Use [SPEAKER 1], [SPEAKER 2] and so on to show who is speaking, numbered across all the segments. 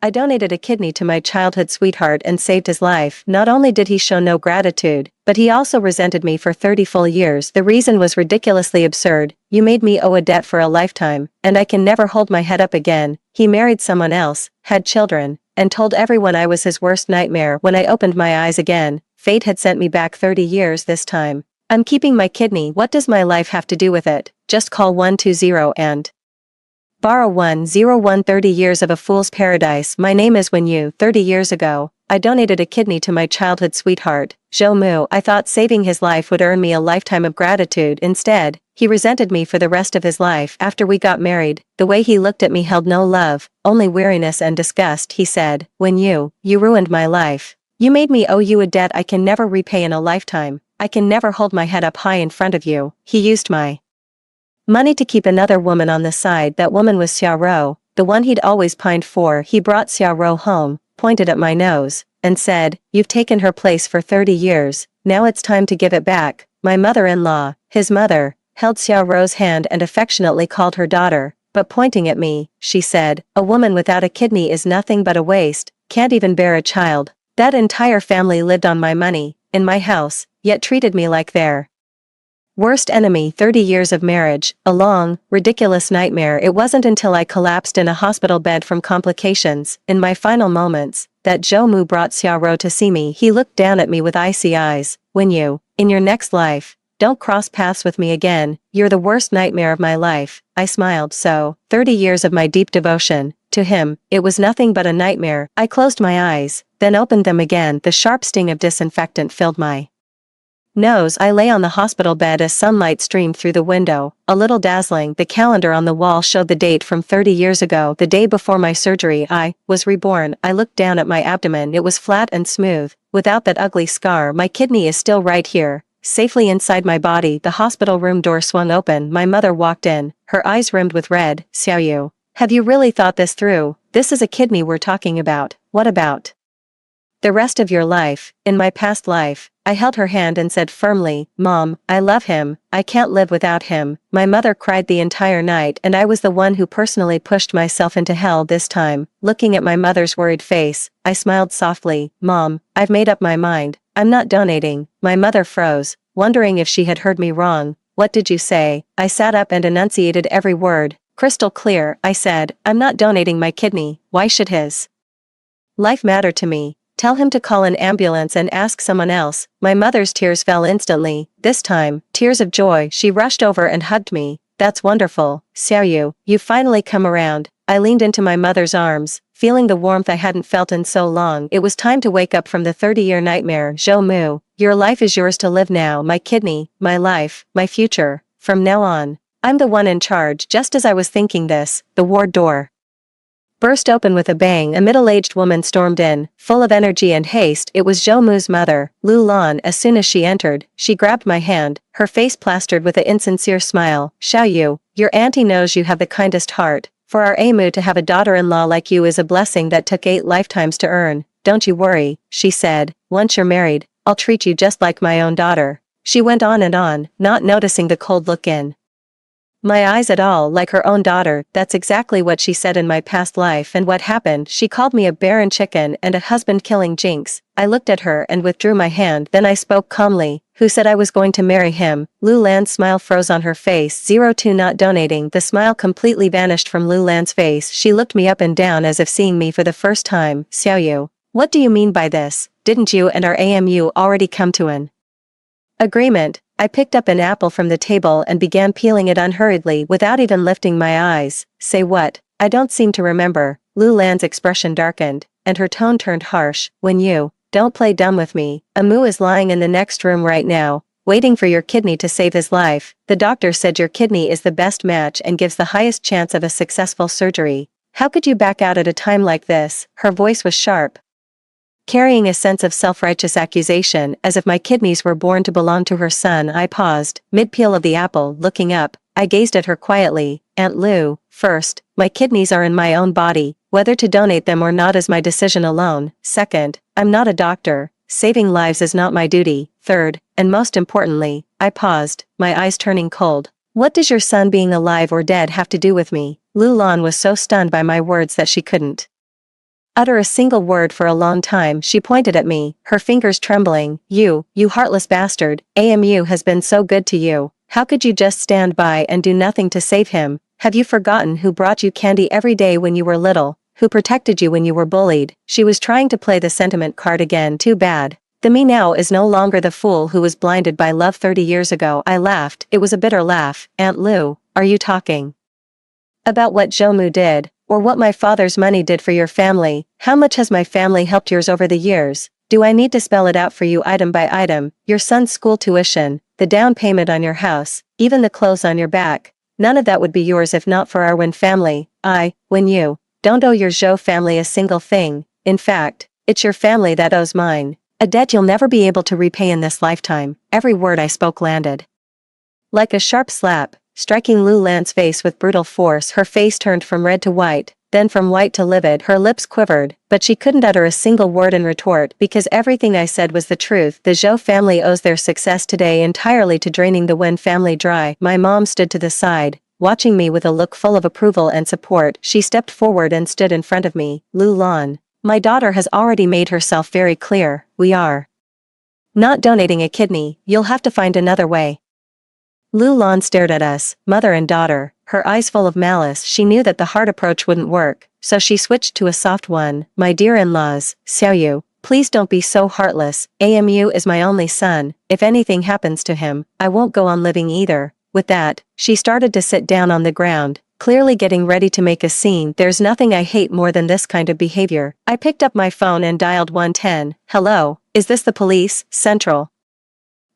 [SPEAKER 1] I donated a kidney to my childhood sweetheart and saved his life. Not only did he show no gratitude, but he also resented me for 30 full years. The reason was ridiculously absurd. You made me owe a debt for a lifetime, and I can never hold my head up again. He married someone else, had children, and told everyone I was his worst nightmare. When I opened my eyes again, fate had sent me back 30 years this time. I'm keeping my kidney. What does my life have to do with it? Just call 120 and borrow 101. 30 years of a fool's paradise. My name is When You. 30 years ago, I donated a kidney to my childhood sweetheart, Zhou Mu. I thought saving his life would earn me a lifetime of gratitude. Instead, he resented me for the rest of his life. After we got married, the way he looked at me held no love, only weariness and disgust. He said, When You ruined my life. You made me owe you a debt I can never repay in a lifetime. I can never hold my head up high in front of you. He used my money to keep another woman on the side. That woman was Xiaoro, the one he'd always pined for. He brought Xiaoro home, pointed at my nose, and said, You've taken her place for 30 years, now it's time to give it back. My mother-in-law, his mother, held Xiaoro's hand and affectionately called her daughter, but pointing at me, she said, A woman without a kidney is nothing but a waste, can't even bear a child. That entire family lived on my money, in my house, yet treated me like their worst enemy. 30 years of marriage, a long, ridiculous nightmare. It wasn't until I collapsed in a hospital bed from complications, in my final moments, that Zhou Mu brought Xiaoro to see me. He looked down at me with icy eyes. When you, in your next life, don't cross paths with me again, you're the worst nightmare of my life. I smiled. So, 30 years of my deep devotion to him, it was nothing but a nightmare. I closed my eyes, then opened them again. The sharp sting of disinfectant filled my nose. I lay on the hospital bed as sunlight streamed through the window, a little dazzling. The calendar on the wall showed the date from 30 years ago, the day before my surgery. I was reborn. I looked down at my abdomen. It was flat and smooth, without that ugly scar. My kidney is still right here, safely inside my body. The hospital room door swung open. My mother walked in, her eyes rimmed with red. Xiaoyu, have you really thought this through? This is a kidney we're talking about. What about the rest of your life? In my past life, I held her hand and said firmly, Mom, I love him, I can't live without him. My mother cried the entire night, and I was the one who personally pushed myself into hell this time. Looking at my mother's worried face, I smiled softly. Mom, I've made up my mind, I'm not donating. My mother froze, wondering if she had heard me wrong. What did you say? I sat up and enunciated every word, crystal clear. I said, I'm not donating my kidney. Why should his life matter to me? Tell him to call an ambulance and ask someone else. My mother's tears fell instantly, this time, tears of joy. She rushed over and hugged me. That's wonderful, Xiaoyu, you've finally come around. I leaned into my mother's arms, feeling the warmth I hadn't felt in so long. It was time to wake up from the 30-year nightmare. Zhou Mu, your life is yours to live now. My kidney, my life, my future. From now on, I'm the one in charge. Just as I was thinking this, the ward door burst open with a bang. A middle-aged woman stormed in, full of energy and haste. It was Zhou Mu's mother, Lu Lan. As soon as she entered, she grabbed my hand, her face plastered with an insincere smile. Xiaoyu, your auntie knows you have the kindest heart. For our Amu to have a daughter-in-law like you is a blessing that took 8 lifetimes to earn. Don't you worry, she said. Once you're married, I'll treat you just like my own daughter. She went on and on, not noticing the cold look in my eyes at all. Like her own daughter. That's exactly what she said in my past life. And what happened? She called me a barren chicken and a husband-killing jinx. I looked at her and withdrew my hand. Then I spoke calmly. Who said I was going to marry him? Lu Lan's smile froze on her face. 02 Not donating. The smile completely vanished from Lu Lan's face. She looked me up and down as if seeing me for the first time. Xiaoyu, what do you mean by this? Didn't you and our AMU already come to an agreement? I picked up an apple from the table and began peeling it unhurriedly without even lifting my eyes. Say what? I don't seem to remember. Lu Lan's expression darkened, and her tone turned harsh. When you don't play dumb with me. Amu is lying in the next room right now, waiting for your kidney to save his life. The doctor said your kidney is the best match and gives the highest chance of a successful surgery. How could you back out at a time like this? Her voice was sharp, carrying a sense of self-righteous accusation, as if my kidneys were born to belong to her son. I paused, mid-peel of the apple. Looking up, I gazed at her quietly. Aunt Lu, first, my kidneys are in my own body. Whether to donate them or not is my decision alone. Second, I'm not a doctor. Saving lives is not my duty. Third, and most importantly, I paused, my eyes turning cold. What does your son being alive or dead have to do with me? Lu Lan was so stunned by my words that she couldn't utter a single word for a long time. She pointed at me, her fingers trembling. You heartless bastard, AMU has been so good to you. How could you just stand by and do nothing to save him? Have you forgotten who brought you candy every day when you were little? Who protected you when you were bullied? She was trying to play the sentiment card again. Too bad. The me now is no longer the fool who was blinded by love 30 years ago. I laughed. It was a bitter laugh. Aunt Lou, are you talking about what Jomu did, or what my father's money did for your family? How much has my family helped yours over the years? Do I need to spell it out for you item by item? Your son's school tuition, the down payment on your house, even the clothes on your back. None of that would be yours if not for our Wen family. When you don't owe your Zhou family a single thing. In fact, it's your family that owes mine. A debt you'll never be able to repay in this lifetime. Every word I spoke landed like a sharp slap, striking Lu Lan's face with brutal force. Her face turned from red to white, then from white to livid. Her lips quivered, but she couldn't utter a single word in retort because everything I said was the truth. The Zhou family owes their success today entirely to draining the Wen family dry. My mom stood to the side, watching me with a look full of approval and support. She stepped forward and stood in front of me. Lu Lan, my daughter has already made herself very clear. We are not donating a kidney. You'll have to find another way. Lu Lan stared at us, mother and daughter, her eyes full of malice. She knew that the hard approach wouldn't work, so she switched to a soft one. My dear in-laws, Xiaoyu, please don't be so heartless. AMU is my only son. If anything happens to him, I won't go on living either. With that, she started to sit down on the ground, clearly getting ready to make a scene. There's nothing I hate more than this kind of behavior. I picked up my phone and dialed 110. Hello, is this the police? Central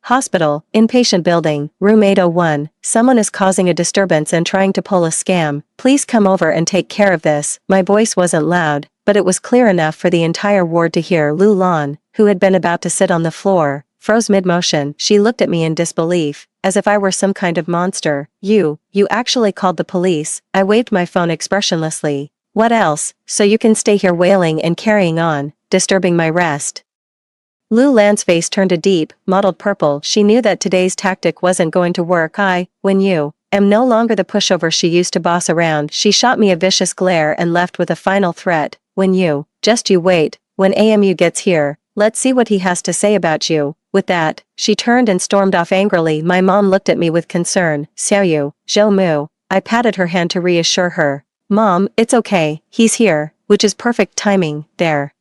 [SPEAKER 1] Hospital, inpatient building, room 801. Someone is causing a disturbance and trying to pull a scam. Please come over and take care of this. My voice wasn't loud, but it was clear enough for the entire ward to hear. Lu Lan, who had been about to sit on the floor, froze mid-motion. She looked at me in disbelief, as if I were some kind of monster. You actually called the police? I waved my phone expressionlessly. What else? So you can stay here wailing and carrying on, disturbing my rest. Lu Lan's face turned a deep, mottled purple. She knew that today's tactic wasn't going to work. When you am no longer the pushover she used to boss around. She shot me a vicious glare and left with a final threat. When you wait. When AMU gets here, let's see what he has to say about you. With that, she turned and stormed off angrily. My mom looked at me with concern. Xiaoyu, Zhou. I patted her hand to reassure her. Mom, it's okay, he's here, which is perfect timing. There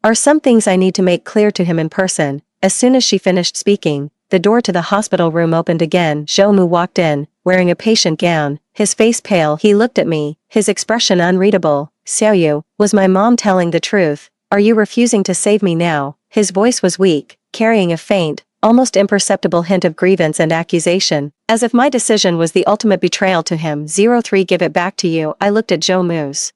[SPEAKER 1] are some things I need to make clear to him in person. As soon as she finished speaking, the door to the hospital room opened again. Zhou walked in, wearing a patient gown, his face pale. He looked at me, his expression unreadable. Xiaoyu, was my mom telling the truth? Are you refusing to save me now? His voice was weak, carrying a faint, almost imperceptible hint of grievance and accusation, as if my decision was the ultimate betrayal to him. 03 Give it back to you. I looked at Zhou's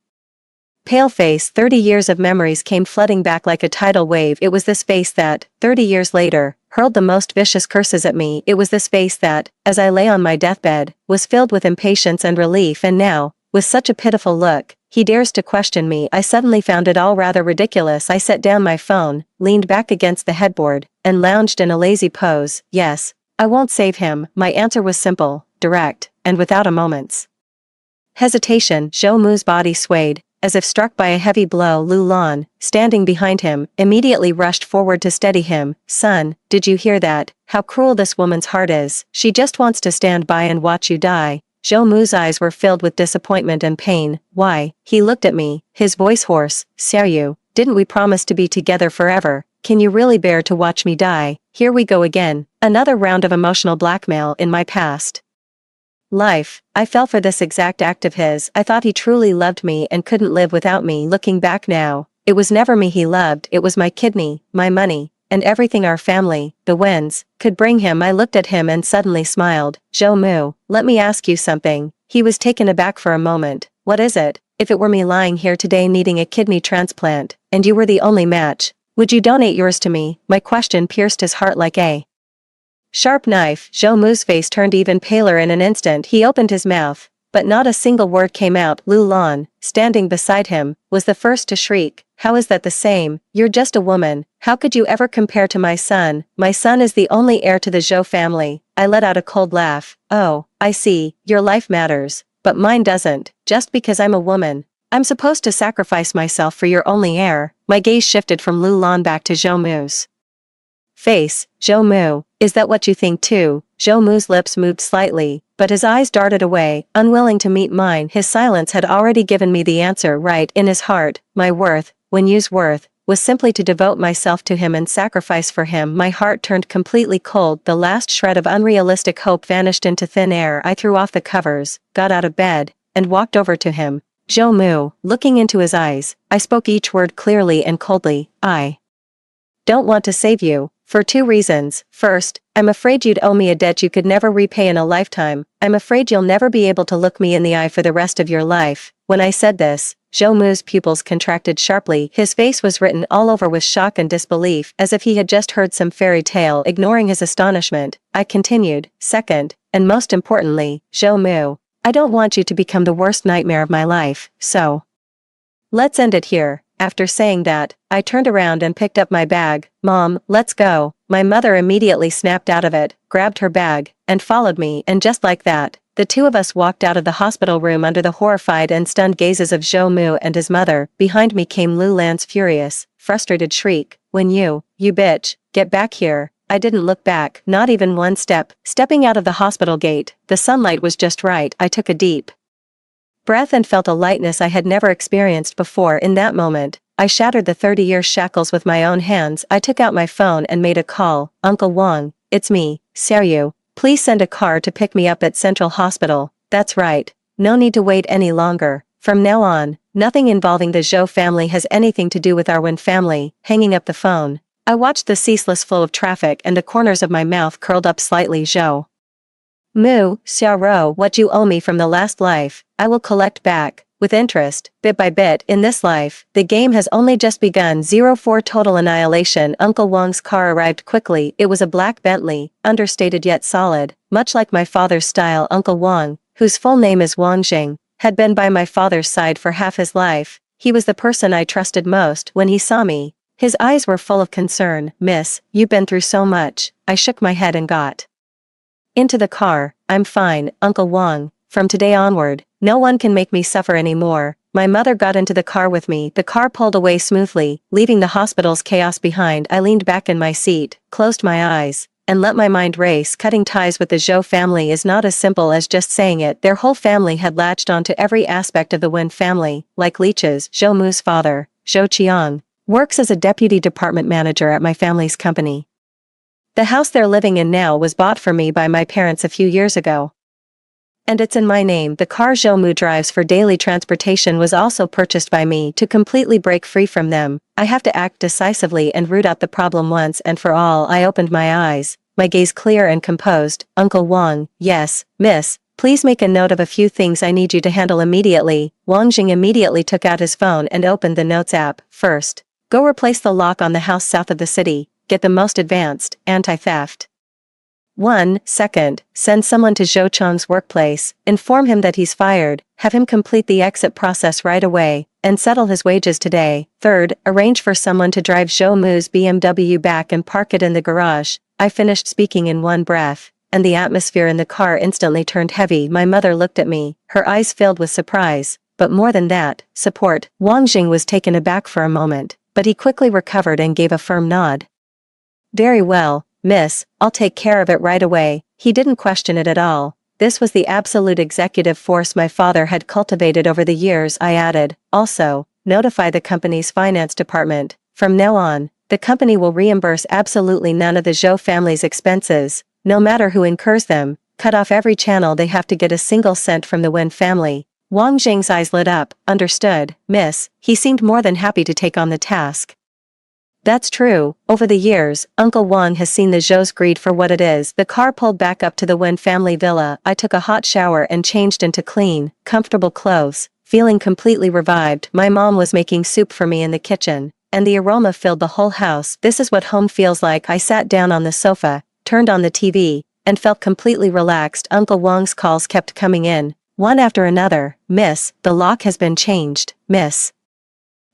[SPEAKER 1] pale face. 30 years of memories came flooding back like a tidal wave. It was this face that, 30 years later, hurled the most vicious curses at me. It was this face that, as I lay on my deathbed, was filled with impatience and relief. And now, with such a pitiful look, he dares to question me. I suddenly found it all rather ridiculous. I set down my phone, leaned back against the headboard, and lounged in a lazy pose. Yes, I won't save him. My answer was simple, direct, and without a moment's hesitation. Zhou's body swayed, as if struck by a heavy blow. Lu Lan, standing behind him, immediately rushed forward to steady him. Son, did you hear that? How cruel this woman's heart is. She just wants to stand by and watch you die. Zhou's eyes were filled with disappointment and pain. Why? He looked at me, his voice hoarse. Xiaoyu, didn't we promise to be together forever? Can you really bear to watch me die? Here we go again. Another round of emotional blackmail. In my past life, I fell for this exact act of his. I thought he truly loved me and couldn't live without me. Looking back now, it was never me he loved. It was my kidney, my money, and everything our family, the Wens, could bring him. I looked at him and suddenly smiled. Zhou, let me ask you something. He was taken aback for a moment. What is it? If it were me lying here today needing a kidney transplant, and you were the only match, would you donate yours to me? My question pierced his heart like a sharp knife. Zhou's face turned even paler in an instant. He opened his mouth, but not a single word came out. Lu Lan, standing beside him, was the first to shriek. How is that the same? You're just a woman. How could you ever compare to my son? My son is the only heir to the Zhou family. I let out a cold laugh. Oh, I see, your life matters, but mine doesn't. Just because I'm a woman, I'm supposed to sacrifice myself for your only heir. My gaze shifted from Lu Lan back to Zhou Mu's face. Zhou Mu, is that what you think too? Zhou Mu's lips moved slightly, but his eyes darted away, unwilling to meet mine. His silence had already given me the answer right in his heart. My worth, Wen Yu's worth, was simply to devote myself to him and sacrifice for him. My heart turned completely cold. The last shred of unrealistic hope vanished into thin air. I threw off the covers, got out of bed, and walked over to him. Zhou Mu, looking into his eyes, I spoke each word clearly and coldly. I don't want to save you. For two reasons. First, I'm afraid you'd owe me a debt you could never repay in a lifetime. I'm afraid you'll never be able to look me in the eye for the rest of your life. When I said this, Zhou Mu's pupils contracted sharply. His face was written all over with shock and disbelief, as if he had just heard some fairy tale. Ignoring his astonishment, I continued. Second, and most importantly, Zhou Mu, I don't want you to become the worst nightmare of my life, so let's end it here. After saying that, I turned around and picked up my bag. Mom, let's go. My mother immediately snapped out of it, grabbed her bag, and followed me, and just like that, the two of us walked out of the hospital room under the horrified and stunned gazes of Zhou Mu and his mother. Behind me came Lu Lan's furious, frustrated shriek. When you bitch, get back here. I didn't look back, not even one step. Stepping out of the hospital gate, the sunlight was just right. I took a deep breath and felt a lightness I had never experienced before. In that moment, I shattered the 30-year shackles with my own hands. I took out my phone and made a call. Uncle Wang, it's me, Seryu. Please send a car to pick me up at Central Hospital. That's right. No need to wait any longer. From now on, nothing involving the Zhou family has anything to do with our Wen family. Hanging up the phone, I watched the ceaseless flow of traffic and the corners of my mouth curled up slightly. Zhou Mu, Xiaoro, what you owe me from the last life, I will collect back, with interest, bit by bit. In this life, the game has only just begun. 04 Total annihilation. Uncle Wang's car arrived quickly. It was a black Bentley, understated yet solid, much like my father's style. Uncle Wang, whose full name is Wang Jing, had been by my father's side for half his life. He was the person I trusted most. When he saw me, his eyes were full of concern. Miss, you've been through so much. I shook my head and got into the car. I'm fine, Uncle Wang. From today onward, no one can make me suffer anymore. My mother got into the car with me. The car pulled away smoothly, leaving the hospital's chaos behind. I leaned back in my seat, closed my eyes, and let my mind race. Cutting ties with the Zhou family is not as simple as just saying it. Their whole family had latched onto every aspect of the Wen family, like leeches. Zhou Mu's father, Zhou Qiang, works as a deputy department manager at my family's company. The house they're living in now was bought for me by my parents a few years ago, and it's in my name. The car Zhou Mu drives for daily transportation was also purchased by me. To completely break free from them, I have to act decisively and root out the problem once and for all. I opened my eyes, my gaze clear and composed. Uncle Wang, yes, miss, please make a note of a few things I need you to handle immediately. Wang Jing immediately took out his phone and opened the Notes app. First, go replace the lock on the house south of the city. Get the most advanced anti-theft 1. Second, send someone to Zhou Chong's workplace, inform him that he's fired, have him complete the exit process right away, and settle his wages today. Third, arrange for someone to drive Zhou Mu's BMW back and park it in the garage. I finished speaking in one breath, and the atmosphere in the car instantly turned heavy. My mother looked at me, her eyes filled with surprise, but more than that, support. Wang Jing was taken aback for a moment, but he quickly recovered and gave a firm nod. Very well, miss, I'll take care of it right away. He didn't question it at all. This was the absolute executive force my father had cultivated over the years. I added, also, notify the company's finance department. From now on, the company will reimburse absolutely none of the Zhou family's expenses, no matter who incurs them. Cut off every channel they have to get a single cent from the Wen family. Wang Jing's eyes lit up. Understood, miss. He seemed more than happy to take on the task. That's true. Over the years, Uncle Wang has seen the Zhou's greed for what it is. The car pulled back up to the Wen family villa. I took a hot shower and changed into clean, comfortable clothes, feeling completely revived. My mom was making soup for me in the kitchen, and the aroma filled the whole house. This is what home feels like. I sat down on the sofa, turned on the TV, and felt completely relaxed. Uncle Wang's calls kept coming in, one after another. Miss, the lock has been changed. Miss,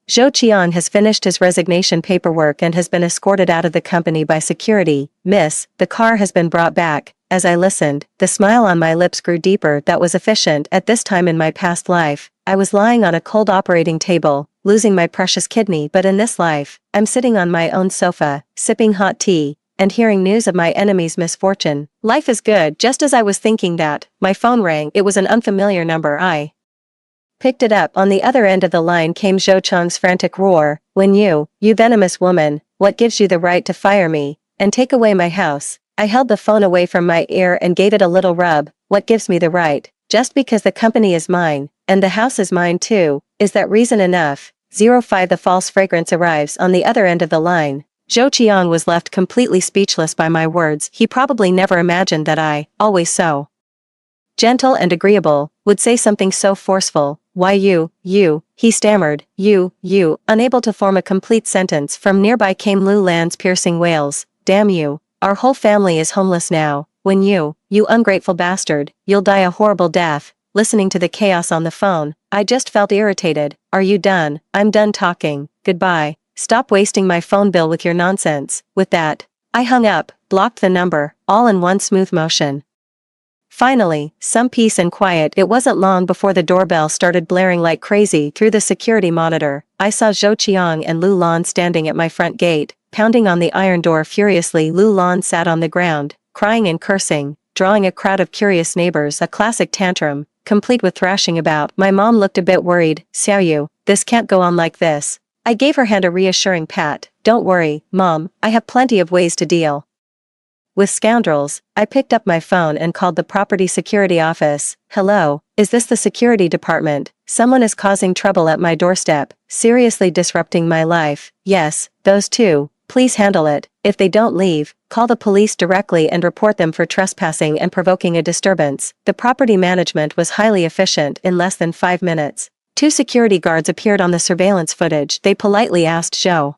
[SPEAKER 1] Zhou Qiang has finished his resignation paperwork and has been escorted out of the company by security. Miss, the car has been brought back, As I listened, the smile on my lips grew deeper. That was efficient. At this time in my past life, I was lying on a cold operating table, losing my precious kidney, but in this life, I'm sitting on my own sofa, sipping hot tea, and hearing news of my enemy's misfortune. Life is good. Just as I was thinking that, my phone rang. It was an unfamiliar number. I picked it up. On the other end of the line came Zhou Chang's frantic roar. When you venomous woman, what gives you the right to fire me and take away my house? I held the phone away from my ear and gave it a little rub. What gives me the right? Just because the company is mine, and the house is mine too, is that reason enough? 05 The false fragrance arrives. On the other end of the line, Zhou Qiang was left completely speechless by my words. He probably never imagined that I, always so gentle and agreeable, would say something so forceful. Why you, he stammered, you, unable to form a complete sentence. From nearby came Lu Lan's piercing wails. Damn you, our whole family is homeless now. When you ungrateful bastard, you'll die a horrible death. Listening to the chaos on the phone, I just felt irritated. Are you done? I'm done talking. Goodbye. Stop wasting my phone bill with your nonsense. With that, I hung up, blocked the number, all in one smooth motion. Finally, some peace and quiet. It wasn't long before the doorbell started blaring like crazy. Through the security monitor, I saw Zhou Qiang and Lu Lan standing at my front gate, pounding on the iron door furiously. Lu Lan sat on the ground, crying and cursing, drawing a crowd of curious neighbors. A classic tantrum, complete with thrashing about. My mom looked a bit worried. Xiaoyu, this can't go on like this. I gave her hand a reassuring pat. Don't worry, Mom, I have plenty of ways to deal with scoundrels. I picked up my phone and called the property security office. Hello, is this the security department? Someone is causing trouble at my doorstep, seriously disrupting my life. Yes, those two. Please handle it. If they don't leave, call the police directly and report them for trespassing and provoking a disturbance. The property management was highly efficient. In less than 5 minutes, 2 security guards appeared on the surveillance footage. They politely asked Zhou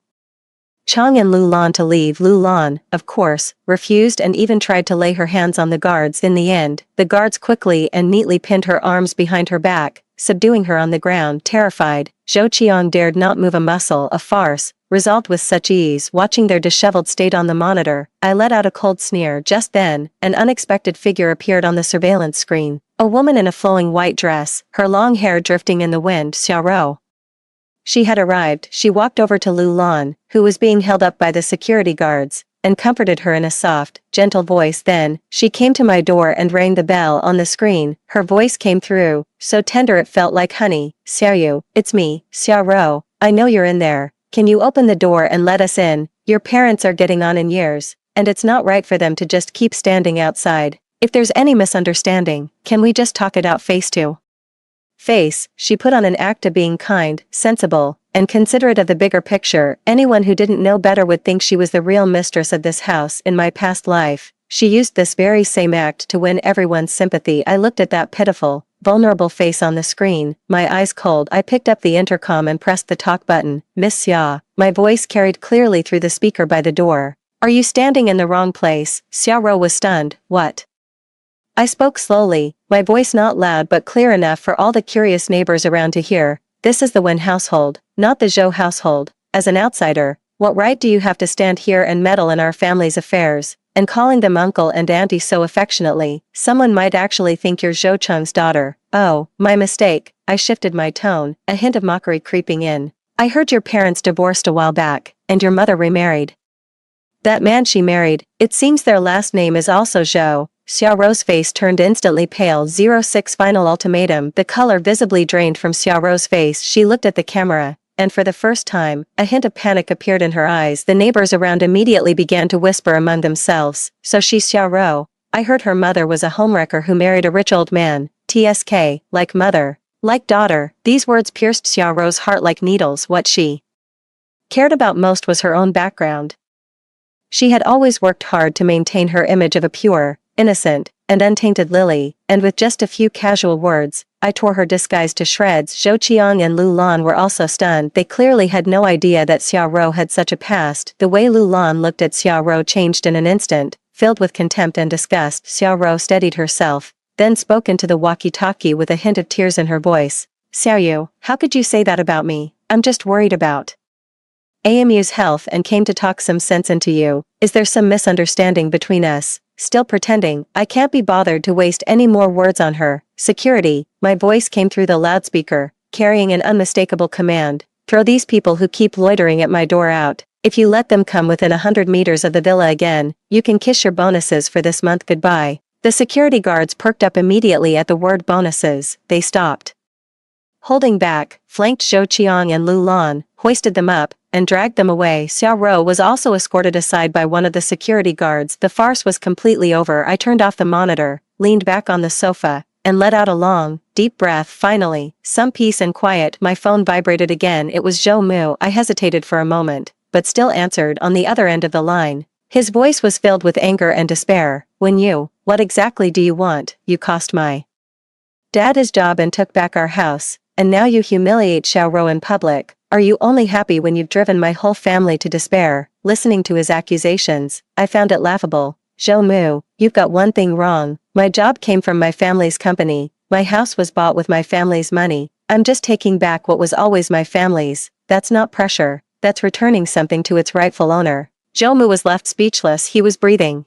[SPEAKER 1] Chang and Lu Lan to leave. Lu Lan, of course, refused and even tried to lay her hands on the guards. In the end, the guards quickly and neatly pinned her arms behind her back, subduing her on the ground. Terrified, Zhou Qiang dared not move a muscle. A farce, resolved with such ease. Watching their disheveled state on the monitor, I let out a cold sneer. Just then, an unexpected figure appeared on the surveillance screen. A woman in a flowing white dress, her long hair drifting in the wind. Xiaorou. She had arrived. She walked over to Lu Lan, who was being held up by the security guards, and comforted her in a soft, gentle voice. Then, she came to my door and rang the bell on the screen. Her voice came through, so tender it felt like honey. Xiaoyu, it's me, Xiaorou. I know you're in there. Can you open the door and let us in? Your parents are getting on in years, and it's not right for them to just keep standing outside. If there's any misunderstanding, can we just talk it out face to face? She put on an act of being kind, sensible, and considerate of the bigger picture. Anyone who didn't know better would think she was the real mistress of this house. In my past life, she used this very same act to win everyone's sympathy. I looked at that pitiful, vulnerable face on the screen, my eyes cold. I picked up the intercom and pressed the talk button. Miss Xia, my voice carried clearly through the speaker by the door. Are you standing in the wrong place? Xiaorou was stunned. What? I spoke slowly, my voice not loud but clear enough for all the curious neighbors around to hear. This is the Wen household, not the Zhou household. As an outsider, what right do you have to stand here and meddle in our family's affairs? And calling them uncle and auntie so affectionately, someone might actually think you're Zhou Cheng's daughter. Oh, my mistake. I shifted my tone, a hint of mockery creeping in. I heard your parents divorced a while back, and your mother remarried. That man she married, it seems their last name is also Zhou. Xiaorou's face turned instantly pale. 06 Final ultimatum. The color visibly drained from Xiaorou's face. She looked at the camera, and for the first time, a hint of panic appeared in her eyes. The neighbors around immediately began to whisper among themselves. So she's Xiaorou. I heard her mother was a homewrecker who married a rich old man. TSK, like mother, like daughter. These words pierced Xiaorou's heart like needles. What she cared about most was her own background. She had always worked hard to maintain her image of a pure, innocent, and untainted lily, and with just a few casual words, I tore her disguise to shreds. Zhou Qiang and Lu Lan were also stunned. They clearly had no idea that Xiaorou had such a past. The way Lu Lan looked at Xiaorou changed in an instant, filled with contempt and disgust. Xiaorou steadied herself, then spoke into the walkie-talkie with a hint of tears in her voice. Xiaoyu, how could you say that about me? I'm just worried about AMU's health and came to talk some sense into you. Is there some misunderstanding between us? still pretending. I can't be bothered to waste any more words on her. Security, my voice came through the loudspeaker, carrying an unmistakable command. Throw these people who keep loitering at my door out. If you let them come within 100 meters of the villa again, you can kiss your bonuses for this month goodbye. The security guards perked up immediately at the word bonuses. They stopped holding back, flanked Zhou Qiang and Lu Lan, hoisted them up, and dragged them away. Xiao Rou was also escorted aside by one of the security guards. The farce was completely over. I turned off the monitor, leaned back on the sofa, and let out a long, deep breath. Finally, some peace and quiet. My phone vibrated again. It was Zhou Mu. I hesitated for a moment, but still answered on the other end of the line. His voice was filled with anger and despair. What exactly do you want? You cost my dad his job and took back our house, and now you humiliate Xiao Rou in public. Are you only happy when you've driven my whole family to despair? Listening to his accusations, I found it laughable. Zhou Mu, you've got one thing wrong. My job came from my family's company. My house was bought with my family's money. I'm just taking back what was always my family's. That's not pressure. That's returning something to its rightful owner. Zhou Mu was left speechless. He was breathing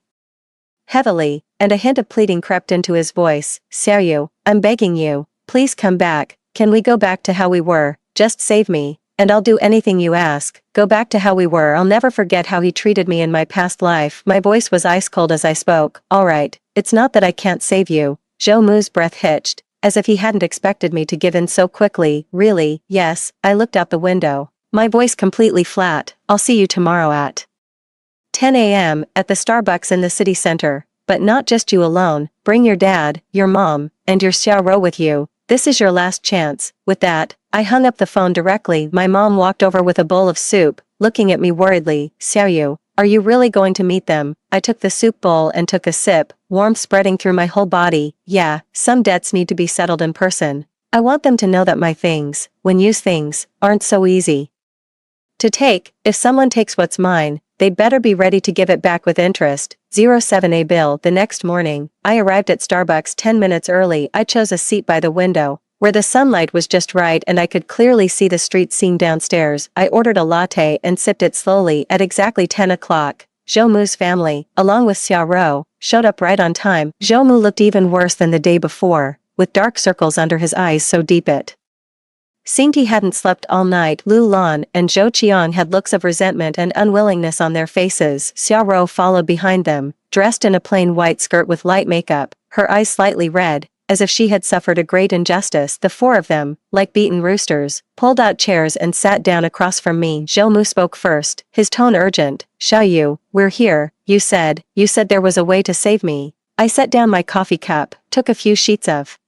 [SPEAKER 1] heavily, and a hint of pleading crept into his voice. Xiaoyu, I'm begging you, please come back. Can we go back to how we were? Just save me, and I'll do anything you ask. Go back to how we were. I'll never forget how he treated me in my past life. My voice was ice cold as I spoke. All right, it's not that I can't save you. Zhou Mu's breath hitched, as if he hadn't expected me to give in so quickly. Really? Yes. I looked out the window, my voice completely flat. I'll see you tomorrow at 10 a.m. at the Starbucks in the city center. But not just you alone. Bring your dad, your mom, and your Xiao Rou with you. This is your last chance. With that, I hung up the phone directly. My mom walked over with a bowl of soup, looking at me worriedly. Xiaoyu, are you really going to meet them? I took the soup bowl and took a sip, warmth spreading through my whole body. Yeah, some debts need to be settled in person. I want them to know that my things, when used things, aren't so easy to take. If someone takes what's mine, they'd better be ready to give it back with interest. 07A bill. The next morning, I arrived at Starbucks 10 minutes early. I chose a seat by the window, where the sunlight was just right and I could clearly see the street scene downstairs. I ordered a latte and sipped it slowly. At exactly 10 o'clock, Zhou Mu's family, along with Xiao Rou, showed up right on time. Zhou Mu looked even worse than the day before, with dark circles under his eyes so deep it seemed he hadn't slept all night. Lu Lan and Zhou Qiang had looks of resentment and unwillingness on their faces. Xiao Rou followed behind them, dressed in a plain white skirt with light makeup, her eyes slightly red, as if she had suffered a great injustice. The four of them, like beaten roosters, pulled out chairs and sat down across from me. Zhou Mu spoke first, his tone urgent. Xiaoyu, we're here. You said there was a way to save me. I set down my coffee cup, took a few sheets of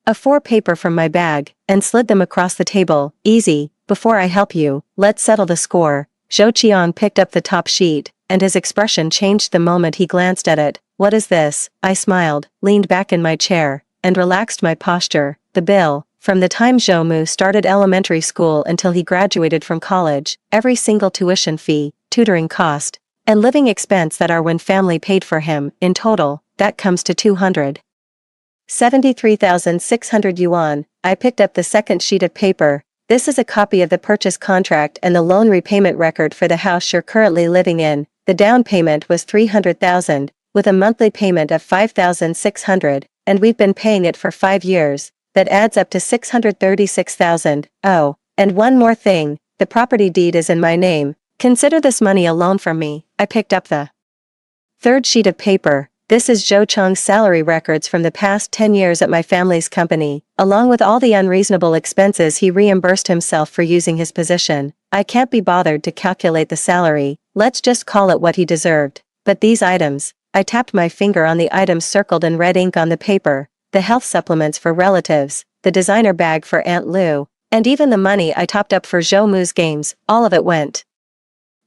[SPEAKER 1] A4 paper from my bag, and slid them across the table. Easy, before I help you, let's settle the score. Zhou Qiang picked up the top sheet, and his expression changed the moment he glanced at it. What is this? I smiled, leaned back in my chair, and relaxed my posture. The bill. From the time Zhou Mu started elementary school until he graduated from college, every single tuition fee, tutoring cost, and living expense that our Wen family paid for him, in total, that comes to 273,600 yuan. I picked up the second sheet of paper. This is a copy of the purchase contract and the loan repayment record for the house you're currently living in. The down payment was 300,000, with a monthly payment of 5,600, and we've been paying it for 5 years. That adds up to 636,000. Oh, and one more thing, the property deed is in my name. Consider this money a loan from me. I picked up the third sheet of paper. This is Zhou Chang's salary records from the past 10 years at my family's company, along with all the unreasonable expenses he reimbursed himself for using his position. I can't be bothered to calculate the salary, let's just call it what he deserved. But these items, I tapped my finger on the items circled in red ink on the paper, the health supplements for relatives, the designer bag for Aunt Lu, and even the money I topped up for Zhou Mu's games, all of it went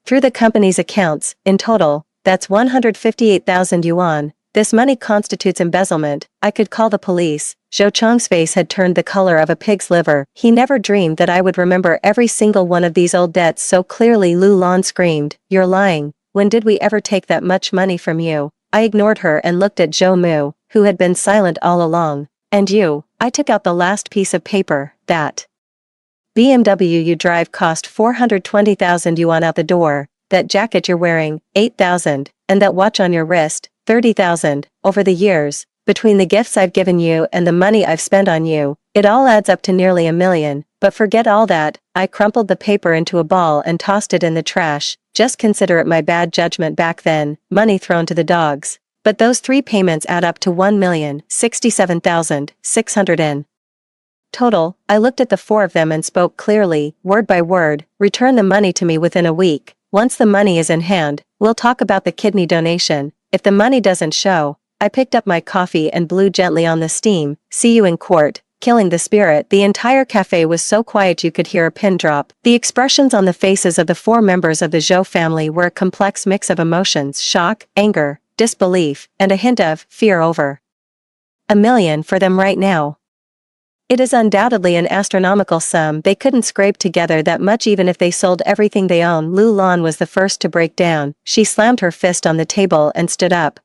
[SPEAKER 1] through the company's accounts. In total, that's 158,000 yuan. This money constitutes embezzlement. I could call the police. Zhou Chang's face had turned the color of a pig's liver. He never dreamed that I would remember every single one of these old debts so clearly. Lu Lan screamed, "You're lying. When did we ever take that much money from you?" I ignored her and looked at Zhou Mu, who had been silent all along. "And you?" I took out the last piece of paper. "That BMW you drive cost 420,000 yuan out the door. That jacket you're wearing, 8,000, and that watch on your wrist, 30,000, over the years, between the gifts I've given you and the money I've spent on you, it all adds up to nearly $1 million, but forget all that, I crumpled the paper into a ball and tossed it in the trash, just consider it my bad judgment back then, money thrown to the dogs. But those 3 payments add up to 1,067,600 in total. I looked at the 4 of them and spoke clearly, word by word, return the money to me within a week. Once the money is in hand, we'll talk about the kidney donation. If the money doesn't show, I picked up my coffee and blew gently on the steam. See you in court. Killing the spirit. The entire cafe was so quiet you could hear a pin drop. The expressions on the faces of the 4 members of the Zhou family were a complex mix of emotions: shock, anger, disbelief, and a hint of fear over $1 million for them right now. It is undoubtedly an astronomical sum. They couldn't scrape together that much even if they sold everything they own. Lu Lan was the first to break down. She slammed her fist on the table and stood up.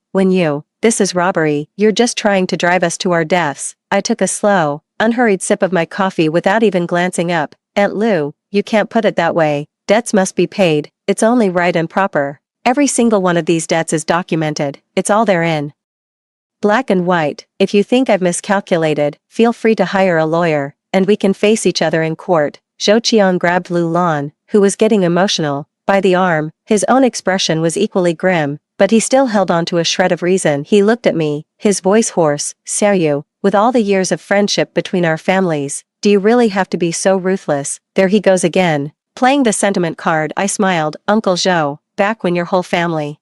[SPEAKER 1] This is robbery. You're just trying to drive us to our deaths. I took a slow, unhurried sip of my coffee without even glancing up. Aunt Lu, you can't put it that way. Debts must be paid. It's only right and proper. Every single one of these debts is documented. It's all therein. Black and white. If you think I've miscalculated, feel free to hire a lawyer, and we can face each other in court. Zhou Qiang grabbed Lu Lan, who was getting emotional, by the arm. His own expression was equally grim, but he still held on to a shred of reason. He looked at me, his voice hoarse. Xiaoyu, with all the years of friendship between our families, do you really have to be so ruthless? There he goes again. Playing the sentiment card. I smiled. Uncle Zhou, back when your whole family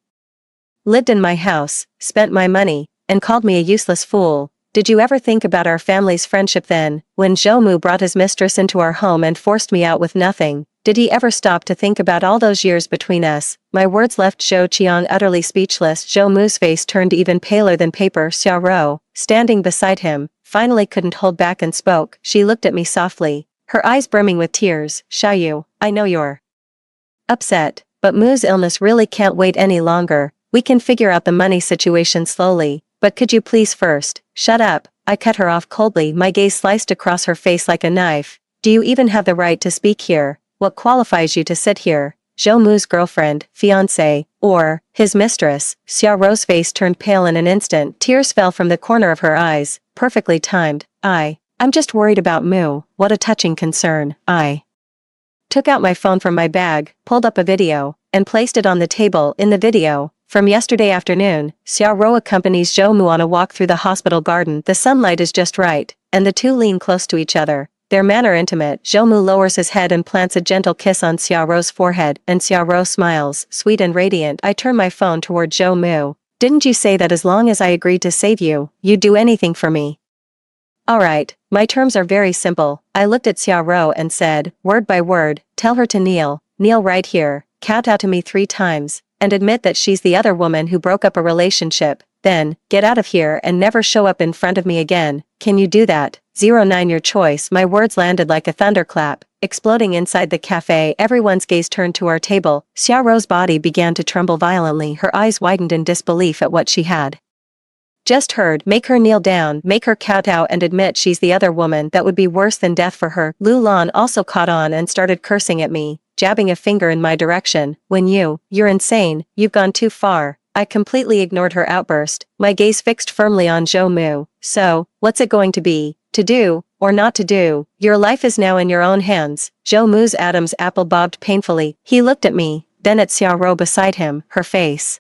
[SPEAKER 1] lived in my house, spent my money, and called me a useless fool. Did you ever think about our family's friendship then? When Zhou Mu brought his mistress into our home and forced me out with nothing, did he ever stop to think about all those years between us? My words left Zhou Qiang utterly speechless. Zhou Mu's face turned even paler than paper. Xiao Rou, standing beside him, finally couldn't hold back and spoke. She looked at me softly, her eyes brimming with tears. Xiaoyu, I know you're upset, but Mu's illness really can't wait any longer. We can figure out the money situation slowly. But could you please first, shut up? I cut her off coldly, my gaze sliced across her face like a knife. Do you even have the right to speak here? What qualifies you to sit here? Zhou Mu's girlfriend, fiancé, or his mistress? Xiao Rou's face turned pale in an instant. Tears fell from the corner of her eyes. Perfectly timed. I'm just worried about Mu. What a touching concern. I took out my phone from my bag, pulled up a video, and placed it on the table. In the video, from yesterday afternoon, Xiao Rou accompanies Zhou Mu on a walk through the hospital garden. The sunlight is just right, and the two lean close to each other, their manner intimate. Zhou Mu lowers his head and plants a gentle kiss on Xiao Rou's forehead, and Xiao Rou smiles, sweet and radiant. I turn my phone toward Zhou Mu. Didn't you say that as long as I agreed to save you, you'd do anything for me? Alright, my terms are very simple. I looked at Xiao Rou and said, word by word, tell her to kneel right here, count out to me 3 times, and admit that she's the other woman who broke up a relationship, then, get out of here and never show up in front of me again. Can you do that? 09 Your choice. My words landed like a thunderclap, exploding inside the cafe. Everyone's gaze turned to our table. Xiao Rou's body began to tremble violently. Her eyes widened in disbelief at what she had just heard. Make her kneel down, make her kowtow and admit she's the other woman. That would be worse than death for her. Lu Lan also caught on and started cursing at me, jabbing a finger in my direction. You're insane, you've gone too far. I completely ignored her outburst, my gaze fixed firmly on Zhou Mu. So, what's it going to be? To do, or not to do? Your life is now in your own hands. Zhou Mu's Adam's apple bobbed painfully. He looked at me, then at Xiao Rou beside him, her face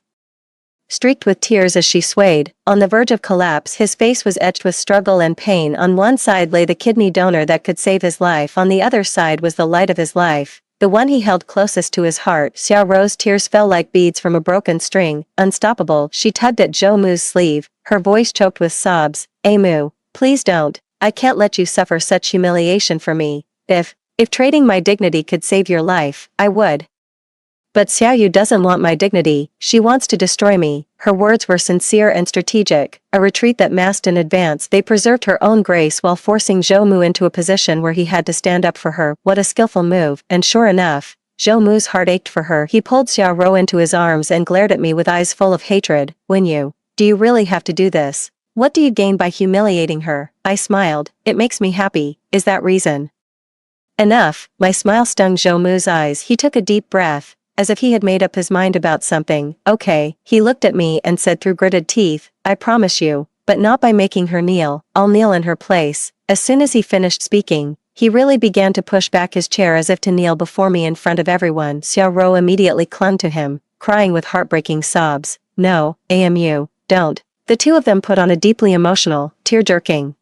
[SPEAKER 1] streaked with tears as she swayed, on the verge of collapse. His face was etched with struggle and pain. On one side lay the kidney donor that could save his life, on the other side was the light of his life, the one he held closest to his heart. Xiao Rou's tears fell like beads from a broken string. Unstoppable, she tugged at Zhou Mu's sleeve, her voice choked with sobs. Mu, please don't. I can't let you suffer such humiliation for me. If trading my dignity could save your life, I would. But Xiaoyu doesn't want my dignity, she wants to destroy me. Her words were sincere and strategic, a retreat that masked in advance. They preserved her own grace while forcing Zhou Mu into a position where he had to stand up for her. What a skillful move, and sure enough, Zhou Mu's heart ached for her. He pulled Xiao Rou into his arms and glared at me with eyes full of hatred. Do you really have to do this? What do you gain by humiliating her? I smiled. It makes me happy. Is that reason enough? My smile stung Zhou Mu's eyes. He took a deep breath. as if he had made up his mind about something. Okay, he looked at me and said through gritted teeth, I promise you, but not by making her kneel, I'll kneel in her place. As soon as he finished speaking, he really began to push back his chair as if to kneel before me in front of everyone. Xiaoro immediately clung to him, crying with heartbreaking sobs. No, AMU, don't. The two of them put on a deeply emotional, tear-jerking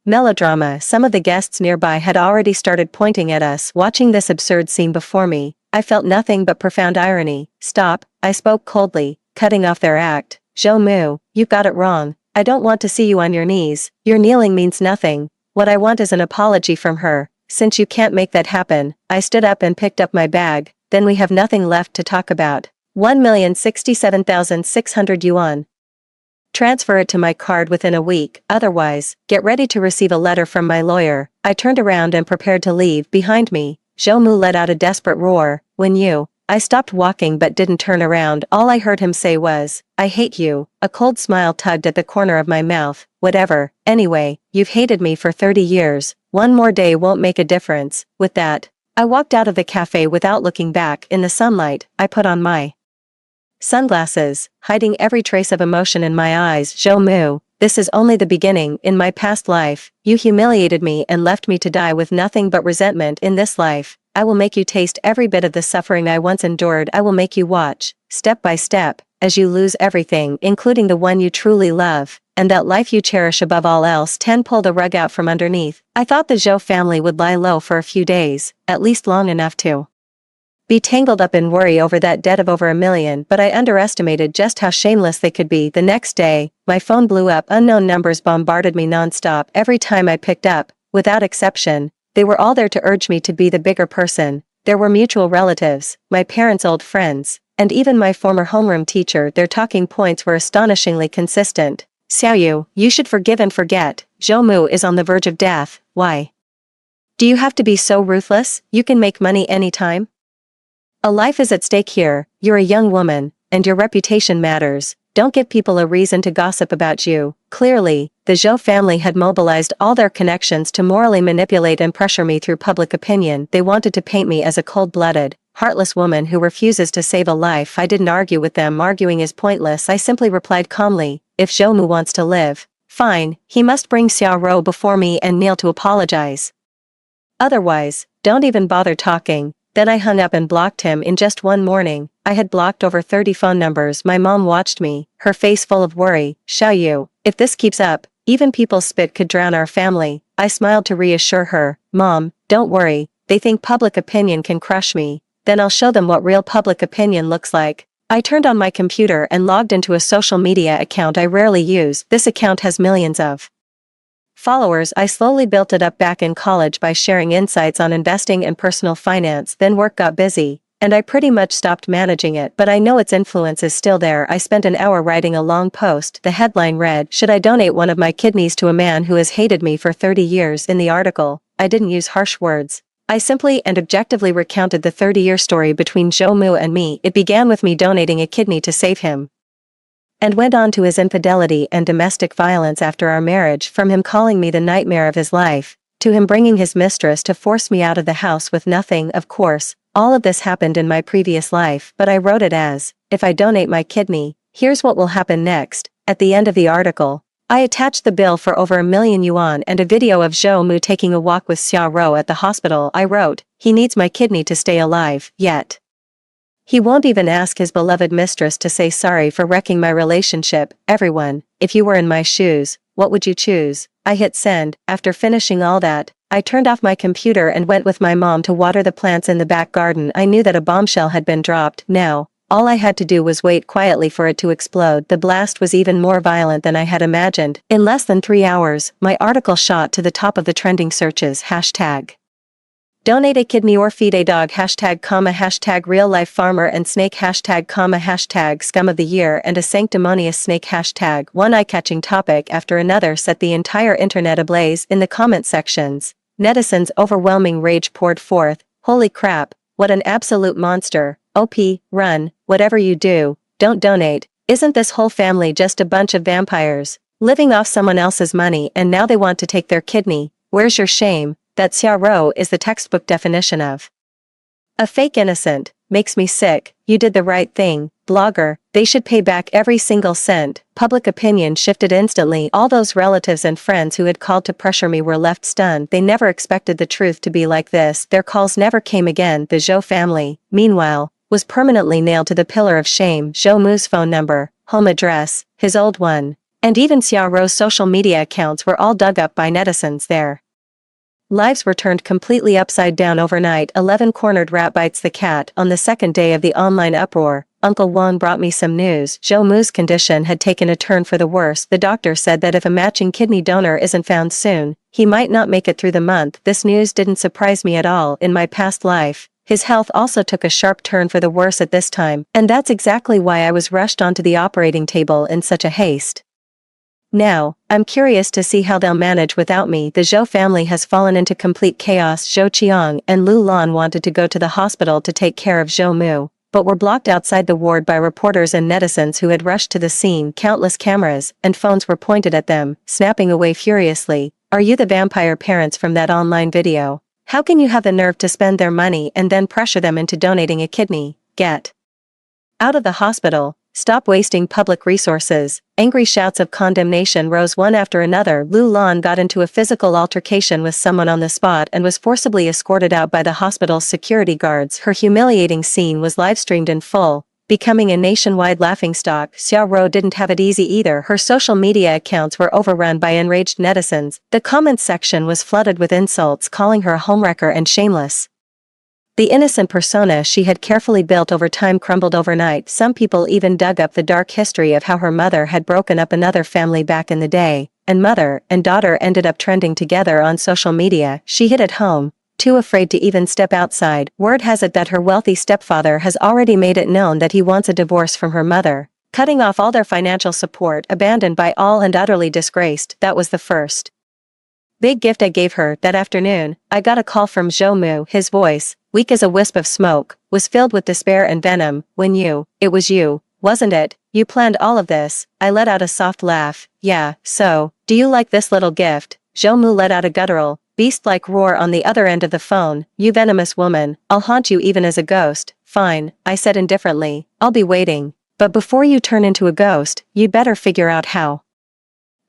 [SPEAKER 1] melodrama. Some of the guests nearby had already started pointing at us. Watching this absurd scene before me, I felt nothing but profound irony. Stop, I spoke coldly, cutting off their act. Zhou Mu, you got it wrong. I don't want to see you on your knees. Your kneeling means nothing. What I want is an apology from her. Since you can't make that happen, I stood up and picked up my bag. Then we have nothing left to talk about. 1,067,600 yuan. Transfer it to my card within a week, otherwise, get ready to receive a letter from my lawyer. I turned around and prepared to leave. Behind me, Zhou Mu let out a desperate roar. I stopped walking but didn't turn around. All I heard him say was, I hate you. A cold smile tugged at the corner of my mouth. Whatever, anyway, you've hated me for 30 years. One more day won't make a difference. With that, I walked out of the cafe without looking back. In the sunlight, I put on my sunglasses, hiding every trace of emotion in my eyes. Zhou Mu, this is only the beginning. In my past life, you humiliated me and left me to die with nothing but resentment. In this life, I will make you taste every bit of the suffering I once endured. I will make you watch, step by step, as you lose everything, including the one you truly love, and that life you cherish above all else. 10 Pull the rug out from underneath. I thought the Zhou family would lie low for a few days, at least long enough to be tangled up in worry over that debt of over $1 million, but I underestimated just how shameless they could be. The next day, my phone blew up. Unknown numbers bombarded me non-stop. Every time I picked up, without exception, they were all there to urge me to be the bigger person. There were mutual relatives, my parents' old friends, and even my former homeroom teacher. Their talking points were astonishingly consistent. Xiaoyu, you should forgive and forget. Zhou Mu is on the verge of death. Why do you have to be so ruthless? You can make money anytime. A life is at stake here. You're a young woman, and your reputation matters. Don't give people a reason to gossip about you. Clearly, the Zhou family had mobilized all their connections to morally manipulate and pressure me through public opinion. They wanted to paint me as a cold-blooded, heartless woman who refuses to save a life. I didn't argue with them. Arguing is pointless. I simply replied calmly, if Zhou Mu wants to live, fine, he must bring Xiaoro before me and kneel to apologize. Otherwise, don't even bother talking. Then I hung up and blocked him. In just one morning, I had blocked over 30 phone numbers. My mom watched me, her face full of worry. Xiaoyu, if this keeps up, even people's spit could drown our family. I smiled to reassure her. Mom, don't worry, they think public opinion can crush me. Then I'll show them what real public opinion looks like. I turned on my computer and logged into a social media account I rarely use. This account has millions of followers. I slowly built it up back in college by sharing insights on investing and personal finance. Then work got busy, and I pretty much stopped managing it, but I know its influence is still there. I spent an hour writing a long post. The headline read, Should I donate one of my kidneys to a man who has hated me for 30 years? In the article, I didn't use harsh words. I simply and objectively recounted the 30-year story between Zhou Mu and me. It began with me donating a kidney to save him, and went on to his infidelity and domestic violence after our marriage, from him calling me the nightmare of his life, to him bringing his mistress to force me out of the house with nothing. Of course, all of this happened in my previous life, but I wrote it as, if I donate my kidney, here's what will happen next. At the end of the article, I attached the bill for over $1 million yuan and a video of Zhou Mu taking a walk with Xiaoro at the hospital. I wrote, he needs my kidney to stay alive, yet he won't even ask his beloved mistress to say sorry for wrecking my relationship. Everyone, if you were in my shoes, what would you choose? I hit send. After finishing all that, I turned off my computer and went with my mom to water the plants in the back garden. I knew that a bombshell had been dropped. Now, all I had to do was wait quietly for it to explode. The blast was even more violent than I had imagined. In less than 3 hours, my article shot to the top of the trending searches. Hashtag donate a kidney or feed a dog, hashtag real life farmer and snake, hashtag scum of the year and a sanctimonious snake, hashtag. One eye-catching topic after another set the entire internet ablaze. In the comment sections, netizens' overwhelming rage poured forth. Holy crap, what an absolute monster. OP, run, whatever you do, don't donate. Isn't this whole family just a bunch of vampires, living off someone else's money, and now they want to take their kidney? Where's your shame? That Xiaoro is the textbook definition of a fake innocent. makes me sick. You did the right thing. Blogger, they should pay back every single cent. Public opinion shifted instantly. All those relatives and friends who had called to pressure me were left stunned. They never expected the truth to be like this. Their calls never came again. The Zhou family, meanwhile, was permanently nailed to the pillar of shame. Zhou Mu's phone number, home address, his old one, and even Xiaorou's social media accounts were all dug up by netizens there. Lives were turned completely upside down overnight. 11-cornered rat bites the cat. On the second day of the online uproar, Uncle Wang brought me some news. Zhou Mu's condition had taken a turn for the worse. The doctor said that if a matching kidney donor isn't found soon, he might not make it through the month. This news didn't surprise me at all. In my past life, his health also took a sharp turn for the worse at this time, and that's exactly why I was rushed onto the operating table in such a haste. Now, I'm curious to see how they'll manage without me. The Zhou family has fallen into complete chaos. Zhou Qiang and Lu Lan wanted to go to the hospital to take care of Zhou Mu, but were blocked outside the ward by reporters and netizens who had rushed to the scene. Countless cameras and phones were pointed at them, snapping away furiously. Are you the vampire parents from that online video? How can you have the nerve to spend their money and then pressure them into donating a kidney? Get out of the hospital. Stop wasting public resources. Angry shouts of condemnation rose one after another. Lu Lan got into a physical altercation with someone on the spot and was forcibly escorted out by the hospital's security guards. Her humiliating scene was live-streamed in full, becoming a nationwide laughingstock. Xiaorou didn't have it easy either. Her social media accounts were overrun by enraged netizens. The comments section was flooded with insults, calling her a homewrecker and shameless. The innocent persona she had carefully built over time crumbled overnight. Some people even dug up the dark history of how her mother had broken up another family back in the day, and mother and daughter ended up trending together on social media. She hid at home, too afraid to even step outside. Word has it that her wealthy stepfather has already made it known that he wants a divorce from her mother, cutting off all their financial support. Abandoned by all and utterly disgraced, that was the first big gift I gave her. That afternoon, I got a call from Zhou Mu. His voice, weak as a wisp of smoke, was filled with despair and venom. It was you, wasn't it? You planned all of this. I let out a soft laugh. Yeah, so, do you like this little gift? Zhou Mu let out a guttural, beast-like roar on the other end of the phone. You venomous woman, I'll haunt you even as a ghost. Fine, I said indifferently, I'll be waiting. But before you turn into a ghost, you'd better figure out how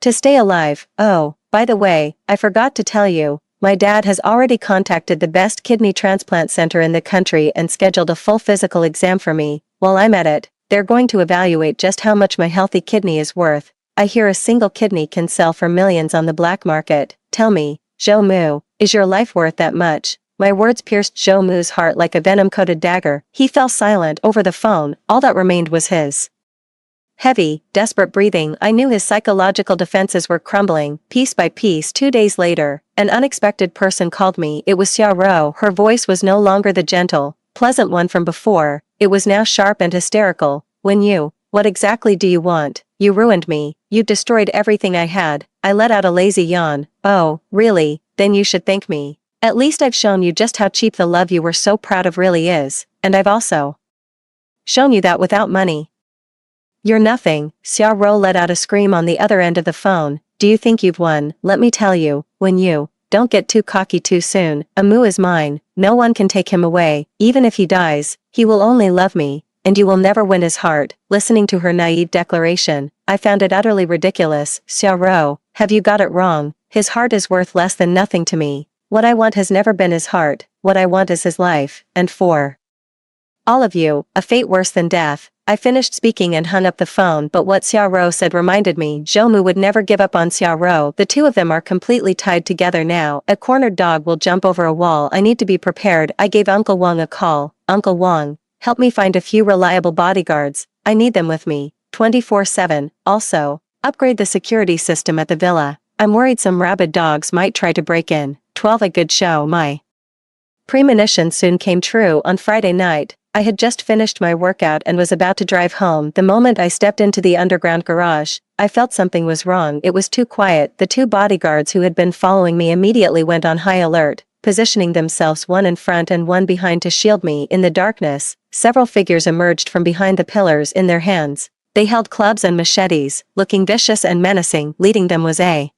[SPEAKER 1] to stay alive. Oh, by the way, I forgot to tell you, my dad has already contacted the best kidney transplant center in the country and scheduled a full physical exam for me. While I'm at it, they're going to evaluate just how much my healthy kidney is worth. I hear a single kidney can sell for millions on the black market. Tell me, Zhou Mu, is your life worth that much? My words pierced Zhou Mu's heart like a venom-coated dagger. He fell silent over the phone. All that remained was his heavy, desperate breathing. I knew his psychological defenses were crumbling, piece by piece. 2 days later, an unexpected person called me. It was Xiaorou. Her voice was no longer the gentle, pleasant one from before. It was now sharp and hysterical. What exactly do you want? You ruined me. You destroyed everything I had. I let out a lazy yawn. Oh, really? Then you should thank me. At least I've shown you just how cheap the love you were so proud of really is, and I've also shown you that without money, you're nothing. Xiaorou let out a scream on the other end of the phone. Do you think you've won? Let me tell you, don't get too cocky too soon. Amu is mine. No one can take him away. Even if he dies, he will only love me, and you will never win his heart. Listening to her naive declaration, I found it utterly ridiculous. Xiaorou, have you got it wrong? His heart is worth less than nothing to me. What I want has never been his heart. What I want is his life, and for all of you, a fate worse than death. I finished speaking and hung up the phone, but what Xiaorou said reminded me Zhou Mu would never give up on Xiaorou. The two of them are completely tied together now. A cornered dog will jump over a wall. I need to be prepared. I gave Uncle Wang a call. Uncle Wang, help me find a few reliable bodyguards. I need them with me, 24/7. Also, upgrade the security system at the villa. I'm worried some rabid dogs might try to break in. 12. A good show. My premonition soon came true. On Friday night, I had just finished my workout and was about to drive home. The moment I stepped into the underground garage, I felt something was wrong. It was too quiet. The two bodyguards who had been following me immediately went on high alert, positioning themselves one in front and one behind to shield me. In the darkness, several figures emerged from behind the pillars. In their hands, they held clubs and machetes, looking vicious and menacing. Leading them was a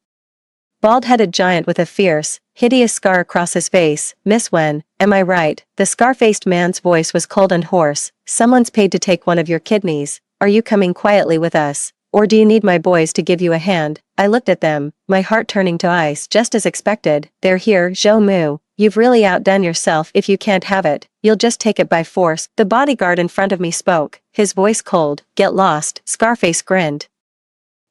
[SPEAKER 1] Bald-headed giant with a fierce, hideous scar across his face. Miss Wen, am I right? The scar-faced man's voice was cold and hoarse. Someone's paid to take one of your kidneys. Are you coming quietly with us? Or do you need my boys to give you a hand? I looked at them, my heart turning to ice just as expected. They're here, Zhou Mu. You've really outdone yourself if you can't have it. You'll just take it by force. The bodyguard in front of me spoke, his voice cold. Get lost, Scarface grinned,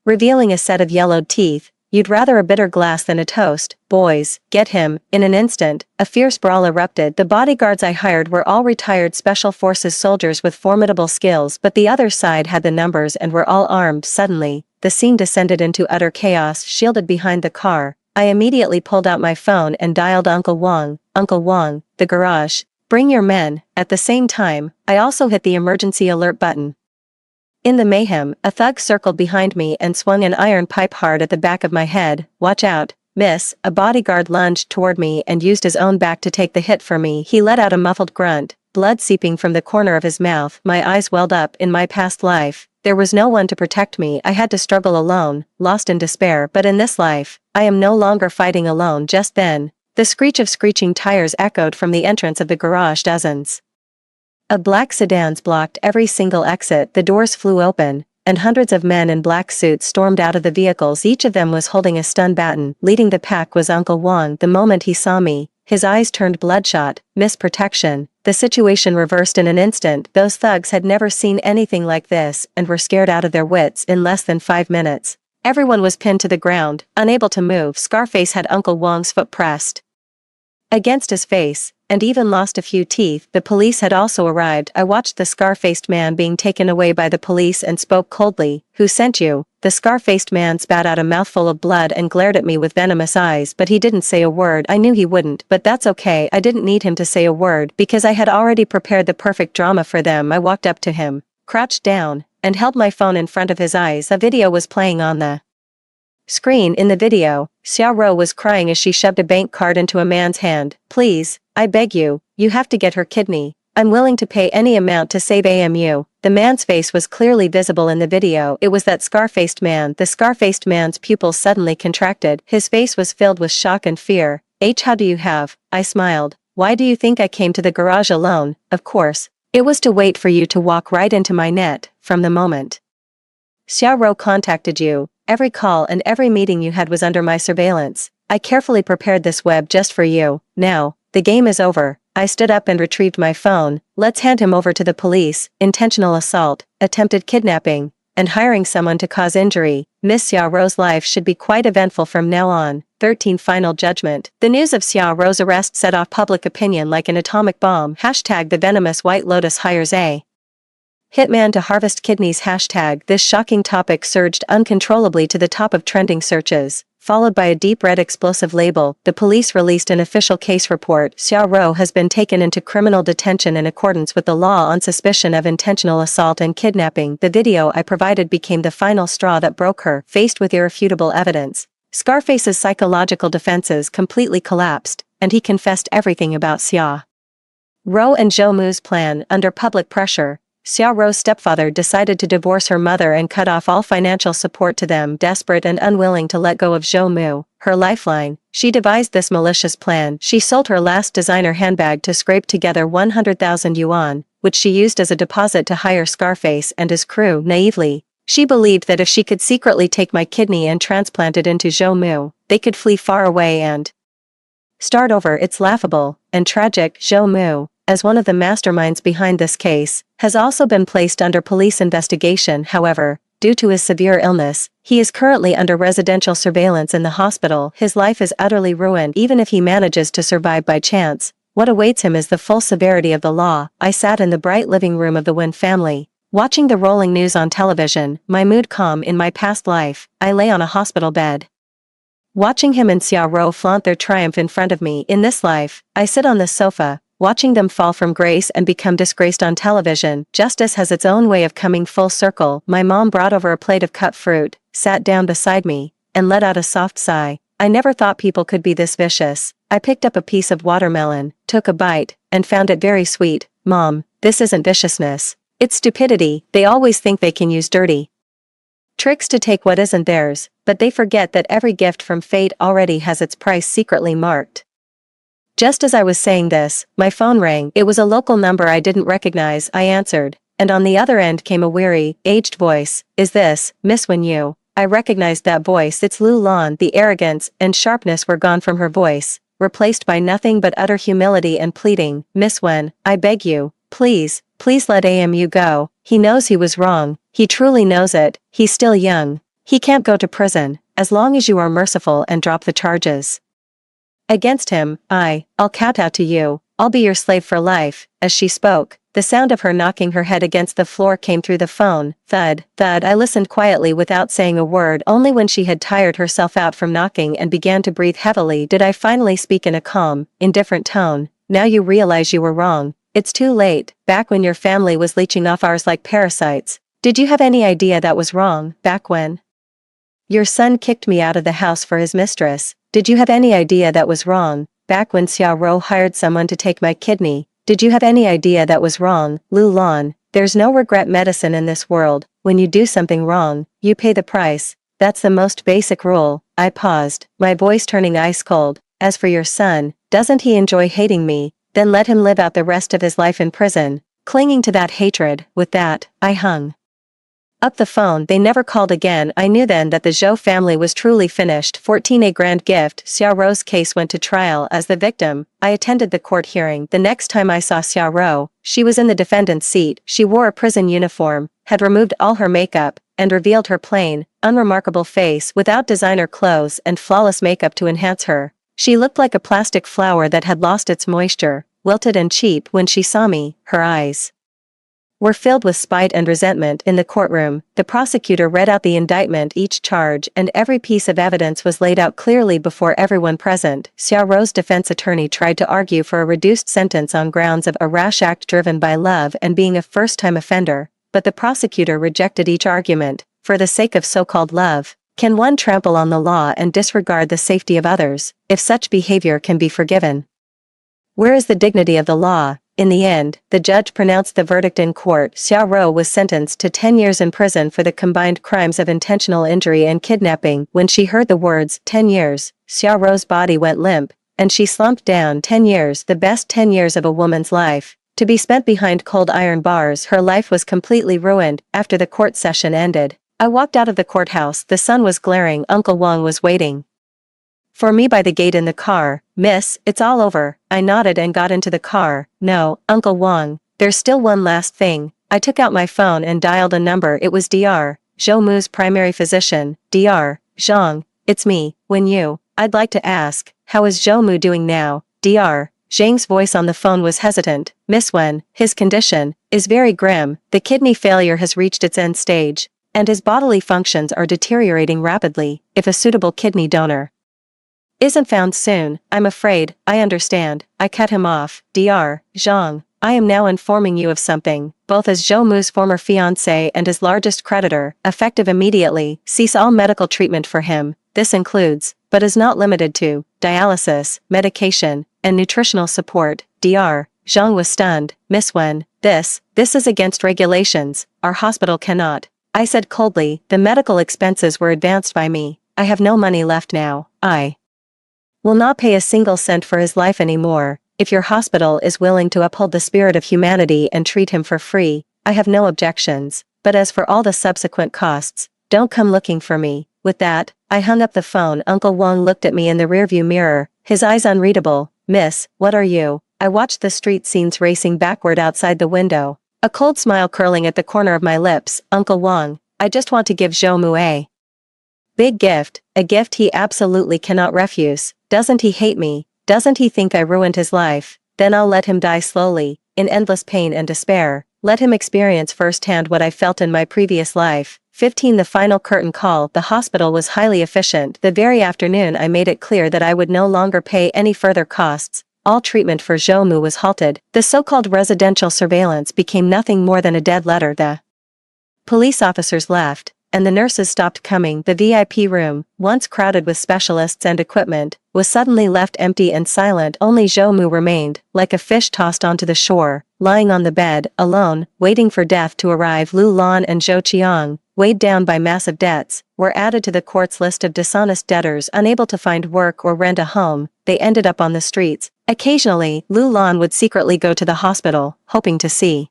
[SPEAKER 1] revealing a set of yellowed teeth. You'd rather a bitter glass than a toast. Boys, get him. In an instant, a fierce brawl erupted. The bodyguards I hired were all retired Special Forces soldiers with formidable skills, but the other side had the numbers and were all armed. Suddenly, the scene descended into utter chaos. Shielded behind the car, I immediately pulled out my phone and dialed Uncle Wang. Uncle Wang, the garage. Bring your men. At the same time, I also hit the emergency alert button. In the mayhem, a thug circled behind me and swung an iron pipe hard at the back of my head. Watch out, miss. A bodyguard lunged toward me and used his own back to take the hit for me. He let out a muffled grunt, blood seeping from the corner of his mouth. My eyes welled up. In my past life, there was no one to protect me. I had to struggle alone, lost in despair. But in this life, I am no longer fighting alone. Just then, the screech of screeching tires echoed from the entrance of the garage. Dozens of black sedans blocked every single exit. The doors flew open, and hundreds of men in black suits stormed out of the vehicles. Each of them was holding a stun baton. Leading the pack was Uncle Wang. The moment he saw me, his eyes turned bloodshot. Miss Protection. The situation reversed in an instant. Those thugs had never seen anything like this and were scared out of their wits. In less than 5 minutes, everyone was pinned to the ground, unable to move. Scarface had Uncle Wang's foot pressed against his face, and even lost a few teeth. The police had also arrived. I watched the scar-faced man being taken away by the police and spoke coldly. Who sent you? The scar-faced man spat out a mouthful of blood and glared at me with venomous eyes, but he didn't say a word. I knew he wouldn't, but that's okay. I didn't need him to say a word because I had already prepared the perfect drama for them. I walked up to him, crouched down, and held my phone in front of his eyes. A video was playing on the screen. In the video, Xiao Rou was crying as she shoved a bank card into a man's hand. Please, I beg you, you have to get her kidney. I'm willing to pay any amount to save AMU. The man's face was clearly visible in the video. It was that scar-faced man. The scar-faced man's pupils suddenly contracted. His face was filled with shock and fear. How do you have? I smiled. Why do you think I came to the garage alone? Of course, it was to wait for you to walk right into my net. From the moment Xiao Rou contacted you, every call and every meeting you had was under my surveillance. I carefully prepared this web just for you. Now, the game is over. I stood up and retrieved my phone. Let's hand him over to the police. Intentional assault, attempted kidnapping, and hiring someone to cause injury. Miss Xiao Rou's life should be quite eventful from now on. 13 Final Judgment. The news of Xiao Rou's arrest set off public opinion like an atomic bomb. Hashtag the venomous White Lotus hires a hitman to harvest kidneys. Hashtag this shocking topic surged uncontrollably to the top of trending searches, followed by a deep red explosive label. The police released an official case report. Xiao Rou has been taken into criminal detention in accordance with the law on suspicion of intentional assault and kidnapping. The video I provided became the final straw that broke her. Faced with irrefutable evidence, Scarface's psychological defenses completely collapsed, and he confessed everything about Xiao Rou and Zhou Mu's plan. Under public pressure, Xiao Rou's stepfather decided to divorce her mother and cut off all financial support to them. Desperate and unwilling to let go of Zhou Mu, her lifeline, she devised this malicious plan. She sold her last designer handbag to scrape together 100,000 yuan, which she used as a deposit to hire Scarface and his crew. Naively, she believed that if she could secretly take my kidney and transplant it into Zhou Mu, they could flee far away and start over. It's laughable and tragic. Zhou Mu, as one of the masterminds behind this case, has also been placed under police investigation. However, due to his severe illness, he is currently under residential surveillance in the hospital. His life is utterly ruined. Even if he manages to survive by chance, what awaits him is the full severity of the law. I sat in the bright living room of the Wen family, watching the rolling news on television, my mood calm. In my past life, I lay on a hospital bed, watching him and Xiao Rou flaunt their triumph in front of me. In this life, I sit on the sofa, watching them fall from grace and become disgraced on television. Justice has its own way of coming full circle. My mom brought over a plate of cut fruit, sat down beside me, and let out a soft sigh. I never thought people could be this vicious. I picked up a piece of watermelon, took a bite, and found it very sweet. Mom, this isn't viciousness. It's stupidity. They always think they can use dirty Tricks to take what isn't theirs, but they forget that every gift from fate already has its price secretly marked. Just as I was saying this, my phone rang. It was a local number I didn't recognize. I answered, and on the other end came a weary, aged voice. Is this, Miss Wen Yu? I recognized that voice. It's Lu Lan. The arrogance and sharpness were gone from her voice, replaced by nothing but utter humility and pleading. Miss Wen, I beg you, please, please let AMU go. He knows he was wrong. He truly knows it. He's still young. He can't go to prison, as long as you are merciful and drop the charges against him. I'll kowtow to you. I'll be your slave for life. As she spoke, the sound of her knocking her head against the floor came through the phone. Thud, thud. I listened quietly without saying a word. Only when she had tired herself out from knocking and began to breathe heavily did I finally speak in a calm, indifferent tone. Now you realize you were wrong. It's too late. Back when your family was leeching off ours like parasites, did you have any idea that was wrong? Back when your son kicked me out of the house for his mistress, did you have any idea that was wrong? Back when Xiao Ro hired someone to take my kidney, did you have any idea that was wrong? Lu Lan, there's no regret medicine in this world. When you do something wrong, you pay the price. That's the most basic rule. I paused, my voice turning ice cold. As for your son, doesn't he enjoy hating me? Then let him live out the rest of his life in prison, clinging to that hatred. With that, I hung up the phone. They never called again. I knew then that the Zhou family was truly finished. 14. A grand gift. Xiao Ro's case went to trial as the victim. I attended the court hearing. The next time I saw Xiao Ro, she was in the defendant's seat. She wore a prison uniform, had removed all her makeup, and revealed her plain, unremarkable face without designer clothes and flawless makeup to enhance her. She looked like a plastic flower that had lost its moisture, wilted and cheap. When she saw me, her eyes were filled with spite and resentment. In the courtroom, the prosecutor read out the indictment, each charge, and every piece of evidence was laid out clearly before everyone present. Xiao Ro's defense attorney tried to argue for a reduced sentence on grounds of a rash act driven by love and being a first-time offender, but the prosecutor rejected each argument. For the sake of so-called love, can one trample on the law and disregard the safety of others, if such behavior can be forgiven? Where is the dignity of the law? In the end, the judge pronounced the verdict in court. Xiao Ro was sentenced to 10 years in prison for the combined crimes of intentional injury and kidnapping. When she heard the words, 10 years, Xiao Ro's body went limp, and she slumped down. 10 years, the best 10 years of a woman's life, to be spent behind cold iron bars. Her life was completely ruined. After the court session ended, I walked out of the courthouse. The sun was glaring. Uncle Wang was waiting for me by the gate in the car. Miss, it's all over. I nodded and got into the car. No, Uncle Wang, there's still one last thing. I took out my phone and dialed a number. It was Dr. Zhou Mu's primary physician. Dr. Zhang, it's me, Wen Yu. I'd like to ask, how is Zhou Mu doing now? Dr. Zhang's voice on the phone was hesitant. Miss Wen, his condition is very grim. The kidney failure has reached its end stage, and his bodily functions are deteriorating rapidly. If a suitable kidney donor isn't found soon, I'm afraid. I understand. I cut him off. Dr. Zhang, I am now informing you of something. Both as Zhou Mu's former fiancé and his largest creditor, effective immediately, cease all medical treatment for him. This includes, but is not limited to, dialysis, medication, and nutritional support. Dr. Zhang was stunned. Miss Wen, this is against regulations. Our hospital cannot. I said coldly. The medical expenses were advanced by me. I have no money left now. I will not pay a single cent for his life anymore. If your hospital is willing to uphold the spirit of humanity and treat him for free, I have no objections. But as for all the subsequent costs, don't come looking for me. With that, I hung up the phone. Uncle Wang looked at me in the rearview mirror, his eyes unreadable. Miss, what are you? I watched the street scenes racing backward outside the window, a cold smile curling at the corner of my lips. Uncle Wang, I just want to give Zhou Mu a big gift, a gift he absolutely cannot refuse. Doesn't he hate me? Doesn't he think I ruined his life? Then I'll let him die slowly, in endless pain and despair. Let him experience firsthand what I felt in my previous life. 15. The final curtain call. The hospital was highly efficient. The very afternoon I made it clear that I would no longer pay any further costs. All treatment for Zhou Mu was halted. The so-called residential surveillance became nothing more than a dead letter. The police officers left, and the nurses stopped coming. The VIP room, once crowded with specialists and equipment, was suddenly left empty and silent. Only Zhou Mu remained, like a fish tossed onto the shore, lying on the bed, alone, waiting for death to arrive. Lu Lan and Zhou Qiang, weighed down by massive debts, were added to the court's list of dishonest debtors unable to find work or rent a home. They ended up on the streets. Occasionally, Lu Lan would secretly go to the hospital, hoping to see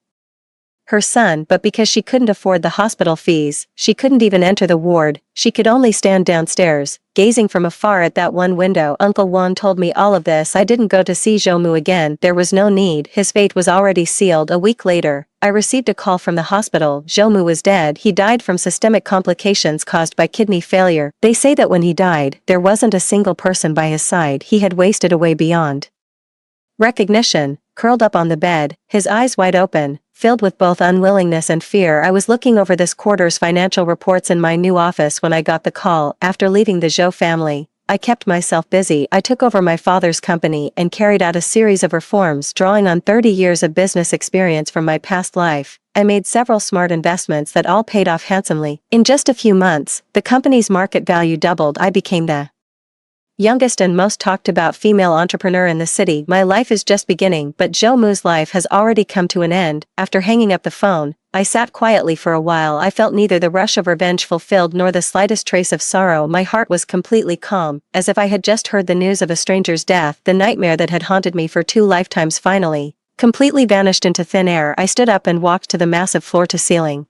[SPEAKER 1] her son, but because she couldn't afford the hospital fees, she couldn't even enter the ward. She could only stand downstairs, gazing from afar at that one window. Uncle Juan told me all of this. I didn't go to see Zhou again. There was no need. His fate was already sealed. A week later, I received a call from the hospital. Zhou was dead. He died from systemic complications caused by kidney failure. They say that when he died, there wasn't a single person by his side. He had wasted away beyond recognition, curled up on the bed, his eyes wide open, filled with both unwillingness and fear. I was looking over this quarter's financial reports in my new office when I got the call. After leaving the Zhou family, I kept myself busy. I took over my father's company and carried out a series of reforms drawing on 30 years of business experience from my past life. I made several smart investments that all paid off handsomely. In just a few months, the company's market value doubled. I became the youngest and most talked about female entrepreneur in the city. My life is just beginning, but Zhou Mu's life has already come to an end. After hanging up the phone, I sat quietly for a while. I felt neither the rush of revenge fulfilled nor the slightest trace of sorrow. My heart was completely calm, as if I had just heard the news of a stranger's death. The nightmare that had haunted me for 2 lifetimes finally completely vanished into thin air. I stood up and walked to the massive floor-to-ceiling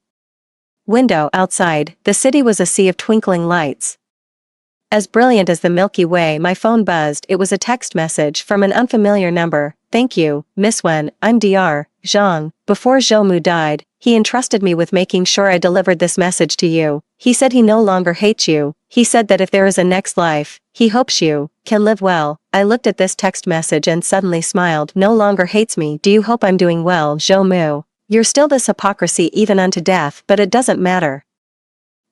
[SPEAKER 1] window outside. The city was a sea of twinkling lights, as brilliant as the Milky Way. My phone buzzed. It was a text message from an unfamiliar number. "Thank you, Miss Wen. I'm Dr. Zhang. Before Zhou Mu died, he entrusted me with making sure I delivered this message to you. He said he no longer hates you. He said that if there is a next life, he hopes you can live well." I looked at this text message and suddenly smiled. No longer hates me. Do you hope I'm doing well, Zhou Mu? You're still this hypocrisy even unto death, but it doesn't matter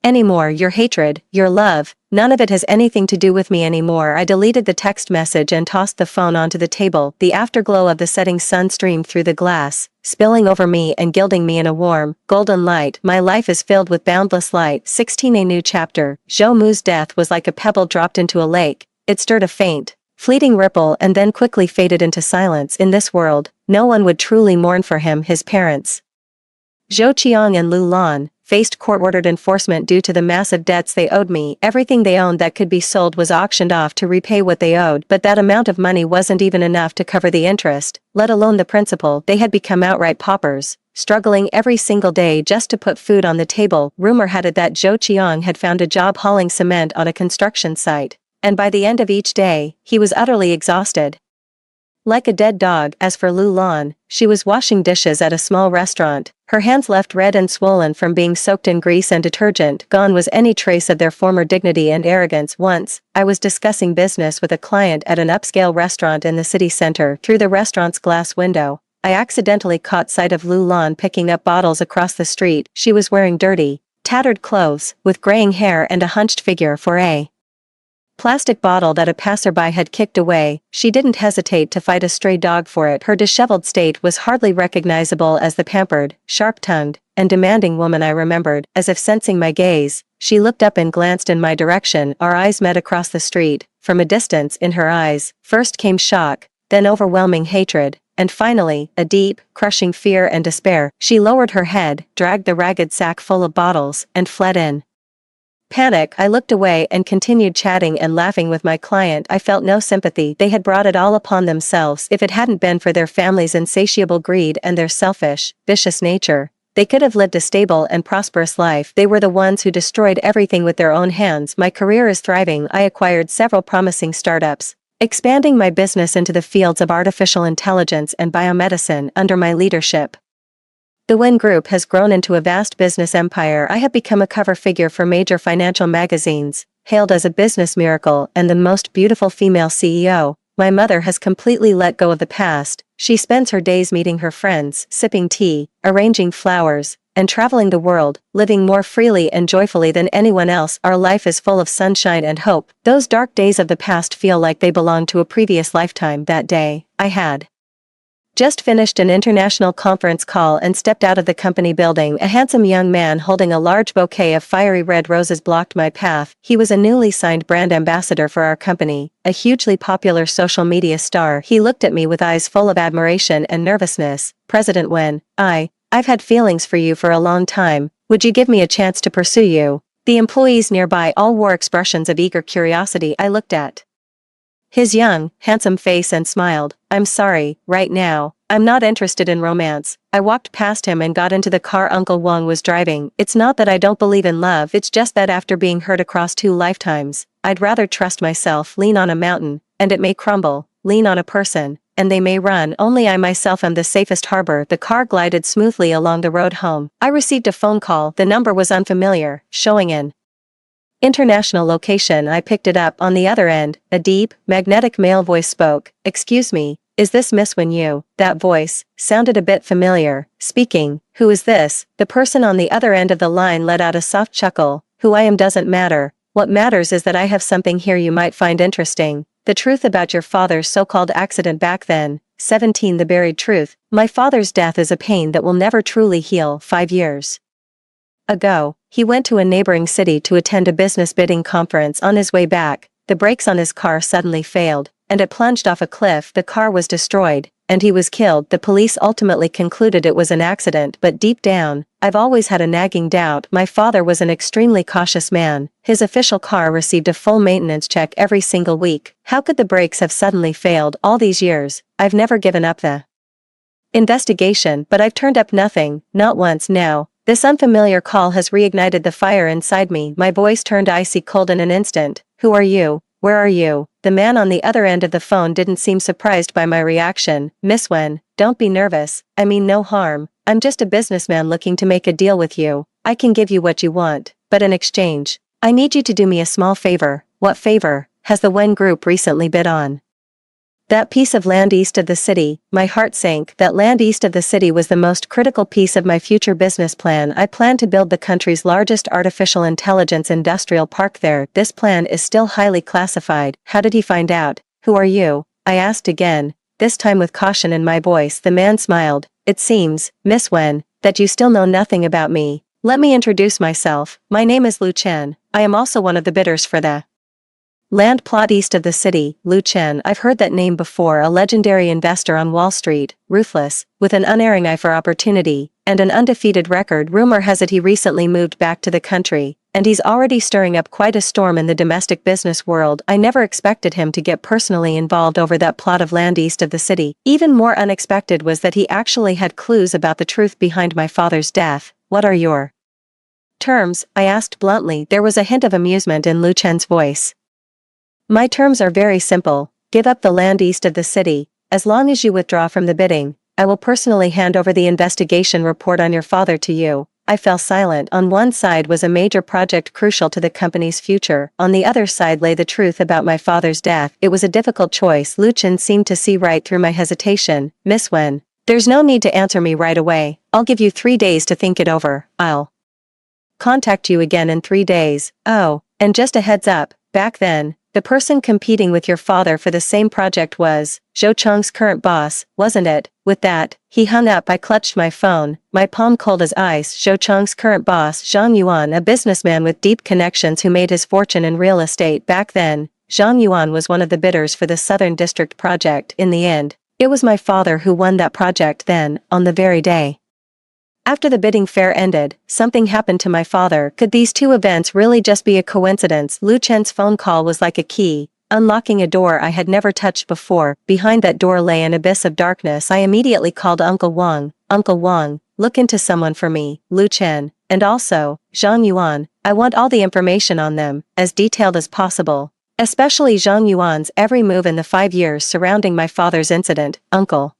[SPEAKER 1] anymore. Your hatred, your love, none of it has anything to do with me anymore. I deleted the text message and tossed the phone onto the table. The afterglow of the setting sun streamed through the glass, spilling over me and gilding me in a warm, golden light. My life is filled with boundless light. 16. A new chapter. Zhou Mu's death was like a pebble dropped into a lake. It stirred a faint, fleeting ripple and then quickly faded into silence. In this world, no one would truly mourn for him. His parents, Zhou Qiang and Lu Lan, faced court-ordered enforcement due to the massive debts they owed me. Everything they owned that could be sold was auctioned off to repay what they owed, but that amount of money wasn't even enough to cover the interest, let alone the principal. They had become outright paupers, struggling every single day just to put food on the table. Rumor had it that Zhou Qiang had found a job hauling cement on a construction site, and by the end of each day, he was utterly exhausted, like a dead dog. As for Lu Lan, she was washing dishes at a small restaurant, her hands left red and swollen from being soaked in grease and detergent. Gone was any trace of their former dignity and arrogance. Once, I was discussing business with a client at an upscale restaurant in the city center. Through the restaurant's glass window, I accidentally caught sight of Lu Lan picking up bottles across the street. She was wearing dirty, tattered clothes, with graying hair and a hunched figure. For a plastic bottle that a passerby had kicked away, she didn't hesitate to fight a stray dog for it. Her disheveled state was hardly recognizable as the pampered, sharp-tongued, and demanding woman I remembered. As if sensing my gaze, she looked up and glanced in my direction. Our eyes met across the street. From a distance, in her eyes, first came shock, then overwhelming hatred, and finally, a deep, crushing fear and despair. She lowered her head, dragged the ragged sack full of bottles, and fled in panic. I looked away and continued chatting and laughing with my client. I felt no sympathy. They had brought it all upon themselves. If it hadn't been for their family's insatiable greed and their selfish, vicious nature, they could have lived a stable and prosperous life. They were the ones who destroyed everything with their own hands. My career is thriving. I acquired several promising startups, expanding my business into the fields of artificial intelligence and biomedicine under my leadership. The Wen Group has grown into a vast business empire. I have become a cover figure for major financial magazines, hailed as a business miracle and the most beautiful female CEO. My mother has completely let go of the past. She spends her days meeting her friends, sipping tea, arranging flowers, and traveling the world, living more freely and joyfully than anyone else. Our life is full of sunshine and hope. Those dark days of the past feel like they belong to a previous lifetime. That day, I had just finished an international conference call and stepped out of the company building. A handsome young man holding a large bouquet of fiery red roses blocked my path. He was a newly signed brand ambassador for our company, a hugely popular social media star. He looked at me with eyes full of admiration and nervousness. "President Wen, I've had feelings for you for a long time. Would you give me a chance to pursue you? The employees nearby all wore expressions of eager curiosity. I looked at his young, handsome face and smiled. I'm sorry, right now, I'm not interested in romance. I walked past him and got into the car Uncle Wang was driving. It's not that I don't believe in love, it's just that after being hurt across 2 lifetimes, I'd rather trust myself. Lean on a mountain, and it may crumble. Lean on a person, and they may run. Only I myself am the safest harbor. The car glided smoothly along the road home. I received a phone call. The number was unfamiliar, showing an international location. I picked it up. On the other end, a deep, magnetic male voice spoke. Excuse me, is this Miss Wen Yu? That voice sounded a bit familiar. Speaking. Who is this? The person on the other end of the line let out a soft chuckle. Who I am doesn't matter. What matters is that I have something here you might find interesting. The truth about your father's so-called accident back then. 17. The buried truth. My father's death is a pain that will never truly heal. 5 years ago, he went to a neighboring city to attend a business bidding conference. On his way back, the brakes on his car suddenly failed, and it plunged off a cliff. The car was destroyed, and he was killed. The police ultimately concluded it was an accident, but deep down, I've always had a nagging doubt. My father was an extremely cautious man. His official car received a full maintenance check every single week. How could the brakes have suddenly failed all these years? I've never given up the investigation, but I've turned up nothing, not once. Now, this unfamiliar call has reignited the fire inside me. My voice turned icy cold in an instant. Who are you? Where are you? The man on the other end of the phone didn't seem surprised by my reaction. Miss Wen, don't be nervous. I mean no harm. I'm just a businessman looking to make a deal with you. I can give you what you want, but in exchange, I need you to do me a small favor. What favor? Has the Wen Group recently bid on that piece of land east of the city? My heart sank. That land east of the city was the most critical piece of my future business plan. I plan to build the country's largest artificial intelligence industrial park there. This plan is still highly classified. How did he find out? Who are you? I asked again, this time with caution in my voice. The man smiled. It seems, Miss Wen, that you still know nothing about me. Let me introduce myself. My name is Lu Chen. I am also one of the bidders for the land plot east of the city. Lu Chen, I've heard that name before. A legendary investor on Wall Street, ruthless, with an unerring eye for opportunity, and an undefeated record. Rumor has it he recently moved back to the country, and he's already stirring up quite a storm in the domestic business world. I never expected him to get personally involved over that plot of land east of the city. Even more unexpected was that he actually had clues about the truth behind my father's death. What are your terms? I asked bluntly. There was a hint of amusement in Lu Chen's voice. My terms are very simple. Give up the land east of the city. As long as you withdraw from the bidding, I will personally hand over the investigation report on your father to you. I fell silent. On one side was a major project crucial to the company's future. On the other side lay the truth about my father's death. It was a difficult choice. Lu Chen seemed to see right through my hesitation. Miss Wen, there's no need to answer me right away. I'll give you 3 days to think it over. I'll contact you again in 3 days. Oh, and just a heads up, back then, the person competing with your father for the same project was Zhou Cheng's current boss, wasn't it? With that, he hung up. I clutched my phone, my palm cold as ice. Zhou Cheng's current boss, Zhang Yuan, a businessman with deep connections who made his fortune in real estate. Back then, Zhang Yuan was one of the bidders for the Southern District project. In the end, it was my father who won that project. Then, on the very day after the bidding fair ended, something happened to my father. Could these two events really just be a coincidence? Lu Chen's phone call was like a key, unlocking a door I had never touched before. Behind that door lay an abyss of darkness. I immediately called Uncle Wang. Uncle Wang, look into someone for me, Lu Chen, and also, Zhang Yuan. I want all the information on them, as detailed as possible. Especially Zhang Yuan's every move in the 5 years surrounding my father's incident. Uncle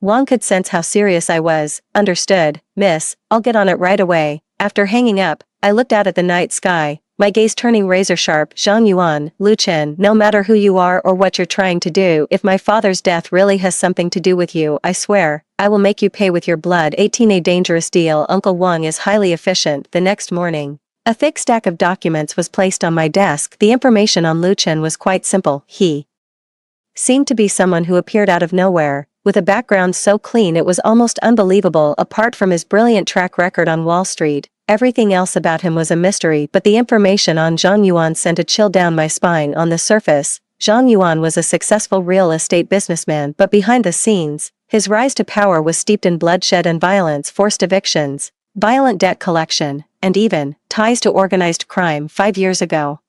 [SPEAKER 1] Wang could sense how serious I was. Understood, miss, I'll get on it right away. After hanging up, I looked out at the night sky, my gaze turning razor sharp. Zhang Yuan, Lu Chen, no matter who you are or what you're trying to do, if my father's death really has something to do with you, I swear, I will make you pay with your blood. 18. A dangerous deal. Uncle Wang is highly efficient. The next morning, a thick stack of documents was placed on my desk. The information on Lu Chen was quite simple. He seemed to be someone who appeared out of nowhere, with a background so clean it was almost unbelievable. Apart from his brilliant track record on Wall Street, everything else about him was a mystery. But the information on Zhang Yuan sent a chill down my spine. On the surface, Zhang Yuan was a successful real estate businessman, but behind the scenes, his rise to power was steeped in bloodshed and violence. Forced evictions, violent debt collection, and even ties to organized crime 5 years ago.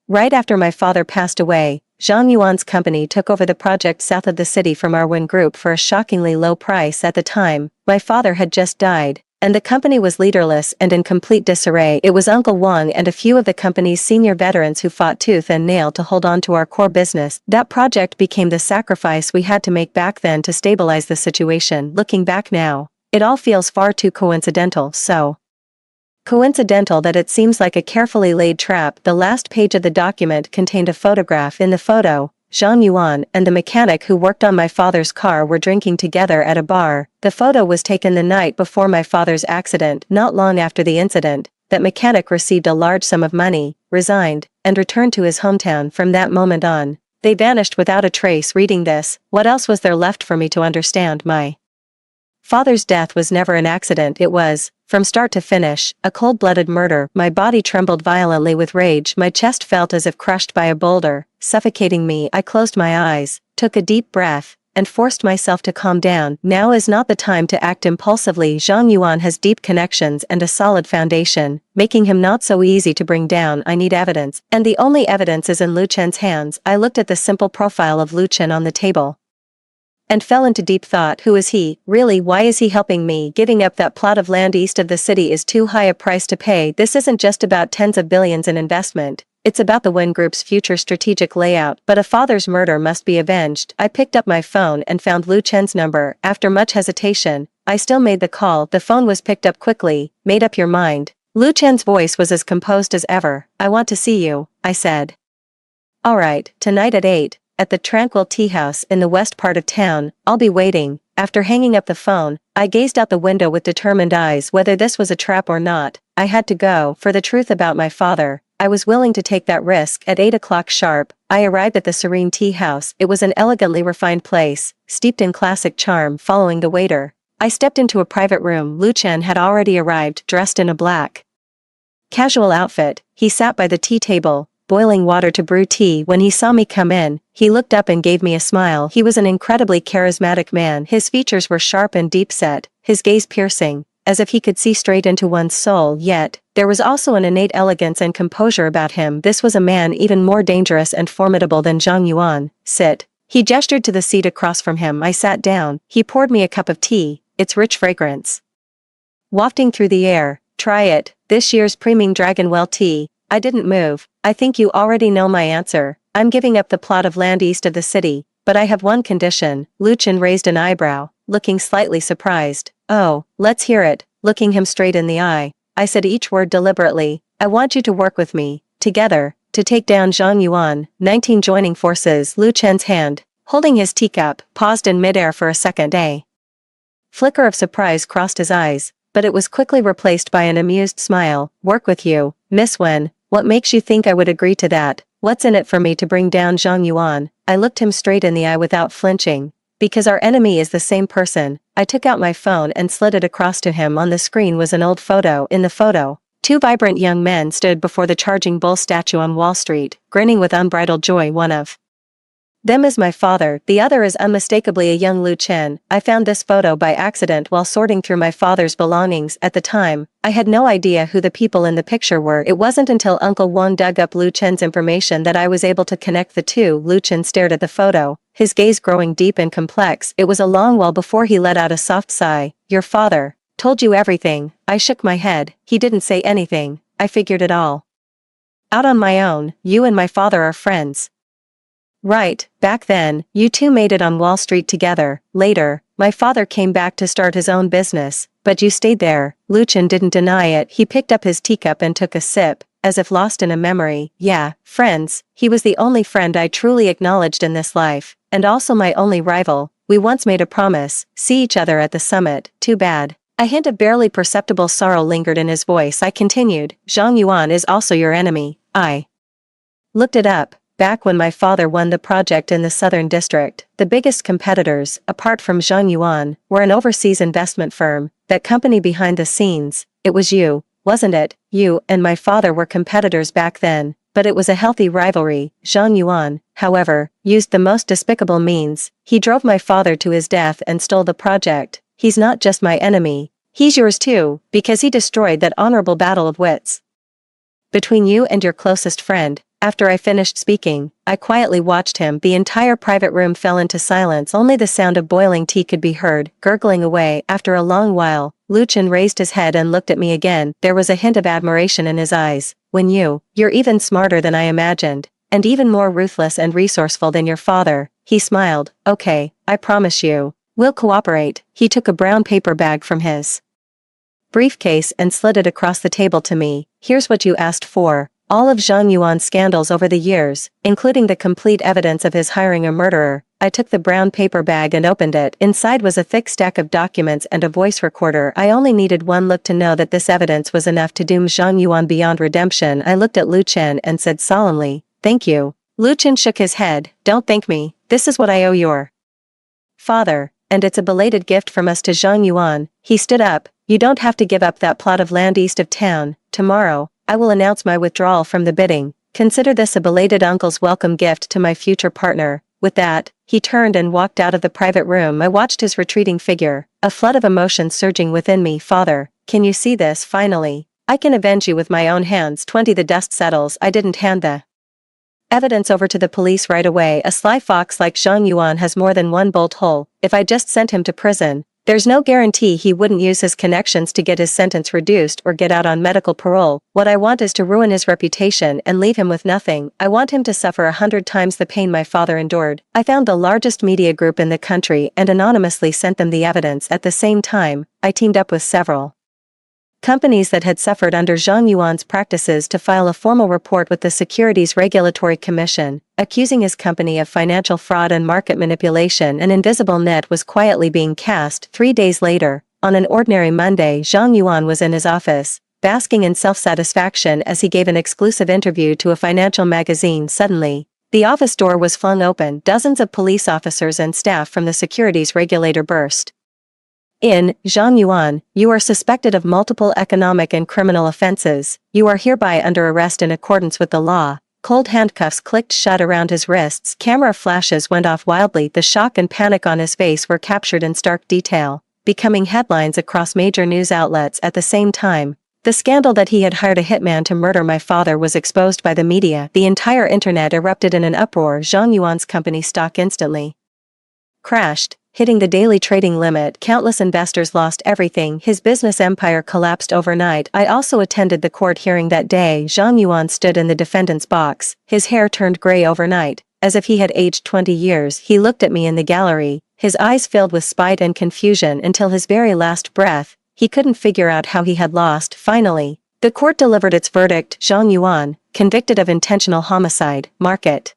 [SPEAKER 1] Right after my father passed away, Zhang Yuan's company took over the project south of the city from our Win Group for a shockingly low price at the time. My father had just died, and the company was leaderless and in complete disarray. It was Uncle Wang and a few of the company's senior veterans who fought tooth and nail to hold on to our core business. That project became the sacrifice we had to make back then to stabilize the situation. Looking back now, it all feels far too coincidental, so coincidental that it seems like a carefully laid trap. The last page of the document contained a photograph. In the photo, Zhang Yuan and the mechanic who worked on my father's car were drinking together at a bar. The photo was taken the night before my father's accident. Not long after the incident, that mechanic received a large sum of money, resigned, and returned to his hometown. From that moment on, they vanished without a trace. Reading this, what else was there left for me to understand? My father's death was never an accident. It was, from start to finish, a cold-blooded murder. My body trembled violently with rage. My chest felt as if crushed by a boulder, suffocating me. I closed my eyes, took a deep breath, and forced myself to calm down. Now is not the time to act impulsively. Zhang Yuan has deep connections and a solid foundation, making him not so easy to bring down. I need evidence, and the only evidence is in Lu Chen's hands. I looked at the simple profile of Lu Chen on the table and fell into deep thought. Who is he, really? Why is he helping me? Giving up that plot of land east of the city is too high a price to pay. This isn't just about tens of billions in investment, it's about the Win Group's future strategic layout. But a father's murder must be avenged. I picked up my phone and found Lu Chen's number. After much hesitation, I still made the call. The phone was picked up quickly. Made up your mind? Lu Chen's voice was as composed as ever. I want to see you, I said. All right, tonight at 8. At the tranquil tea house in the west part of town. I'll be waiting. After hanging up the phone, I gazed out the window with determined eyes. Whether this was a trap or not, I had to go. For the truth about my father, I was willing to take that risk. At 8 o'clock sharp, I arrived at the serene tea house. It was an elegantly refined place, steeped in classic charm. Following the waiter, I stepped into a private room. Lu Chen had already arrived, dressed in a black casual outfit. He sat by the tea table, boiling water to brew tea. When he saw me come in, he looked up and gave me a smile. He was an incredibly charismatic man. His features were sharp and deep-set, his gaze piercing, as if he could see straight into one's soul. Yet, there was also an innate elegance and composure about him. This was a man even more dangerous and formidable than Zhang Yuan. Sit. He gestured to the seat across from him. I sat down. He poured me a cup of tea, its rich fragrance wafting through the air. Try it, this year's Premium Dragonwell tea. I didn't move. I think you already know my answer. I'm giving up the plot of land east of the city, but I have one condition. Lu Chen raised an eyebrow, looking slightly surprised. Oh, let's hear it. Looking him straight in the eye, I said each word deliberately. I want you to work with me, together, to take down Zhang Yuan. 19 joining forces. Lu Chen's hand, holding his teacup, paused in midair for a second. A flicker of surprise crossed his eyes, but it was quickly replaced by an amused smile. Work with you, Miss Wen. What makes you think I would agree to that? What's in it for me to bring down Zhang Yuan? I looked him straight in the eye without flinching. Because our enemy is the same person. I took out my phone and slid it across to him. On the screen was an old photo. In the photo, 2 vibrant young men stood before the Charging Bull statue on Wall Street, grinning with unbridled joy. One of them is my father, the other is unmistakably a young Lu Chen. I found this photo by accident while sorting through my father's belongings. At the time, I had no idea who the people in the picture were. It wasn't until Uncle Wang dug up Lu Chen's information that I was able to connect the two. Lu Chen stared at the photo, his gaze growing deep and complex. It was a long while before he let out a soft sigh. Your father told you everything? I shook my head. He didn't say anything. I figured it all out on my own. You and my father are friends. Right, back then, you two made it on Wall Street together. Later, my father came back to start his own business, but you stayed there. Lu Chen didn't deny it. He picked up his teacup and took a sip, as if lost in a memory. Yeah, friends. He was the only friend I truly acknowledged in this life, and also my only rival. We once made a promise, see each other at the summit. Too bad. A hint of barely perceptible sorrow lingered in his voice. I continued, Zhang Yuan is also your enemy. I looked it up. Back when my father won the project in the Southern District, the biggest competitors, apart from Zhang Yuan, were an overseas investment firm, that company behind the scenes. It was you, wasn't it? You and my father were competitors back then, but it was a healthy rivalry. Zhang Yuan, however, used the most despicable means. He drove my father to his death and stole the project. He's not just my enemy, He's yours too, because he destroyed that honorable battle of wits between you and your closest friend. After I finished speaking, I quietly watched him. The entire private room fell into silence. Only the sound of boiling tea could be heard, gurgling away. After a long while, Lucien raised his head and looked at me again. There was a hint of admiration in his eyes. You're even smarter than I imagined, and even more ruthless and resourceful than your father. He smiled. Okay, I promise you. We'll cooperate. He took a brown paper bag from his briefcase and slid it across the table to me. Here's what you asked for. All of Zhang Yuan's scandals over the years, including the complete evidence of his hiring a murderer. I took the brown paper bag and opened it. Inside was a thick stack of documents and a voice recorder. I only needed one look to know that this evidence was enough to doom Zhang Yuan beyond redemption. I looked at Lu Chen and said solemnly, "Thank you." Lu Chen shook his head. "Don't thank me. This is what I owe your father, and it's a belated gift from us to Zhang Yuan." He stood up. "You don't have to give up that plot of land east of town. Tomorrow, I will announce my withdrawal from the bidding. Consider this a belated uncle's welcome gift to my future partner." With that, he turned and walked out of the private room. I watched his retreating figure, a flood of emotion surging within me. "Father, can you see this? Finally, I can avenge you with my own hands." 20 The dust settles. I didn't hand the evidence over to the police right away. A sly fox like Zhang Yuan has more than one bolt hole. If I just sent him to prison, there's no guarantee he wouldn't use his connections to get his sentence reduced or get out on medical parole. What I want is to ruin his reputation and leave him with nothing. I want him to suffer 100 times the pain my father endured. I found the largest media group in the country and anonymously sent them the evidence. At the same time, I teamed up with several companies that had suffered under Zhang Yuan's practices to file a formal report with the Securities Regulatory Commission, accusing his company of financial fraud and market manipulation. An invisible net was quietly being cast. 3 days later, on an ordinary Monday, Zhang Yuan was in his office, basking in self-satisfaction as he gave an exclusive interview to a financial magazine. Suddenly, the office door was flung open. Dozens of police officers and staff from the securities regulator burst in. "Zhang Yuan, you are suspected of multiple economic and criminal offenses. You are hereby under arrest in accordance with the law." Cold handcuffs clicked shut around his wrists. Camera flashes went off wildly. The shock and panic on his face were captured in stark detail, becoming headlines across major news outlets. At the same time, the scandal that he had hired a hitman to murder my father was exposed by the media. The entire internet erupted in an uproar. Zhang Yuan's company stock instantly crashed, hitting the daily trading limit. Countless investors lost everything. His business empire collapsed overnight. I also attended the court hearing that day. Zhang Yuan stood in the defendant's box. His hair turned gray overnight, as if he had aged 20 years. He looked at me in the gallery, his eyes filled with spite and confusion until his very last breath. He couldn't figure out how he had lost. Finally, the court delivered its verdict. Zhang Yuan, convicted of intentional homicide, market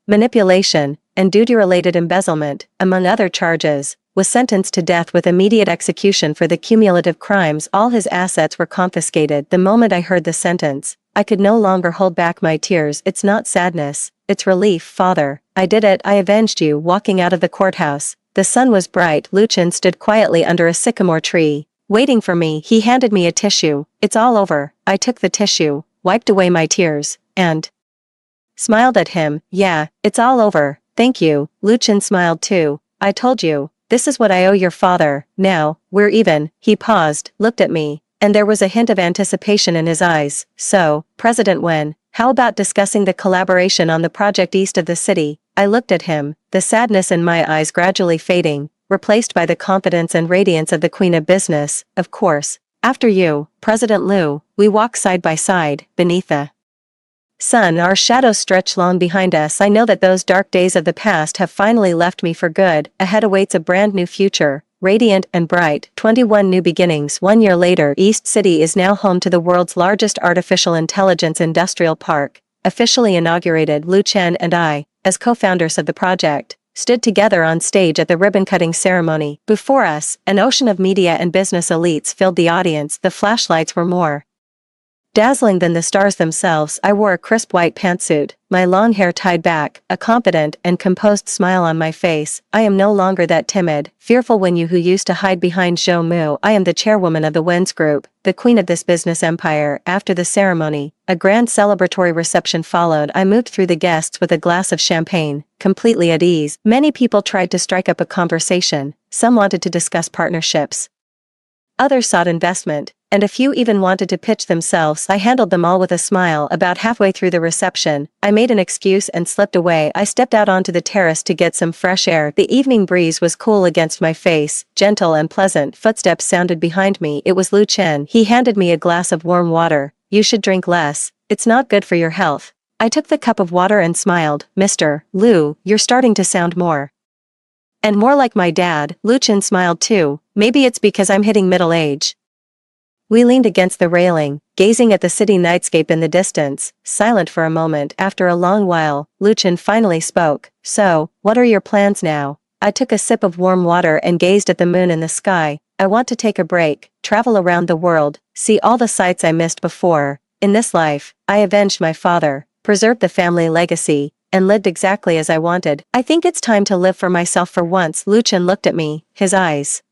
[SPEAKER 1] manipulation, and duty-related embezzlement, among other charges, was sentenced to death with immediate execution for the cumulative crimes. All his assets were confiscated. The moment I heard the sentence, I could no longer hold back my tears. It's not sadness, it's relief. "Father, I did it. I avenged you." Walking out of the courthouse, the sun was bright. Lu Chen stood quietly under a sycamore tree, waiting for me. He handed me a tissue. "It's all over." I took the tissue, wiped away my tears, and smiled at him. "Yeah, it's all over. Thank you." Lu Chen smiled too. "I told you, this is what I owe your father. Now, we're even." He paused, looked at me, and there was a hint of anticipation in his eyes. "So, President Wen, how about discussing the collaboration on the project east of the city?" I looked at him, the sadness in my eyes gradually fading, replaced by the confidence and radiance of the Queen of Business. "Of course. After you, President Liu." We walk side by side, beneath the sun. Our shadows stretch long behind us. I know that those dark days of the past have finally left me for good. Ahead awaits a brand new future, radiant and bright. 21 new beginnings. 1 year later, East City is now home to the world's largest artificial intelligence industrial park, officially inaugurated. Lu Chen and I, as co-founders of the project, stood together on stage at the ribbon-cutting ceremony. Before us, an ocean of media and business elites filled the audience. The flashlights were more dazzling than the stars themselves. I wore a crisp white pantsuit, my long hair tied back, a confident and composed smile on my face. I am no longer that timid, fearful Wenyu who used to hide behind Zhou Mu. I am the chairwoman of the Wen's Group, the queen of this business empire. After the ceremony, a grand celebratory reception followed. I moved through the guests with a glass of champagne, completely at ease. Many people tried to strike up a conversation. Some wanted to discuss partnerships, Others sought investment, and a few even wanted to pitch themselves. I handled them all with a smile. About halfway through the reception, I made an excuse and slipped away. I stepped out onto the terrace to get some fresh air. The evening breeze was cool against my face, gentle and pleasant. Footsteps sounded behind me. It was Lu Chen. He handed me a glass of warm water. You should drink less. It's not good for your health. I took the cup of water and smiled. Mr. Lu, you're starting to sound more and more like my dad. Lu Chen smiled too. Maybe it's because I'm hitting middle age. We leaned against the railing, gazing at the city nightscape in the distance, silent for a moment. After a long while, Lu Chen finally spoke. So, what are your plans now? I took a sip of warm water and gazed at the moon in the sky. I want to take a break, travel around the world, see all the sights I missed before. In this life, I avenged my father, preserved the family legacy, and lived exactly as I wanted. I think it's time to live for myself for once. Lu Chen looked at me, his eyes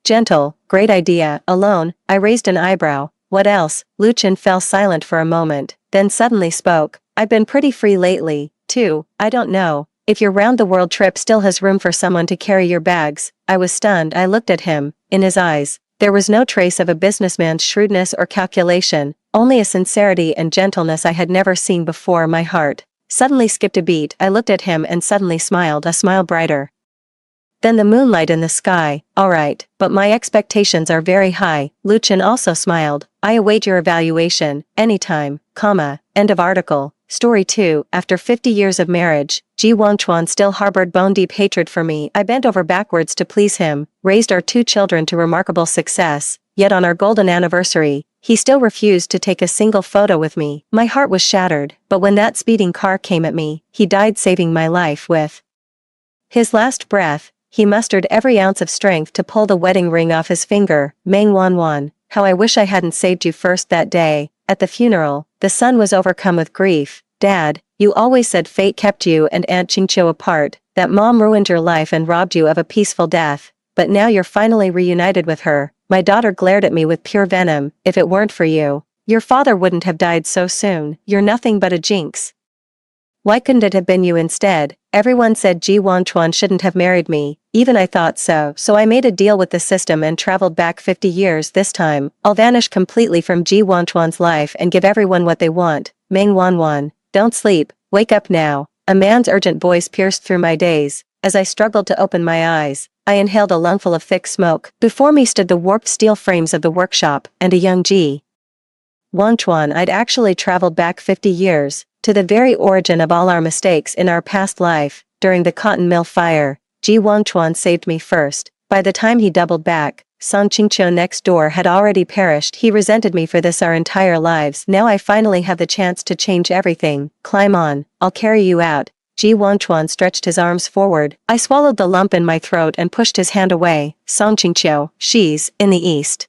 [SPEAKER 1] gentle. Great idea. Alone, I raised an eyebrow. What else? Lu Chen fell silent for a moment, then suddenly spoke. I've been pretty free lately, too. I don't know if your round-the-world trip still has room for someone to carry your bags. I was stunned. I looked at him. In his eyes, there was no trace of a businessman's shrewdness or calculation, only a sincerity and gentleness I had never seen before. My heart suddenly skipped a beat. I looked at him and suddenly smiled, a smile brighter than the moonlight in the sky. Alright, but my expectations are very high. Lu Chen also smiled. I await your evaluation, anytime, end of article. Story 2. After 50 years of marriage, Ji Wangchuan still harbored bone-deep hatred for me. I bent over backwards to please him, raised our 2 children to remarkable success, yet on our golden anniversary, he still refused to take a single photo with me. My heart was shattered, but when that speeding car came at me, he died saving my life. With his last breath, he mustered every ounce of strength to pull the wedding ring off his finger. Meng Wanwan, how I wish I hadn't saved you first that day. At the funeral, the son was overcome with grief. Dad, you always said fate kept you and Aunt Qingqiu apart, that mom ruined your life and robbed you of a peaceful death. But now you're finally reunited with her. My daughter glared at me with pure venom. If it weren't for you, your father wouldn't have died so soon. You're nothing but a jinx. Why couldn't it have been you instead? Everyone said Ji Wangchuan shouldn't have married me. Even I thought so. So I made a deal with the system and traveled back 50 years. This time, I'll vanish completely from Ji Wangchuan's life and give everyone what they want. Meng Wanwan, don't sleep. Wake up now. A man's urgent voice pierced through my daze. As I struggled to open my eyes, I inhaled a lungful of thick smoke. Before me stood the warped steel frames of the workshop, and a young Ji Wangchuan. I'd actually traveled back 50 years, to the very origin of all our mistakes in our past life. During the cotton mill fire, Ji Wangchuan saved me first. By the time he doubled back, Song Qingqiu next door had already perished. He resented me for this our entire lives. Now I finally have the chance to change everything. Climb on, I'll carry you out. Ji Wangchuan stretched his arms forward. I swallowed the lump in my throat and pushed his hand away. Song Qingqiu, she's in the east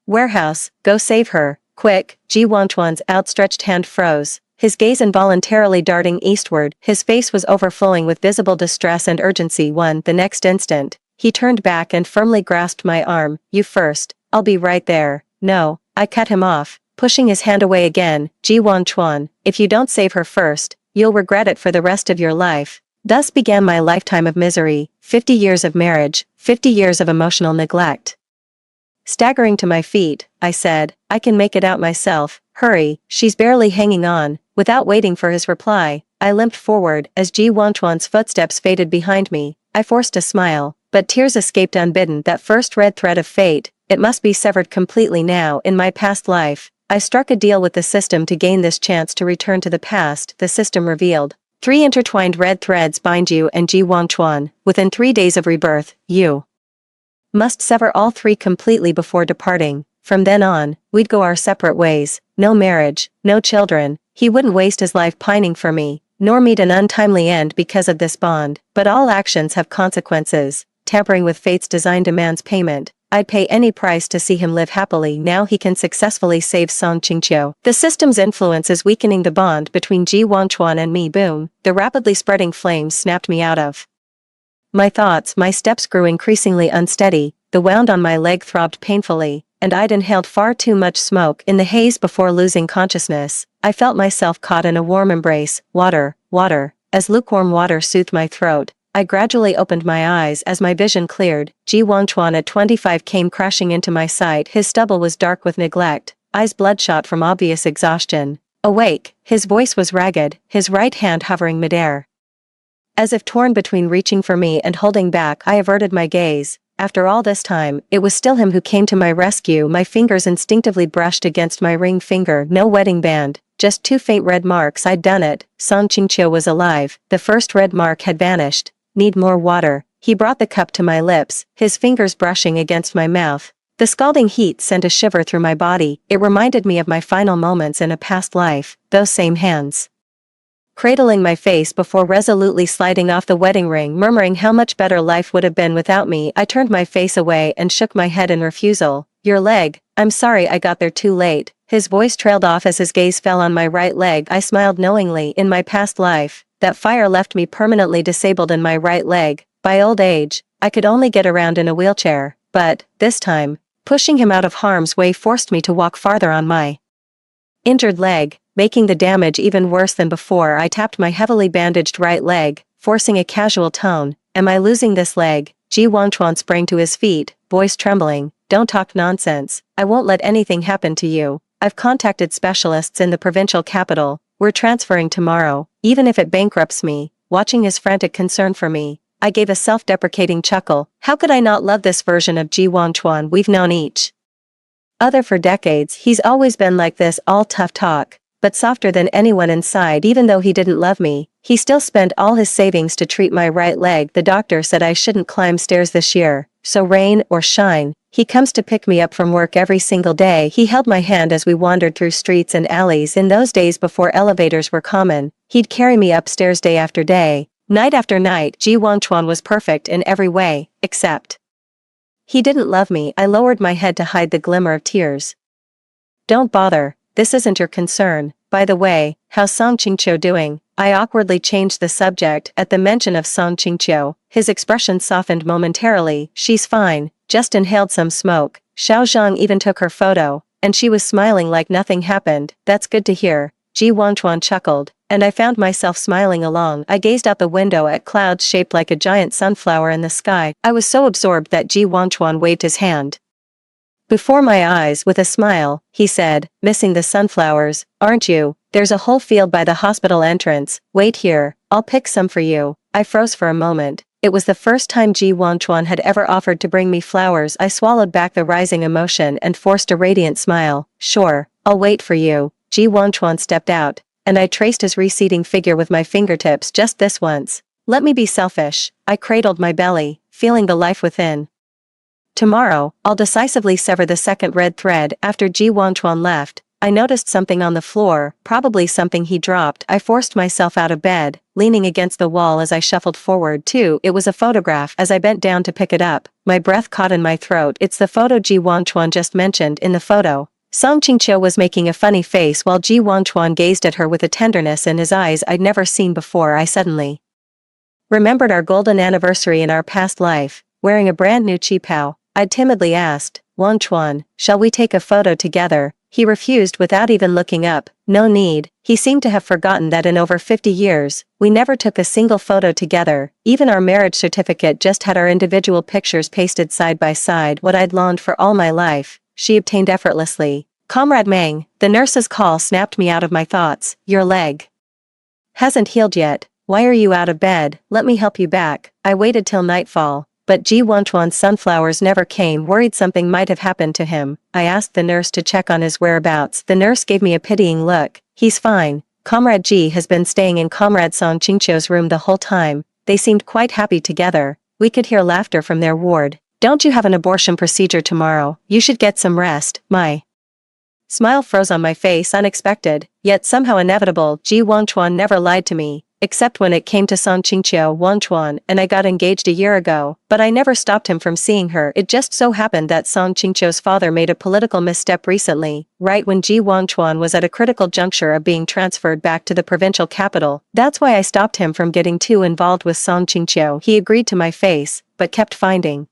[SPEAKER 1] warehouse. Go save her, quick. Ji Wangchuan's outstretched hand froze, his gaze involuntarily darting eastward. His face was overflowing with visible distress and urgency. The next instant, he turned back and firmly grasped my arm. You first, I'll be right there. No, I cut him off, pushing his hand away again. Ji Wangchuan, if you don't save her first, you'll regret it for the rest of your life. Thus began my lifetime of misery, 50 years of marriage, 50 years of emotional neglect. Staggering to my feet, I said, I can make it out myself. Hurry, she's barely hanging on. Without waiting for his reply, I limped forward. As Ji Wangchuan's footsteps faded behind me, I forced a smile, but tears escaped unbidden. That first red thread of fate, it must be severed completely now. In my past life, I struck a deal with the system to gain this chance to return to the past. The system revealed 3 intertwined red threads bind you and Ji Wangchuan. Within 3 days of rebirth, you must sever all 3 completely before departing. From then on, we'd go our separate ways. No marriage, no children. He wouldn't waste his life pining for me, nor meet an untimely end because of this bond. But all actions have consequences. Tampering with fate's design demands payment. I'd pay any price to see him live happily. Now he can successfully save Song Qingqiu. The system's influence is weakening the bond between Ji Wangchuan and me. Boom. The rapidly spreading flames snapped me out of my thoughts. My steps grew increasingly unsteady. The wound on my leg throbbed painfully, and I'd inhaled far too much smoke. In the haze before losing consciousness, I felt myself caught in a warm embrace. Water, water. As lukewarm water soothed my throat, I gradually opened my eyes as my vision cleared. Ji Wangchuan at 25 came crashing into my sight. His stubble was dark with neglect, eyes bloodshot from obvious exhaustion. Awake, his voice was ragged, his right hand hovering midair. As if torn between reaching for me and holding back, I averted my gaze. After all this time, it was still him who came to my rescue. My fingers instinctively brushed against my ring finger. No wedding band, just 2 faint red marks. I'd done it. Song Qingqiu was alive. The first red mark had vanished. Need more water. He brought the cup to my lips, his fingers brushing against my mouth. The scalding heat sent a shiver through my body. It reminded me of my final moments in a past life, those same hands cradling my face before resolutely sliding off the wedding ring, murmuring how much better life would have been without me. I turned my face away and shook my head in refusal. Your leg. I'm sorry I got there too late. His voice trailed off as his gaze fell on my right leg. I smiled knowingly. In my past life, that fire left me permanently disabled in my right leg. By old age, I could only get around in a wheelchair, but, this time, pushing him out of harm's way forced me to walk farther on my injured leg, making the damage even worse than before. I tapped my heavily bandaged right leg, forcing a casual tone. Am I losing this leg? Ji Wangchuan sprang to his feet, voice trembling. Don't talk nonsense. I won't let anything happen to you. I've contacted specialists in the provincial capital. We're transferring tomorrow, even if it bankrupts me. Watching his frantic concern for me, I gave a self-deprecating chuckle. How could I not love this version of Ji Wangchuan? We've known each other for decades. He's always been like this, all tough talk, but softer than anyone inside. Even though he didn't love me, he still spent all his savings to treat my right leg. The doctor said I shouldn't climb stairs this year, so rain or shine, he comes to pick me up from work every single day. He held my hand as we wandered through streets and alleys. In those days before elevators were common, he'd carry me upstairs day after day, night after night. Ji Wangchuan was perfect in every way, except he didn't love me. I lowered my head to hide the glimmer of tears. Don't bother, this isn't your concern. By the way, how's Song Qingqiu doing? I awkwardly changed the subject. At the mention of Song Qingqiu, his expression softened momentarily. She's fine, just inhaled some smoke. Xiao Zhang even took her photo, and she was smiling like nothing happened. That's good to hear. Ji Wangchuan chuckled, and I found myself smiling along. I gazed out the window at clouds shaped like a giant sunflower in the sky. I was so absorbed that Ji Wangchuan waved his hand before my eyes with a smile. He said, missing the sunflowers, aren't you? There's a whole field by the hospital entrance. Wait here, I'll pick some for you. I froze for a moment. It was the first time Ji Wangchuan had ever offered to bring me flowers. I swallowed back the rising emotion and forced a radiant smile. Sure, I'll wait for you. Ji Wangchuan stepped out, and I traced his receding figure with my fingertips. Just this once. Let me be selfish. I cradled my belly, feeling the life within. Tomorrow, I'll decisively sever the second red thread. After Ji Wangchuan left, I noticed something on the floor, probably something he dropped. I forced myself out of bed, leaning against the wall as I shuffled forward. It was a photograph. As I bent down to pick it up, my breath caught in my throat. It's the photo Ji Wangchuan just mentioned. In the photo, Song Qingqiu was making a funny face while Ji Wangchuan gazed at her with a tenderness in his eyes I'd never seen before. I suddenly remembered our golden anniversary in our past life. Wearing a brand new qipao, I'd timidly asked, Wangchuan, shall we take a photo together? He refused without even looking up. No need. He seemed to have forgotten that in over 50 years, we never took a single photo together. Even our marriage certificate just had our individual pictures pasted side by side. What I'd longed for all my life, she obtained effortlessly. Comrade Meng, the nurse's call snapped me out of my thoughts. Your leg hasn't healed yet. Why are you out of bed? Let me help you back. I waited till nightfall, but Ji Wangchuan's sunflowers never came. Worried something might have happened to him, I asked the nurse to check on his whereabouts. The nurse gave me a pitying look. He's fine. Comrade Ji has been staying in Comrade Song Qingqiu's room the whole time. They seemed quite happy together. We could hear laughter from their ward. Don't you have an abortion procedure tomorrow? You should get some rest. My smile froze on my face, unexpected, yet somehow inevitable. Ji Wangchuan never lied to me, except when it came to Song Qingqiu. Wangchuan and I got engaged a year ago, but I never stopped him from seeing her. It just so happened that Song Qingqiu's father made a political misstep recently, right when Ji Wangchuan was at a critical juncture of being transferred back to the provincial capital. That's why I stopped him from getting too involved with Song Qingqiu. He agreed to my face, but kept finding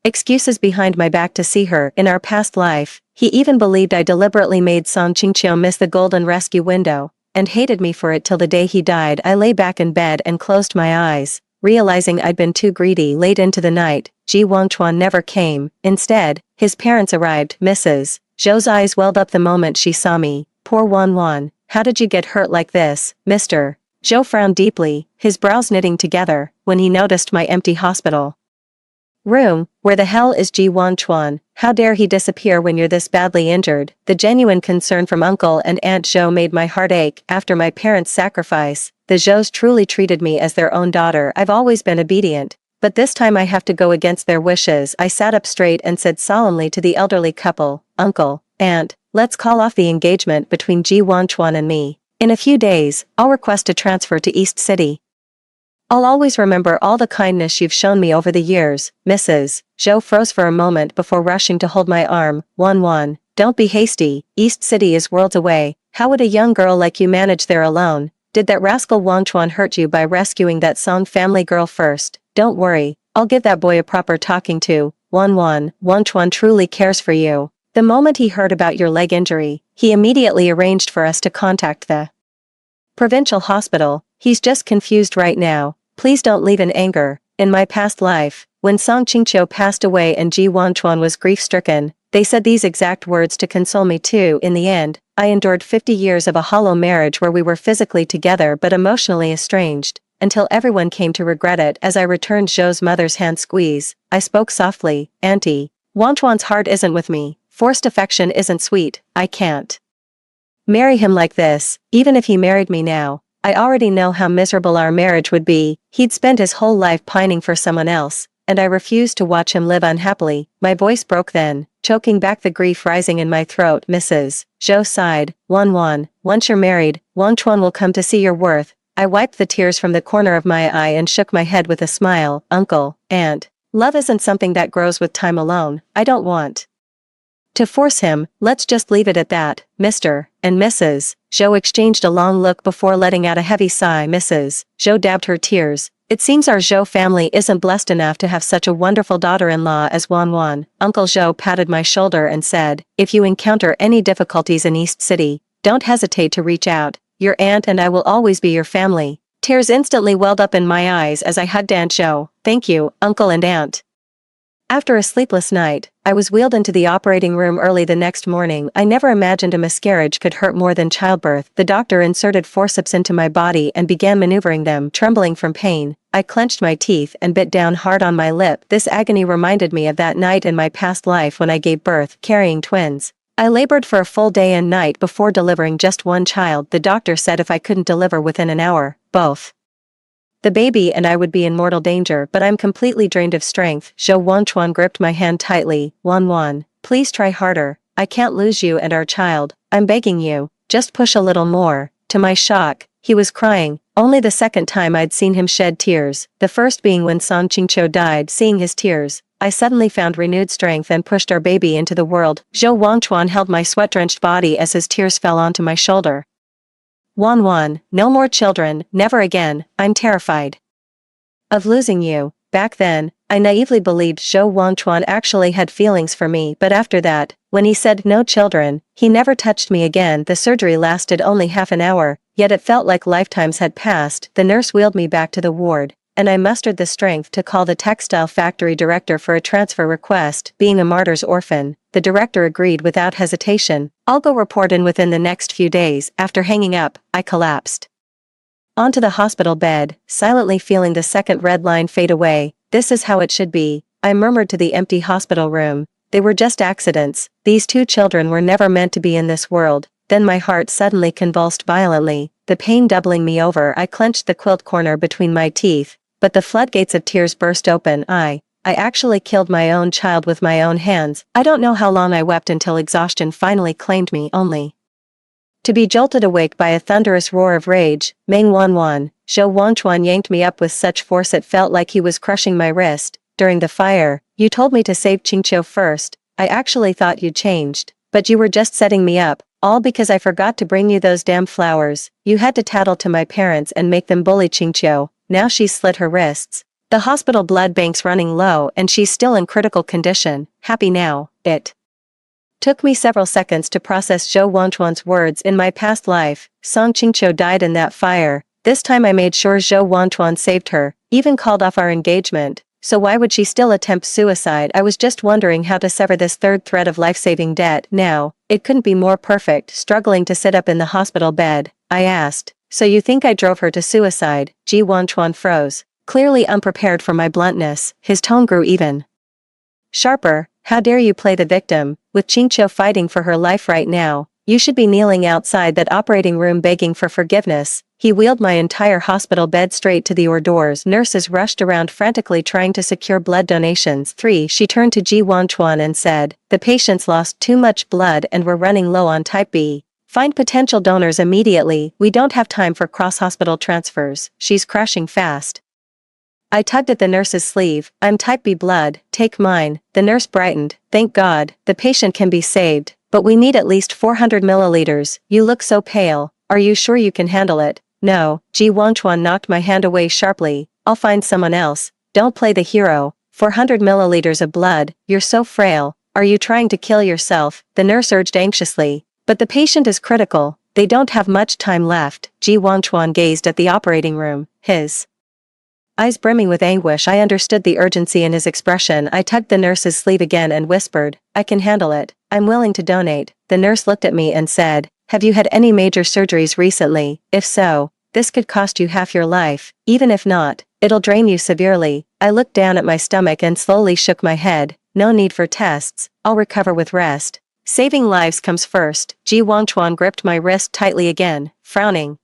[SPEAKER 1] excuses behind my back to see her. In our past life, he even believed I deliberately made Song Qingqiu miss the golden rescue window, and hated me for it till the day he died. I lay back in bed and closed my eyes, realizing I'd been too greedy late into the night. Ji Wangchuan never came. Instead, his parents arrived. Mrs. Zhou's eyes welled up the moment she saw me. Poor Wan. How did you get hurt like this, Mr. Zhou frowned deeply, his brows knitting together, when he noticed my empty hospital room. Where the hell is Ji Wangchuan? How dare he disappear when you're this badly injured? The genuine concern from Uncle and Aunt Zhou made my heart ache. After my parents' sacrifice, the Zhous truly treated me as their own daughter. I've always been obedient, but this time I have to go against their wishes. I sat up straight and said solemnly to the elderly couple, Uncle, Aunt, let's call off the engagement between Ji Wangchuan and me. In a few days, I'll request a transfer to East City. I'll always remember all the kindness you've shown me over the years. Mrs. Zhou froze for a moment before rushing to hold my arm. Wan, don't be hasty. East City is worlds away. How would a young girl like you manage there alone? Did that rascal Wangchuan hurt you by rescuing that Song family girl first? Don't worry, I'll give that boy a proper talking to. Wangchuan truly cares for you. The moment he heard about your leg injury, he immediately arranged for us to contact the provincial hospital. He's just confused right now. Please don't leave in anger. In my past life, when Song Qingqiu passed away and Ji Wangchuan was grief-stricken, they said these exact words to console me too. In the end, I endured 50 years of a hollow marriage where we were physically together but emotionally estranged, until everyone came to regret it. As I returned Zhou's mother's hand squeeze, I spoke softly, Auntie, Wangchuan's heart isn't with me. Forced affection isn't sweet. I can't marry him like this. Even if he married me now, I already know how miserable our marriage would be. He'd spend his whole life pining for someone else, and I refused to watch him live unhappily. My voice broke then, choking back the grief rising in my throat. Mrs. Zhou sighed. Wan, once you're married, Wangchuan will come to see your worth. I wiped the tears from the corner of my eye and shook my head with a smile. Uncle, Aunt, love isn't something that grows with time alone. I don't want to force him. Let's just leave it at that. Mr. and Mrs. Zhou exchanged a long look before letting out a heavy sigh. Mrs. Zhou dabbed her tears. It seems our Zhou family isn't blessed enough to have such a wonderful daughter-in-law as Wan. Uncle Zhou patted my shoulder and said, if you encounter any difficulties in East City, don't hesitate to reach out. Your aunt and I will always be your family. Tears instantly welled up in my eyes as I hugged Aunt Zhou. Thank you, Uncle and Aunt. After a sleepless night, I was wheeled into the operating room early the next morning. I never imagined a miscarriage could hurt more than childbirth. The doctor inserted forceps into my body and began maneuvering them. Trembling from pain, I clenched my teeth and bit down hard on my lip. This agony reminded me of that night in my past life when I gave birth, carrying twins. I labored for a full day and night before delivering just one child. The doctor said if I couldn't deliver within an hour, both the baby and I would be in mortal danger, but I'm completely drained of strength. Zhou Wangchuan gripped my hand tightly. Wan, please try harder. I can't lose you and our child. I'm begging you, just push a little more. To my shock, he was crying. Only the second time I'd seen him shed tears, the first being when Song Qingqiu died. Seeing his tears, I suddenly found renewed strength and pushed our baby into the world. Zhou Wangchuan held my sweat-drenched body as his tears fell onto my shoulder. Wan, no more children, never again. I'm terrified of losing you. Back then, I naively believed Zhou Wangchuan actually had feelings for me, but after that, when he said no children, he never touched me again. The surgery lasted only half an hour, yet it felt like lifetimes had passed. The nurse wheeled me back to the ward, and I mustered the strength to call the textile factory director for a transfer request. Being a martyr's orphan, the director agreed without hesitation. I'll go report in within the next few days. After hanging up, I collapsed onto the hospital bed, silently feeling the second red line fade away. This is how it should be, I murmured to the empty hospital room. They were just accidents. These two children were never meant to be in this world. Then my heart suddenly convulsed violently, the pain doubling me over. I clenched the quilt corner between my teeth, but the floodgates of tears burst open. I actually killed my own child with my own hands. I don't know how long I wept until exhaustion finally claimed me, only to be jolted awake by a thunderous roar of rage. Meng Wan, Zhou Wangchuan yanked me up with such force it felt like he was crushing my wrist. During the fire, you told me to save Qingqiu first. I actually thought you'd changed, but you were just setting me up, all because I forgot to bring you those damn flowers. You had to tattle to my parents and make them bully Qingqiu. Now she's slit her wrists. The hospital blood bank's running low and she's still in critical condition. Happy now. It took me several seconds to process Zhou Wangchuan's words. In my past life, Song Qingqiu died in that fire. This time I made sure Zhou Wanchuan saved her, even called off our engagement. So why would she still attempt suicide? I was just wondering how to sever this third thread of life-saving debt now. It couldn't be more perfect. Struggling to sit up in the hospital bed, I asked. So you think I drove her to suicide? Ji Wanchuan froze. Clearly unprepared for my bluntness, his tone grew even sharper. How dare you play the victim, with Qingqiu fighting for her life right now. You should be kneeling outside that operating room begging for forgiveness. He wheeled my entire hospital bed straight to the hors d'oeuvres. Nurses rushed around frantically trying to secure blood donations. 3. She turned to Ji Wanchuan and said, the patients lost too much blood and were running low on type B. Find potential donors immediately. We don't have time for cross-hospital transfers. She's crashing fast. I tugged at the nurse's sleeve. I'm type B blood, take mine. The nurse brightened. Thank God, the patient can be saved, but we need at least 400 milliliters. You look so pale. Are you sure you can handle it? No. Ji Wanchuan knocked my hand away sharply. I'll find someone else. Don't play the hero. 400 milliliters of blood. You're so frail. Are you trying to kill yourself? The nurse urged anxiously. But the patient is critical. They don't have much time left. Ji Wanchuan gazed at the operating room, his eyes brimming with anguish. I understood the urgency in his expression. I tugged the nurse's sleeve again and whispered, I can handle it. I'm willing to donate. The nurse looked at me and said, have you had any major surgeries recently? If so, this could cost you half your life. Even if not, it'll drain you severely. I looked down at my stomach and slowly shook my head. No need for tests. I'll recover with rest. Saving lives comes first. Ji Wanchuan gripped my wrist tightly again, frowning.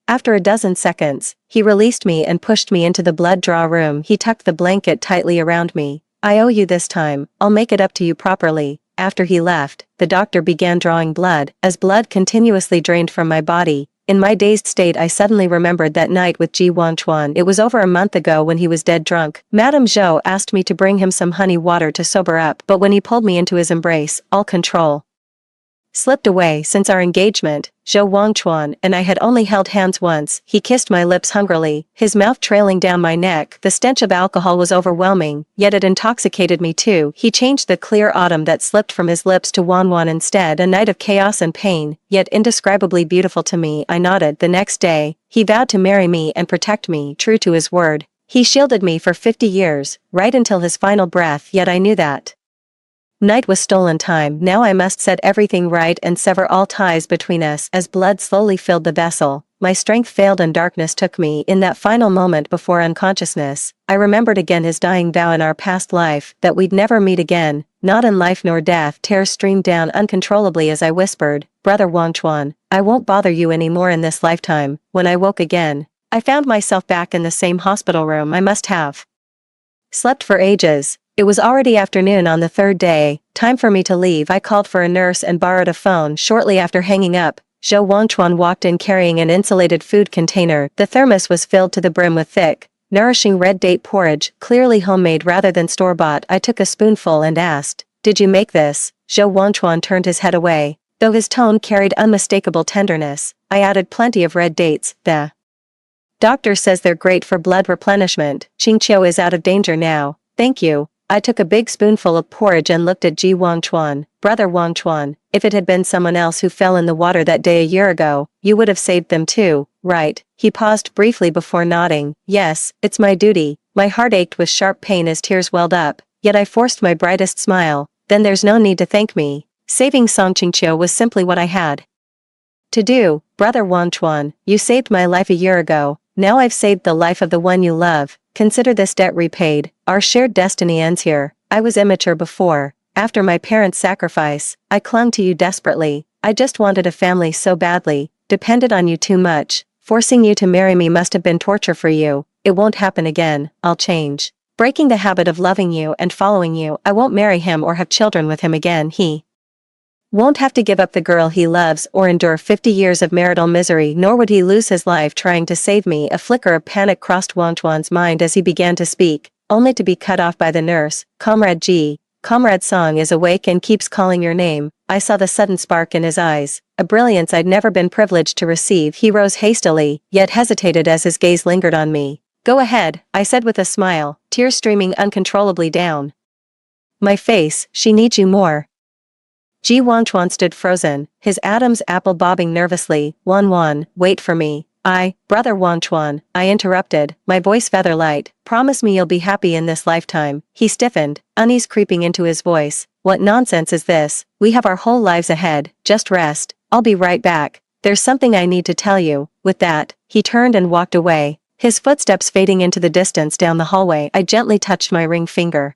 [SPEAKER 1] After a dozen seconds, he released me and pushed me into the blood draw room. He tucked the blanket tightly around me. I owe you this time. I'll make it up to you properly. After he left, the doctor began drawing blood. As blood continuously drained from my body, in my dazed state I suddenly remembered that night with Ji Wanchuan. It was over a month ago when he was dead drunk. Madame Zhou asked me to bring him some honey water to sober up, but when he pulled me into his embrace, all control slipped away. Since our engagement, Zhou Wanchuan and I had only held hands once. He kissed my lips hungrily, his mouth trailing down my neck. The stench of alcohol was overwhelming, yet it intoxicated me too. He changed the clear autumn that slipped from his lips to Wanwan instead, a night of chaos and pain, yet indescribably beautiful to me. I nodded. The next day, he vowed to marry me and protect me, true to his word. He shielded me for 50 years, right until his final breath, yet I knew that night was stolen time. Now I must set everything right and sever all ties between us. As blood slowly filled the vessel, my strength failed and darkness took me. In that final moment before unconsciousness, I remembered again his dying vow in our past life, that we'd never meet again, not in life nor death. Tears streamed down uncontrollably as I whispered, Brother Wanchuan, I won't bother you anymore in this lifetime. When I woke again, I found myself back in the same hospital room. I must have slept for ages. It was already afternoon on the third day. Time for me to leave. I called for a nurse and borrowed a phone. Shortly after hanging up, Zhou Wanchuan walked in carrying an insulated food container. The thermos was filled to the brim with thick, nourishing red date porridge, clearly homemade rather than store-bought. I took a spoonful and asked, did you make this? Zhou Wanchuan turned his head away. Though his tone carried unmistakable tenderness, I added plenty of red dates. The doctor says they're great for blood replenishment. Qingqiu is out of danger now. Thank you. I took a big spoonful of porridge and looked at Ji Wanchuan. Brother Wanchuan, if it had been someone else who fell in the water that day a year ago, you would have saved them too, right? He paused briefly before nodding. Yes, it's my duty. My heart ached with sharp pain as tears welled up, yet I forced my brightest smile. Then there's no need to thank me. Saving Song Qingqiu was simply what I had to do. Brother Wanchuan, you saved my life a year ago. Now I've saved the life of the one you love. Consider this debt repaid. Our shared destiny ends here. I was immature before. After my parents' sacrifice, I clung to you desperately. I just wanted a family so badly, depended on you too much. Forcing you to marry me must have been torture for you. It won't happen again. I'll change. Breaking the habit of loving you and following you. I won't marry him or have children with him again. He won't have to give up the girl he loves or endure 50 years of marital misery, nor would he lose his life trying to save me. A flicker of panic crossed Wanchuan's mind as he began to speak, only to be cut off by the nurse. Comrade Ji, Comrade Song is awake and keeps calling your name. I saw the sudden spark in his eyes, a brilliance I'd never been privileged to receive. He rose hastily, yet hesitated as his gaze lingered on me. Go ahead, I said with a smile, tears streaming uncontrollably down my face. She needs you more. Ji Wanchuan stood frozen, his Adam's apple bobbing nervously. Wanwan, wait for me. Brother Wanchuan, I interrupted, my voice feather light. Promise me you'll be happy in this lifetime. He stiffened, unease creeping into his voice. What nonsense is this? We have our whole lives ahead, just rest. I'll be right back. There's something I need to tell you. With that, he turned and walked away, his footsteps fading into the distance down the hallway. I gently touched my ring finger.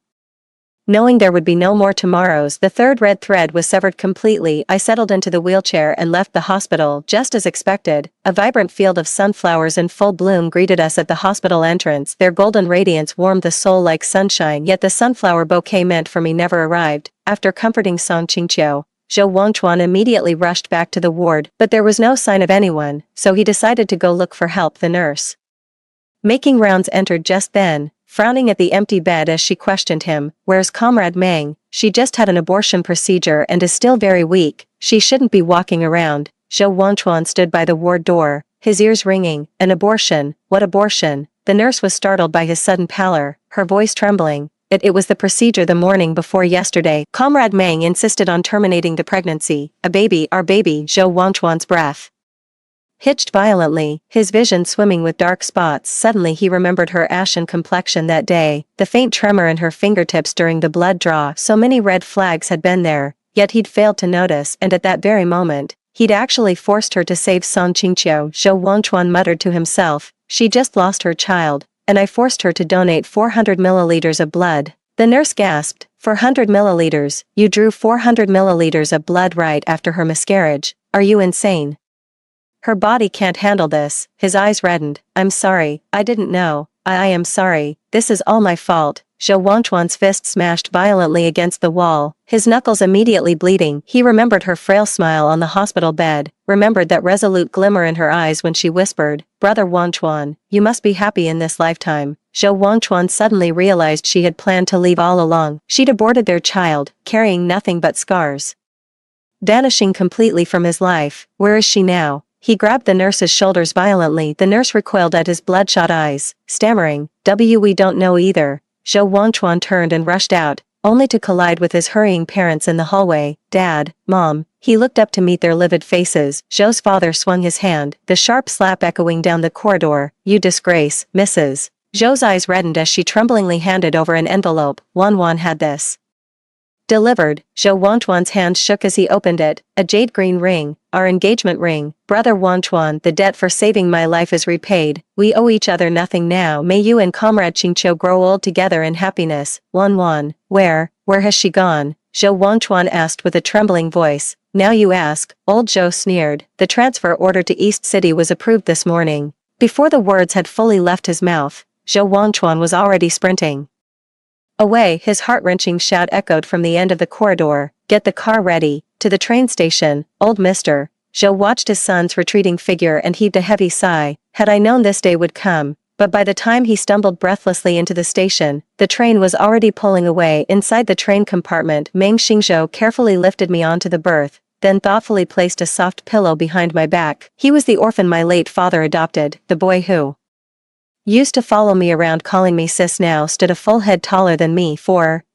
[SPEAKER 1] Knowing there would be no more tomorrows, the third red thread was severed completely. I settled into the wheelchair and left the hospital just as expected. A vibrant field of sunflowers in full bloom greeted us at the hospital entrance. Their golden radiance warmed the soul like sunshine, yet the sunflower bouquet meant for me never arrived. After comforting Song Qingqiu, Zhou Wangchuan immediately rushed back to the ward, but there was no sign of anyone, so he decided to go look for help. The nurse, making rounds, entered just then, frowning at the empty bed as she questioned him. Where's Comrade Meng? She just had an abortion procedure and is still very weak. She shouldn't be walking around. Zhou Wangchuan stood by the ward door, his ears ringing. An abortion? What abortion? The nurse was startled by his sudden pallor, her voice trembling. It was the procedure the morning before yesterday. Comrade Meng insisted on terminating the pregnancy. A baby, our baby. Zhou Wangchuan's breath hitched violently, his vision swimming with dark spots. Suddenly he remembered her ashen complexion that day, the faint tremor in her fingertips during the blood draw. So many red flags had been there, yet he'd failed to notice, and at that very moment, he'd actually forced her to save Song Qingqiu. Zhou Wangchuan muttered to himself, she just lost her child, and I forced her to donate 400 milliliters of blood. The nurse gasped, 400 milliliters? You drew 400 milliliters of blood right after her miscarriage? Are you insane? Her body can't handle this. His eyes reddened. I'm sorry, I didn't know. I am sorry, this is all my fault. Zhou Wangchuan's fist smashed violently against the wall, his knuckles immediately bleeding. He remembered her frail smile on the hospital bed, remembered that resolute glimmer in her eyes when she whispered, Brother Wangchuan, you must be happy in this lifetime. Zhou Wangchuan suddenly realized she had planned to leave all along. She'd aborted their child, carrying nothing but scars, vanishing completely from his life. Where is she now? He grabbed the nurse's shoulders violently. The nurse recoiled at his bloodshot eyes, stammering, We don't know either. Zhou Wangchuan turned and rushed out, only to collide with his hurrying parents in the hallway. Dad, Mom. He looked up to meet their livid faces. Zhou's father swung his hand, the sharp slap echoing down the corridor. You disgrace, Mrs. Zhou's eyes reddened as she tremblingly handed over an envelope. Wan had this delivered. Zhou Wangchuan's hand shook as he opened it. A jade green ring, our engagement ring. Brother Wangchuan, the debt for saving my life is repaid. We owe each other nothing now. May you and Comrade Qingqiu grow old together in happiness. Wan, where has she gone? Zhou Wangchuan asked with a trembling voice. Now you ask, old Zhou sneered. The transfer order to East City was approved this morning. Before the words had fully left his mouth, Zhou Wangchuan was already sprinting away. His heart-wrenching shout echoed from the end of the corridor. Get the car ready. To the train station, old mister. Zhou watched his son's retreating figure and heaved a heavy sigh. Had I known this day would come. But by the time he stumbled breathlessly into the station, the train was already pulling away. Inside the train compartment, Meng Xingzhou carefully lifted me onto the berth, then thoughtfully placed a soft pillow behind my back. He was the orphan my late father adopted. The boy who used to follow me around calling me sis now stood a full head taller than me.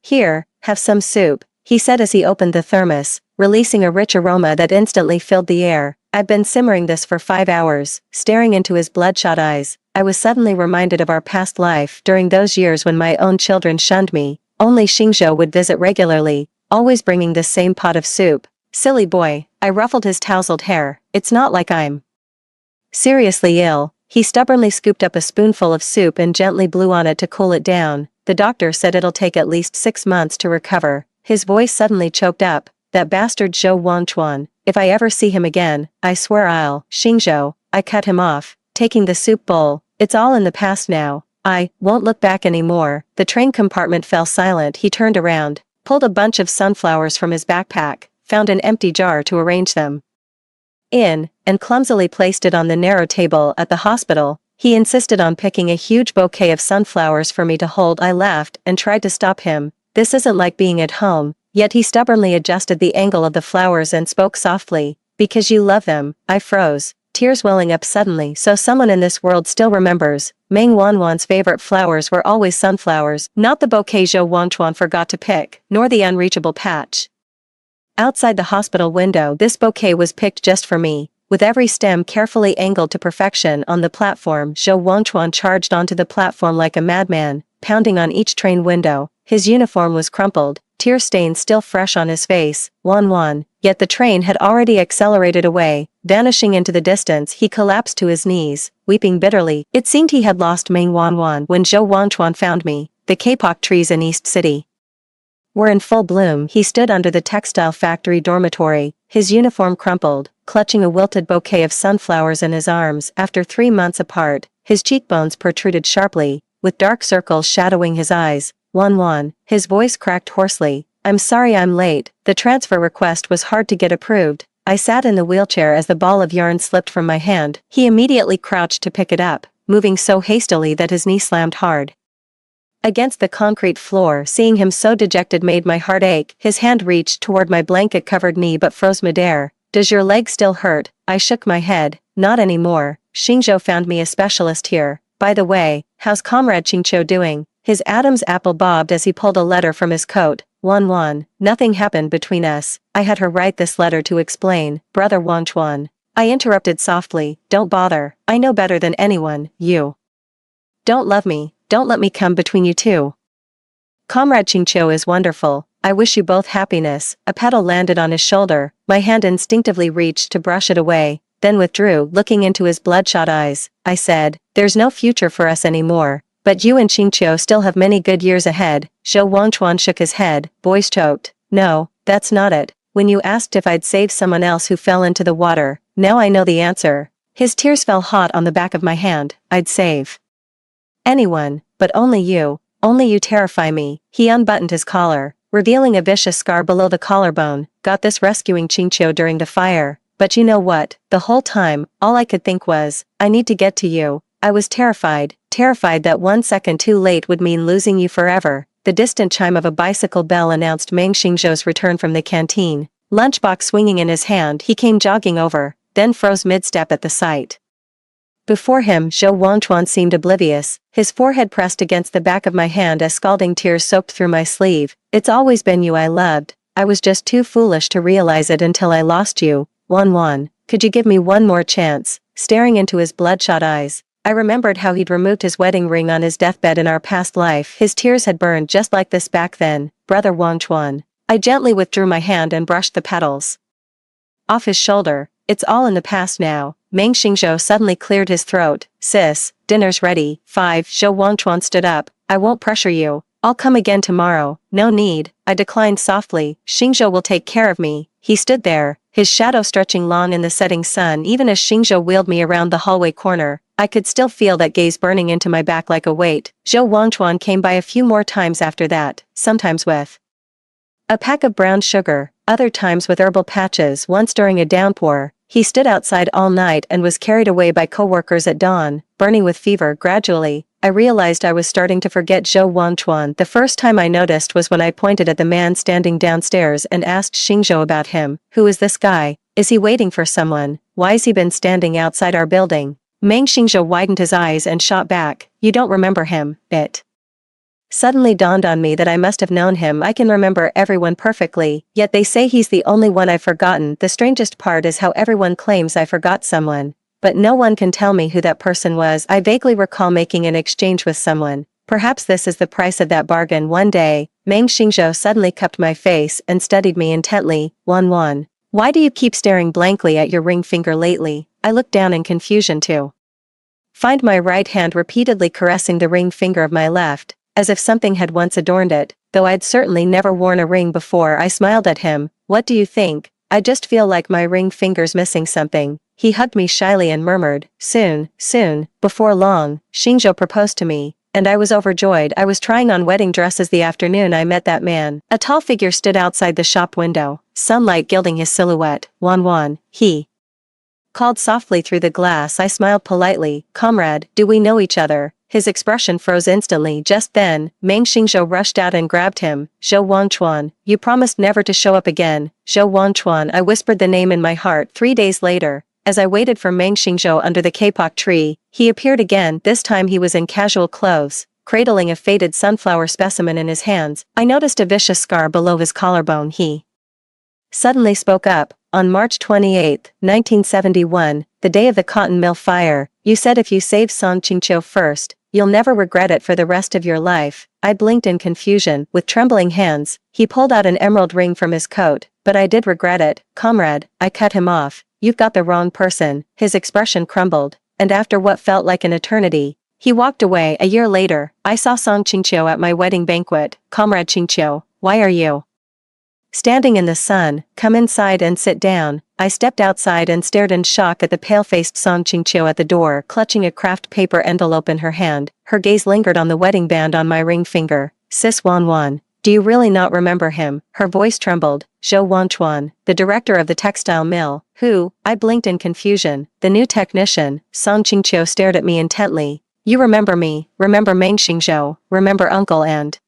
[SPEAKER 1] Here, have some soup, he said as he opened the thermos, releasing a rich aroma that instantly filled the air. I've been simmering this for 5 hours. Staring into his bloodshot eyes, I was suddenly reminded of our past life. During those years when my own children shunned me, only Xingzhou would visit regularly, always bringing the same pot of soup. Silly boy, I ruffled his tousled hair. It's not like I'm seriously ill. He stubbornly scooped up a spoonful of soup and gently blew on it to cool it down. The doctor said it'll take at least 6 months to recover. His voice suddenly choked up. That bastard Zhou Wangchuan. If I ever see him again, I swear I'll. Xingzhou, I cut him off, taking the soup bowl. It's all in the past now. I won't look back anymore. The train compartment fell silent. He turned around, pulled a bunch of sunflowers from his backpack, found an empty jar to arrange them in, and clumsily placed it on the narrow table at the hospital. He insisted on picking a huge bouquet of sunflowers for me to hold. I laughed and tried to stop him. This isn't like being at home. Yet he stubbornly adjusted the angle of the flowers and spoke softly. Because you love them. I froze, tears welling up suddenly. So someone in this world still remembers. Meng Wanwan's favorite flowers were always sunflowers, not the bouquet Zhou Wangchuan forgot to pick, nor the unreachable patch outside the hospital window. This bouquet was picked just for me. With every stem carefully angled to perfection on the platform, Zhou Wangchuan charged onto the platform like a madman, pounding on each train window. His uniform was crumpled, tear stains still fresh on his face. Wan, yet the train had already accelerated away. Vanishing into the distance, he collapsed to his knees, weeping bitterly. It seemed he had lost Meng Wanwan when Zhou Wangchuan found me. The kapok trees in East City were in full bloom. He stood under the textile factory dormitory, his uniform crumpled, clutching a wilted bouquet of sunflowers in his arms. After 3 months apart, his cheekbones protruded sharply, with dark circles shadowing his eyes. Wan, his voice cracked hoarsely. I'm sorry I'm late. The transfer request was hard to get approved. I sat in the wheelchair as the ball of yarn slipped from my hand. He immediately crouched to pick it up, moving so hastily that his knee slammed hard against the concrete floor. Seeing him so dejected made my heart ache. His hand reached toward my blanket-covered knee but froze midair. Does your leg still hurt? I shook my head. Not anymore. Xingzhou found me a specialist here. By the way, how's Comrade Xingqiu doing? His Adam's apple bobbed as he pulled a letter from his coat. Wan, nothing happened between us. I had her write this letter to explain. Brother Wangchuan. I interrupted softly. Don't bother. I know better than anyone. You don't love me. Don't let me come between you two. Comrade Xingqiu is wonderful. I wish you both happiness. A petal landed on his shoulder. My hand instinctively reached to brush it away, then withdrew, looking into his bloodshot eyes. I said, there's no future for us anymore. But you and Xingqiu still have many good years ahead. Zhou Wangchuan shook his head, voice choked. No, that's not it. When you asked if I'd save someone else who fell into the water, now I know the answer. His tears fell hot on the back of my hand. I'd save anyone, but only you. Only you terrify me. He unbuttoned his collar, revealing a vicious scar below the collarbone. Got this rescuing Xingqiu during the fire. But you know what? The whole time, all I could think was, I need to get to you. I was terrified that 1 second too late would mean losing you forever. The distant chime of a bicycle bell announced Meng Xingzhou's return from the canteen. Lunchbox swinging in his hand, he came jogging over, then froze mid-step at the sight. Before him, Zhou Wangchuan seemed oblivious, his forehead pressed against the back of my hand as scalding tears soaked through my sleeve. It's always been you I loved. I was just too foolish to realize it until I lost you. Wan, could you give me one more chance? Staring into his bloodshot eyes, I remembered how he'd removed his wedding ring on his deathbed in our past life. His tears had burned just like this back then. Brother Wangchuan. I gently withdrew my hand and brushed the petals off his shoulder. It's all in the past now. Meng Xingzhou suddenly cleared his throat. Sis, dinner's ready. 5. Zhou Wangchuan stood up. I won't pressure you. I'll come again tomorrow. No need. I declined softly. Xingzhou will take care of me. He stood there, his shadow stretching long in the setting sun. Even as Xingzhou wheeled me around the hallway corner, I could still feel that gaze burning into my back like a weight. Zhou Wangchuan came by a few more times after that, sometimes with a pack of brown sugar, other times with herbal patches. Once during a downpour, he stood outside all night and was carried away by co-workers at dawn, burning with fever. Gradually, I realized I was starting to forget Zhou Wangchuan. The first time I noticed was when I pointed at the man standing downstairs and asked Xingzhou about him. Who is this guy? Is he waiting for someone? Why's he been standing outside our building? Meng Xingzhou widened his eyes and shot back. You don't remember him. It suddenly dawned on me that I must have known him. I can remember everyone perfectly, yet they say he's the only one I've forgotten. The strangest part is how everyone claims I forgot someone, but no one can tell me who that person was. I vaguely recall making an exchange with someone. Perhaps this is the price of that bargain. One day, Meng Xingzhou suddenly cupped my face and studied me intently. Wan, why do you keep staring blankly at your ring finger lately? I looked down in confusion too. Find my right hand repeatedly caressing the ring finger of my left, as if something had once adorned it, though I'd certainly never worn a ring before. I smiled at him. What do you think? I just feel like my ring finger's missing something. He hugged me shyly and murmured, soon. Before long, Xingzhou proposed to me, and I was overjoyed. I was trying on wedding dresses the afternoon I met that man. A tall figure stood outside the shop window, sunlight gilding his silhouette. Wan, he called softly through the glass. I smiled politely. Comrade, do we know each other? His expression froze instantly. Just then, Meng Xingzhou rushed out and grabbed him. Zhou Wangchuan, you promised never to show up again. Zhou Wangchuan, I whispered the name in my heart. 3 days later, as I waited for Meng Xingzhou under the kapok tree, he appeared again. This time he was in casual clothes, cradling a faded sunflower specimen in his hands. I noticed a vicious scar below his collarbone. He suddenly spoke up. On March 28, 1971, the day of the cotton mill fire, you said if you save Song Chingcho first, you'll never regret it for the rest of your life. I blinked in confusion. With trembling hands, he pulled out an emerald ring from his coat. But I did regret it, comrade. I cut him off. You've got the wrong person. His expression crumbled, and after what felt like an eternity, he walked away. A year later, I saw Song Chingcho at my wedding banquet. Comrade Chingcho, why are you standing in the sun? Come inside and sit down. I stepped outside and stared in shock at the pale-faced Song Chingcho at the door, clutching a craft paper envelope in her hand. Her gaze lingered on the wedding band on my ring finger. Sis Wan, do you really not remember him? Her voice trembled. Zhou Wanchuan, the director of the textile mill. Who? I blinked in confusion. The new technician. Song Chingcho stared at me intently. You remember me, remember Meng Xingzhou, remember Uncle and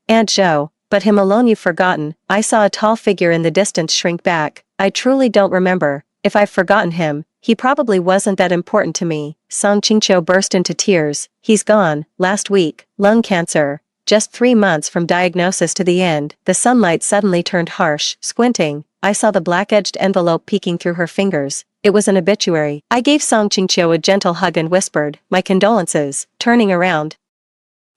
[SPEAKER 1] Aunt Zhou. But him alone you've forgotten. I saw a tall figure in the distance shrink back. I truly don't remember. If I've forgotten him, he probably wasn't that important to me. Song Chingcho burst into tears. He's gone. Last week. Lung cancer. Just 3 months from diagnosis to the end. The sunlight suddenly turned harsh. Squinting, I saw the black-edged envelope peeking through her fingers. It was an obituary. I gave Song Chingcho a gentle hug and whispered, my condolences. Turning around,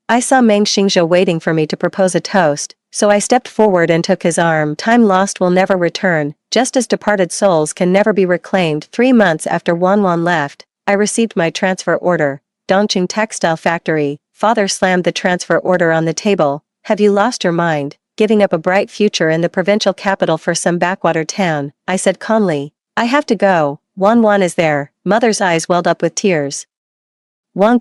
[SPEAKER 1] I saw Meng Xingzhou waiting for me to propose a toast, so I stepped forward and took his arm. Time lost will never return, just as departed souls can never be reclaimed. 3 months after Wan left, I received my transfer order. Dongqing Textile Factory. Father slammed the transfer order on the table. Have you lost your mind, giving up a bright future in the provincial capital for some backwater town? I said calmly. I have to go. Wan is there. Mother's eyes welled up with tears. Wan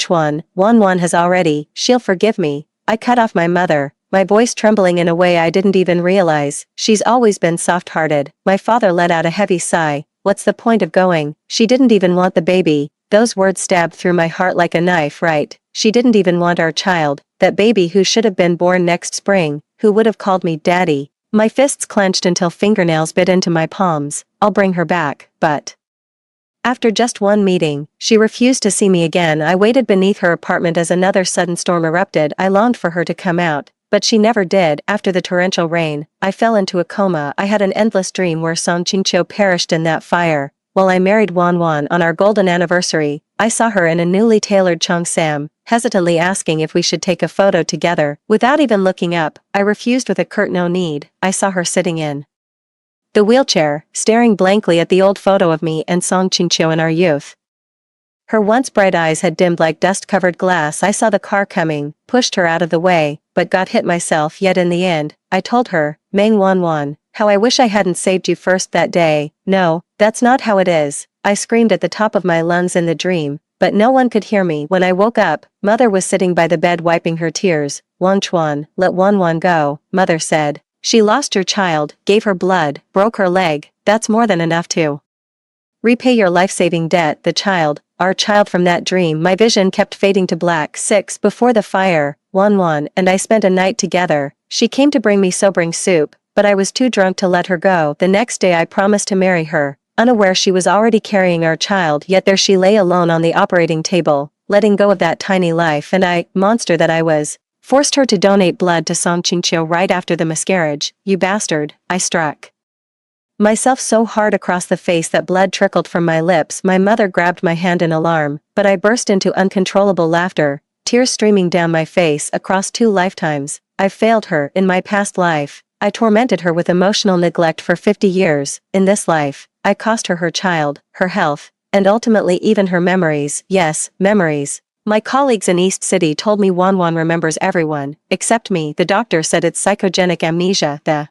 [SPEAKER 1] has already. She'll forgive me. I cut off my mother, my voice trembling in a way I didn't even realize. She's always been soft-hearted. My father let out a heavy sigh. What's the point of going? She didn't even want the baby. Those words stabbed through my heart like a knife, right? She didn't even want our child, that baby who should have been born next spring, who would have called me daddy. My fists clenched until fingernails bit into my palms. I'll bring her back, but after just one meeting, she refused to see me again. I waited beneath her apartment as another sudden storm erupted. I longed for her to come out, but she never did. After the torrential rain, I fell into a coma. I had an endless dream where Song Chingcho perished in that fire. While I married Wan on our golden anniversary, I saw her in a newly tailored cheongsam, hesitantly asking if we should take a photo together. Without even looking up, I refused with a curt no need. I saw her sitting in the wheelchair, staring blankly at the old photo of me and Song Chingcho in our youth. Her once bright eyes had dimmed like dust-covered glass. I saw the car coming, pushed her out of the way, but got hit myself. Yet in the end, I told her, Meng Wan, how I wish I hadn't saved you first that day. No, that's not how it is. I screamed at the top of my lungs in the dream, but no one could hear me. When I woke up, Mother was sitting by the bed wiping her tears. Wanchuan, let Wan go, Mother said. She lost your child, gave her blood, broke her leg. That's more than enough to repay your life-saving debt. The child, our child from that dream. My vision kept fading to black. 6 before the fire, Wan and I spent a night together. She came to bring me sobering soup, but I was too drunk to let her go. The next day I promised to marry her, unaware she was already carrying our child. Yet there she lay alone on the operating table, letting go of that tiny life, and I, monster that I was, forced her to donate blood to Song Chingcho right after the miscarriage. You bastard, I struck myself so hard across the face that blood trickled from my lips. My mother grabbed my hand in alarm, but I burst into uncontrollable laughter, tears streaming down my face. Across 2 lifetimes, I failed her. In my past life, I tormented her with emotional neglect for 50 years. In this life, I cost her her child, her health, and ultimately even her memories. Yes, memories. My colleagues in East City told me Wan remembers everyone, except me. The doctor said it's psychogenic amnesia, the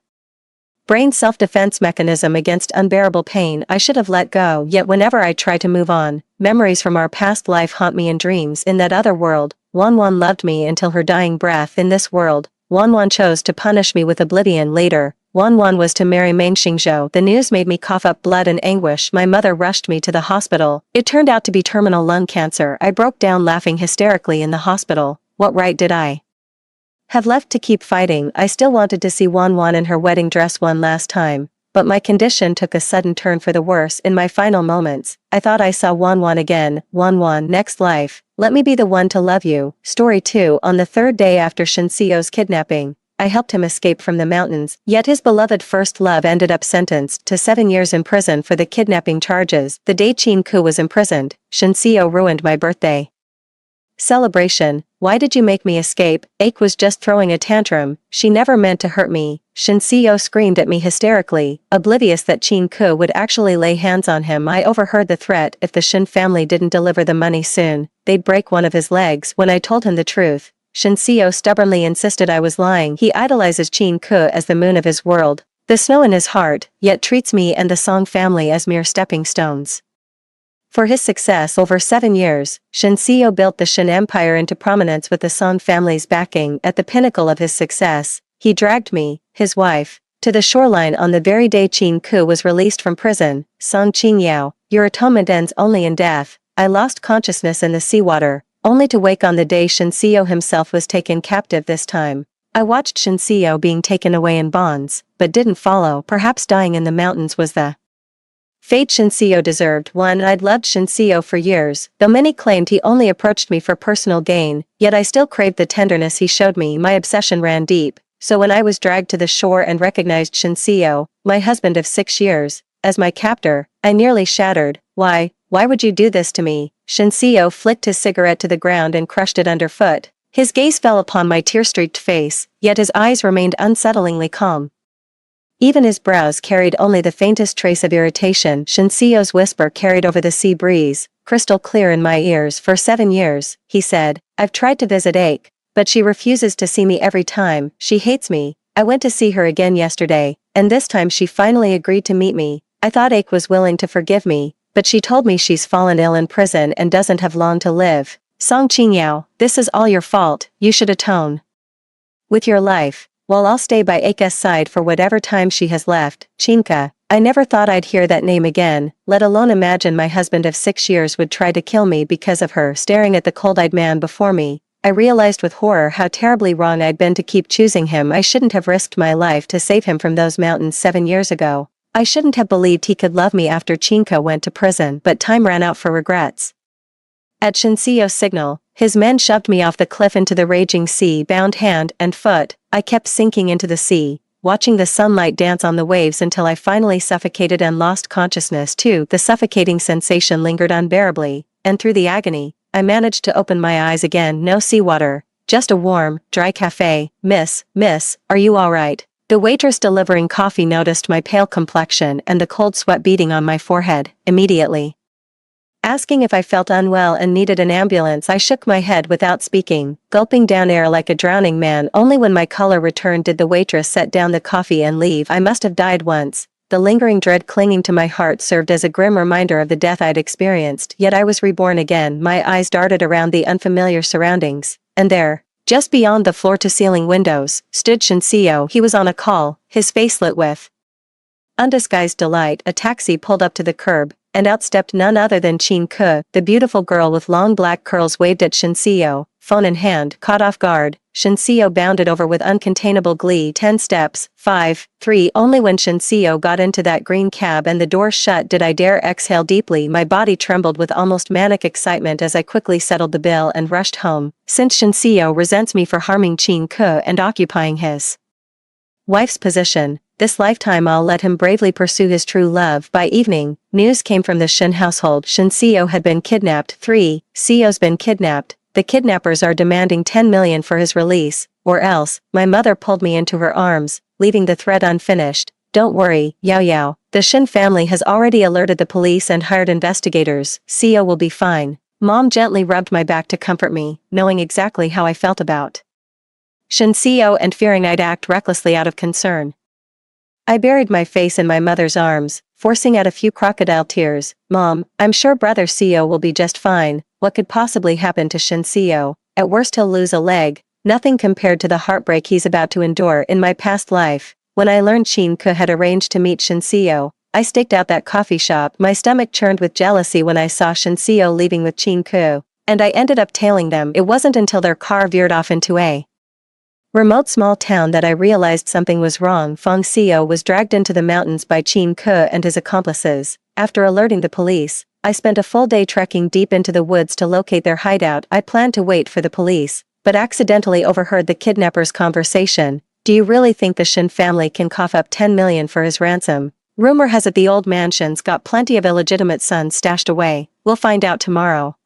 [SPEAKER 1] brain self-defense mechanism against unbearable pain. I should have let go. Yet whenever I try to move on, memories from our past life haunt me in dreams. In that other world, Wan loved me until her dying breath. In this world, Wan chose to punish me with oblivion. Later, Wan was to marry Meng Xingzhou. The news made me cough up blood and anguish. My mother rushed me to the hospital. It turned out to be terminal lung cancer. I broke down laughing hysterically in the hospital. What right did I have left to keep fighting? I still wanted to see Wan in her wedding dress one last time, but my condition took a sudden turn for the worse. In my final moments, I thought I saw Wan again. Wan, next life, let me be the one to love you. Story 2. On the 3rd day after Shenxiu's kidnapping, I helped him escape from the mountains, yet his beloved first love ended up sentenced to 7 years in prison for the kidnapping charges. The day Chinku was imprisoned, Shinseyo ruined my birthday celebration. Why did you make me escape? Aik was just throwing a tantrum, she never meant to hurt me. Shinseyo screamed at me hysterically, oblivious that Chinku would actually lay hands on him. I overheard the threat: if the Shin family didn't deliver the money soon, they'd break one of his legs. When I told him the truth, Shinseyo stubbornly insisted I was lying. He idolizes Chinku as the moon of his world, the snow in his heart, yet treats me and the Song family as mere stepping stones. For his success over 7 years, Shinseyo built the Shin Empire into prominence with the Song family's backing. At the pinnacle of his success, he dragged me, his wife, to the shoreline on the very day Chinku was released from prison. Song Qingyao, your atonement ends only in death. I lost consciousness in the seawater, only to wake on the day Shinseyo himself was taken captive this time. I watched Shinseyo being taken away in bonds, but didn't follow. Perhaps dying in the mountains was the fate Shinseyo deserved. One, I'd loved Shinseyo for years, though many claimed he only approached me for personal gain, yet I still craved the tenderness he showed me. My obsession ran deep, so when I was dragged to the shore and recognized Shinseyo, my husband of 6 years, as my captor, I nearly shattered. Why would you do this to me? Shinseyo flicked his cigarette to the ground and crushed it underfoot. His gaze fell upon my tear-streaked face, yet his eyes remained unsettlingly calm. Even his brows carried only the faintest trace of irritation. Shinseyo's whisper carried over the sea breeze, crystal clear in my ears. For 7 years, he said, I've tried to visit Aik, but she refuses to see me every time. She hates me. I went to see her again yesterday, and this time she finally agreed to meet me. I thought Aik was willing to forgive me, but she told me she's fallen ill in prison and doesn't have long to live. Song Qingyao, this is all your fault. You should atone with your life. Well, I'll stay by Aika's side for whatever time she has left. Chinka, I never thought I'd hear that name again, let alone imagine my husband of 6 years would try to kill me because of her. Staring at the cold-eyed man before me, I realized with horror how terribly wrong I'd been to keep choosing him. I shouldn't have risked my life to save him from those mountains 7 years ago. I shouldn't have believed he could love me after Chinka went to prison, but time ran out for regrets. At Shinseyo's signal, his men shoved me off the cliff into the raging sea. Bound hand and foot, I kept sinking into the sea, watching the sunlight dance on the waves until I finally suffocated and lost consciousness too. The suffocating sensation lingered unbearably, and through the agony, I managed to open my eyes again. No seawater, just a warm, dry cafe. Miss, are you all right? The waitress delivering coffee noticed my pale complexion and the cold sweat beading on my forehead, immediately asking if I felt unwell and needed an ambulance. I shook my head without speaking, gulping down air like a drowning man. Only when my color returned did the waitress set down the coffee and leave. I must have died once. The lingering dread clinging to my heart served as a grim reminder of the death I'd experienced, yet I was reborn again. My eyes darted around the unfamiliar surroundings, and there, just beyond the floor-to-ceiling windows, stood Shinseyo. He was on a call, his face lit with undisguised delight. A taxi pulled up to the curb, and out stepped none other than Chinku. The beautiful girl with long black curls waved at Shinseyo, phone in hand. Caught off guard, Shinseyo bounded over with uncontainable glee. 10 steps, 5, 3. Only when Shinseyo got into that green cab and the door shut did I dare exhale deeply. My body trembled with almost manic excitement as I quickly settled the bill and rushed home. Since Shinseyo resents me for harming Chinku and occupying his wife's position, this lifetime I'll let him bravely pursue his true love. By evening, news came from the Shin household. Shinseyo had been kidnapped. 3. Seo's been kidnapped. The kidnappers are demanding 10 million for his release, or else. My mother pulled me into her arms, leaving the thread unfinished. Don't worry, Yao. The Shin family has already alerted the police and hired investigators. Seo will be fine. Mom gently rubbed my back to comfort me, knowing exactly how I felt about Shinseyo and fearing I'd act recklessly out of concern. I buried my face in my mother's arms, forcing out a few crocodile tears. Mom, I'm sure brother Seo will be just fine. What could possibly happen to Shinseyo? At worst he'll lose a leg. Nothing compared to the heartbreak he's about to endure. In my past life, when I learned Chinku had arranged to meet Shinseyo, I staked out that coffee shop. My stomach churned with jealousy when I saw Shinseyo leaving with Chinku, and I ended up tailing them. It wasn't until their car veered off into a remote small town that I realized something was wrong. Feng Seo was dragged into the mountains by Chinku and his accomplices. After alerting the police, I spent a full day trekking deep into the woods to locate their hideout. I planned to wait for the police, but accidentally overheard the kidnappers' conversation. Do Do you really think the Shin family can cough up 10 million for his ransom? Rumor has it the old mansion's got plenty of illegitimate sons stashed away. We'll find out tomorrow.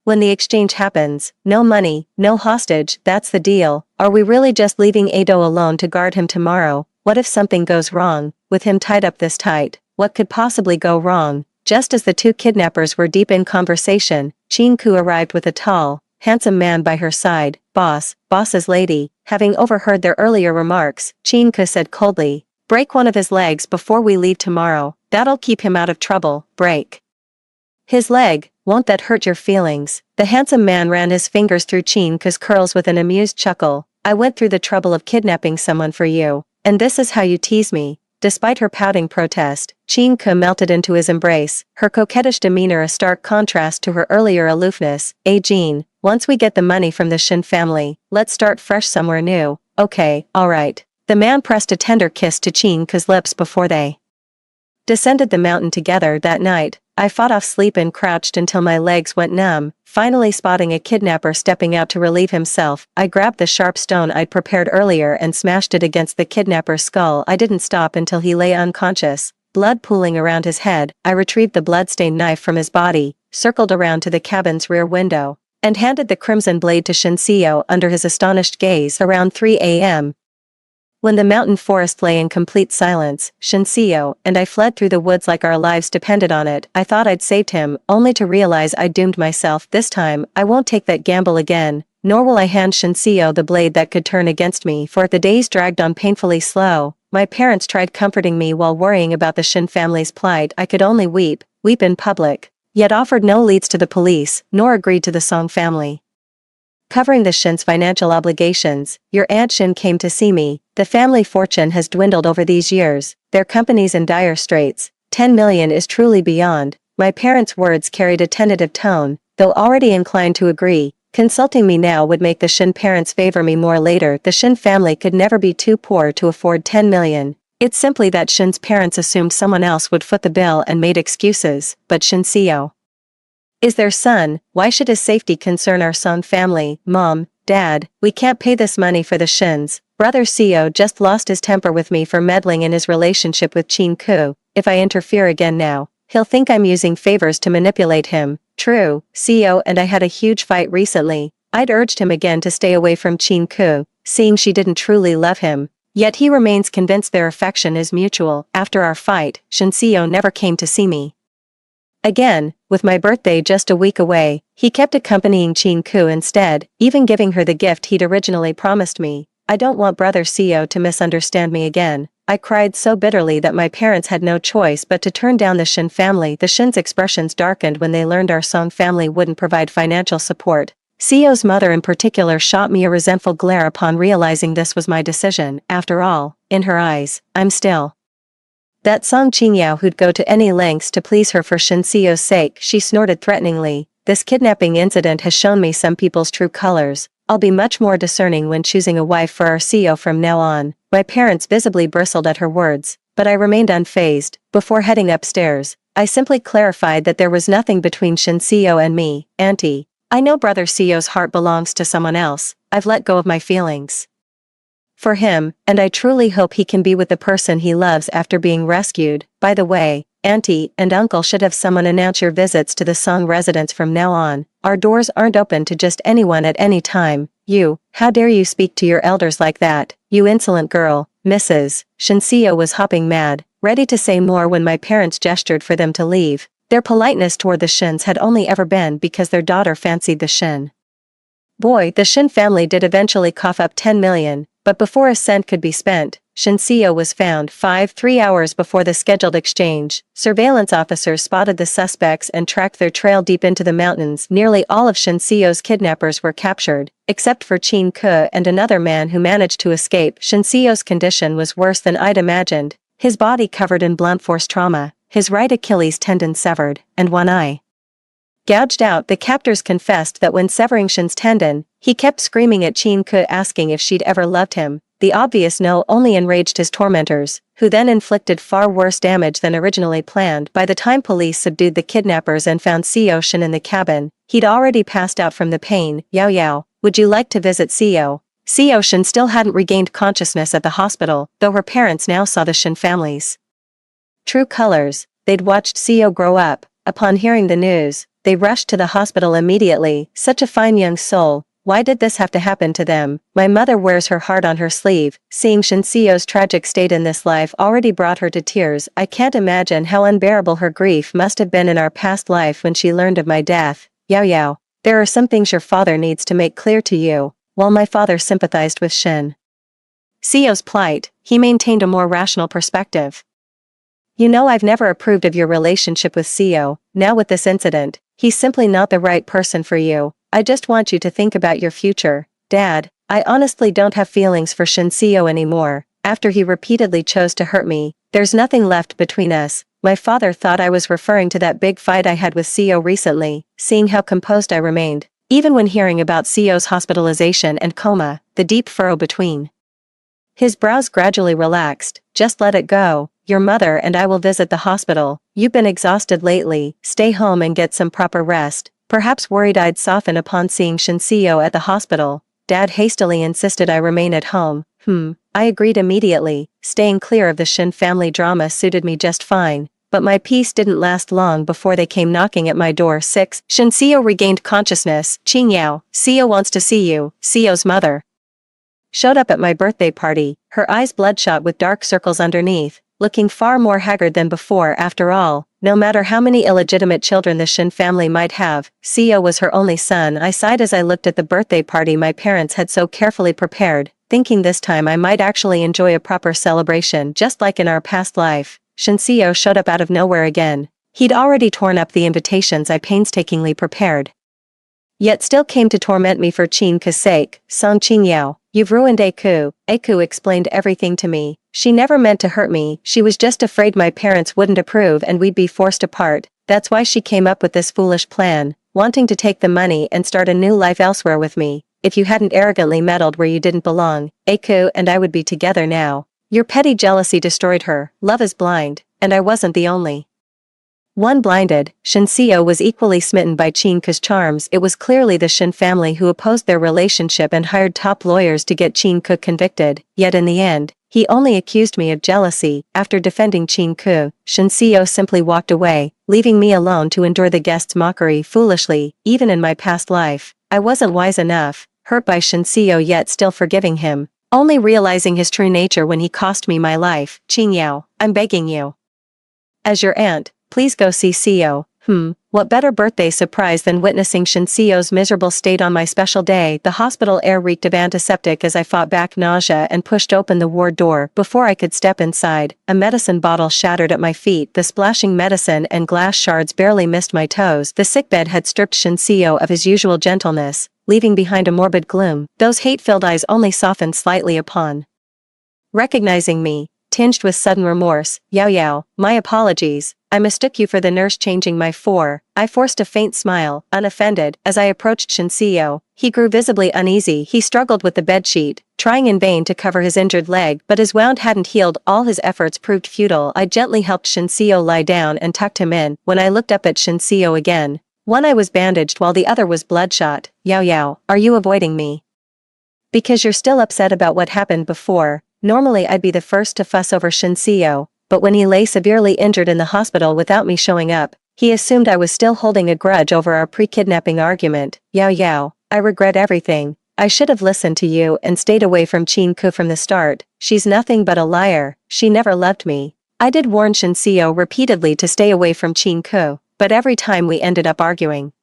[SPEAKER 1] When the exchange happens, no money, no hostage, that's the deal. Are we really just leaving Ado alone to guard him tomorrow? What if something goes wrong, with him tied up this tight? What could possibly go wrong? Just as the two kidnappers were deep in conversation, Chin-ku arrived with a tall, handsome man by her side. Boss's lady. Having overheard their earlier remarks, Chin-ku said coldly, break one of his legs before we leave tomorrow. That'll keep him out of trouble. Break his leg. Won't that hurt your feelings? The handsome man ran his fingers through Chin-ku's curls with an amused chuckle. I went through the trouble of kidnapping someone for you, and this is how you tease me. Despite her pouting protest, Chin-ku melted into his embrace, her coquettish demeanor a stark contrast to her earlier aloofness. Jin, once we get the money from the Shin family, let's start fresh somewhere new. Okay, alright. The man pressed a tender kiss to Chin-ku's lips before they descended the mountain together that night. I fought off sleep and crouched until my legs went numb. Finally spotting a kidnapper stepping out to relieve himself, I grabbed the sharp stone I'd prepared earlier and smashed it against the kidnapper's skull. I didn't stop until he lay unconscious, blood pooling around his head. I retrieved the blood-stained knife from his body, circled around to the cabin's rear window, and handed the crimson blade to Shinseo under his astonished gaze. Around 3 a.m. when the mountain forest lay in complete silence, Shinseo and I fled through the woods like our lives depended on it. I thought I'd saved him, only to realize I'd doomed myself. This time, I won't take that gamble again, nor will I hand Shinseo the blade that could turn against me. For the days dragged on painfully slow. My parents tried comforting me while worrying about the Shin family's plight. I could only weep in public, yet offered no leads to the police, nor agreed to the Song family covering the Shin's financial obligations. Your Aunt Shin came to see me. The family fortune has dwindled over these years. Their company's in dire straits. 10 million is truly beyond. My parents' words carried a tentative tone, though already inclined to agree. Consulting me now would make the Shin parents favor me more later. The Shin family could never be too poor to afford 10 million. It's simply that Shin's parents assumed someone else would foot the bill and made excuses. But Shinseo is their son. Why should his safety concern our Song family? Mom, Dad, we can't pay this money for the Shins. Brother Seo just lost his temper with me for meddling in his relationship with Chin-ku. If I interfere again now, he'll think I'm using favors to manipulate him. True, Seo and I had a huge fight recently. I'd urged him again to stay away from Chin-ku, seeing she didn't truly love him. Yet he remains convinced their affection is mutual. After our fight, Shinseo never came to see me again. With my birthday just a week away, he kept accompanying Chin-ku instead, even giving her the gift he'd originally promised me. I don't want Brother Seo to misunderstand me again. I cried so bitterly that my parents had no choice but to turn down the Shin family. The Shin's expressions darkened when they learned our Song family wouldn't provide financial support. Seo's mother in particular shot me a resentful glare upon realizing this was my decision. After all, in her eyes, I'm still that Song Qingyao who'd go to any lengths to please her for Shinseo's sake. She snorted threateningly. This kidnapping incident has shown me some people's true colors. I'll be much more discerning when choosing a wife for our Seo from now on. My parents visibly bristled at her words, but I remained unfazed. Before heading upstairs, I simply clarified that there was nothing between Shinseo and me. Auntie, I know Brother Seo's heart belongs to someone else. I've let go of my feelings for him, and I truly hope he can be with the person he loves after being rescued. By the way, Auntie and Uncle should have someone announce your visits to the Song residence from now on. Our doors aren't open to just anyone at any time. How dare you speak to your elders like that, you insolent girl, Mrs. Shinseo was hopping mad, ready to say more when my parents gestured for them to leave. Their politeness toward the Shins had only ever been because their daughter fancied the Shin boy. The Shin family did eventually cough up 10 million. But before a cent could be spent, Shinseo was found 3 hours before the scheduled exchange. Surveillance officers spotted the suspects and tracked their trail deep into the mountains. Nearly all of Shinseo's kidnappers were captured, except for Chin-ku and another man who managed to escape. Shinseo's condition was worse than I'd imagined, his body covered in blunt force trauma, his right Achilles tendon severed, and one eye gouged out. The captors confessed that when severing Shin's tendon, he kept screaming at Chin-ku asking if she'd ever loved him. The obvious no only enraged his tormentors, who then inflicted far worse damage than originally planned. By the time police subdued the kidnappers and found Seo Shin in the cabin, he'd already passed out from the pain. Yao, would you like to visit Seo? Seo Shin still hadn't regained consciousness at the hospital, though her parents now saw the Shin family's true colors. They'd watched Seo grow up. Upon hearing the news, they rushed to the hospital immediately. Such a fine young soul. Why did this have to happen to them? My mother wears her heart on her sleeve. Seeing Shin Seo's tragic state in this life already brought her to tears. I can't imagine how unbearable her grief must have been in our past life when she learned of my death. Yao Yao. There are some things your father needs to make clear to you. While my father sympathized with Shin Seo's plight, he maintained a more rational perspective. You know, I've never approved of your relationship with Seo. Now with this incident, he's simply not the right person for you. I just want you to think about your future. Dad, I honestly don't have feelings for Shin Seo anymore. After he repeatedly chose to hurt me, there's nothing left between us. My father thought I was referring to that big fight I had with Seo recently. Seeing how composed I remained, even when hearing about Seo's hospitalization and coma, the deep furrow between his brows gradually relaxed. Just let it go. Your mother and I will visit the hospital. You've been exhausted lately. Stay home and get some proper rest. Perhaps worried I'd soften upon seeing Shin Seo at the hospital. Dad hastily insisted I remain at home. I agreed immediately. Staying clear of the Shin family drama suited me just fine. But my peace didn't last long before they came knocking at my door. 6. Shin Seo regained consciousness. Qing Yao, Seo wants to see you. Seo's mother showed up at my birthday party, her eyes bloodshot with dark circles underneath, looking far more haggard than before. After all, no matter how many illegitimate children the Shin family might have, Seo was her only son. I sighed as I looked at the birthday party my parents had so carefully prepared, thinking this time I might actually enjoy a proper celebration just like in our past life. Shin Seo showed up out of nowhere again. He'd already torn up the invitations I painstakingly prepared, yet still came to torment me for Qing's sake. Song Qing Yao, you've ruined Aku. Aku explained everything to me. She never meant to hurt me, she was just afraid my parents wouldn't approve and we'd be forced apart. That's why she came up with this foolish plan, wanting to take the money and start a new life elsewhere with me. If you hadn't arrogantly meddled where you didn't belong, Aku and I would be together now. Your petty jealousy destroyed her. Love is blind, and I wasn't the only one blinded. Shin Seo was equally smitten by Qing's charms. It was clearly the Shin family who opposed their relationship and hired top lawyers to get Qing convicted, yet in the end, he only accused me of jealousy. After defending Qing, Shin Seo simply walked away, leaving me alone to endure the guests' mockery. Foolishly, even in my past life, I wasn't wise enough, hurt by Shin Seo yet still forgiving him, only realizing his true nature when he cost me my life. Qing Yao, I'm begging you, as your aunt, please go see Seo. What better birthday surprise than witnessing Shin Seo's miserable state on my special day. The hospital air reeked of antiseptic as I fought back nausea and pushed open the ward door. Before I could step inside, a medicine bottle shattered at my feet. The splashing medicine and glass shards barely missed my toes. The sickbed had stripped Shin Seo of his usual gentleness, leaving behind a morbid gloom. Those hate-filled eyes only softened slightly upon recognizing me, tinged with sudden remorse. Yao Yao, my apologies. I mistook you for the nurse changing my four. I forced a faint smile, unoffended, as I approached Shin Seo. He grew visibly uneasy. He struggled with the bedsheet, trying in vain to cover his injured leg, but his wound hadn't healed. All his efforts proved futile. I gently helped Shin Seo lie down and tucked him in. When I looked up at Shin Seo again, one eye was bandaged while the other was bloodshot. Yao Yao, are you avoiding me because you're still upset about what happened before? Normally I'd be the first to fuss over Shin Seo, but when he lay severely injured in the hospital without me showing up, he assumed I was still holding a grudge over our pre-kidnapping argument. Yao Yao, I regret everything. I should have listened to you and stayed away from Qing from the start. She's nothing but a liar. She never loved me. I did warn Shin Seo repeatedly to stay away from Qing, but every time we ended up arguing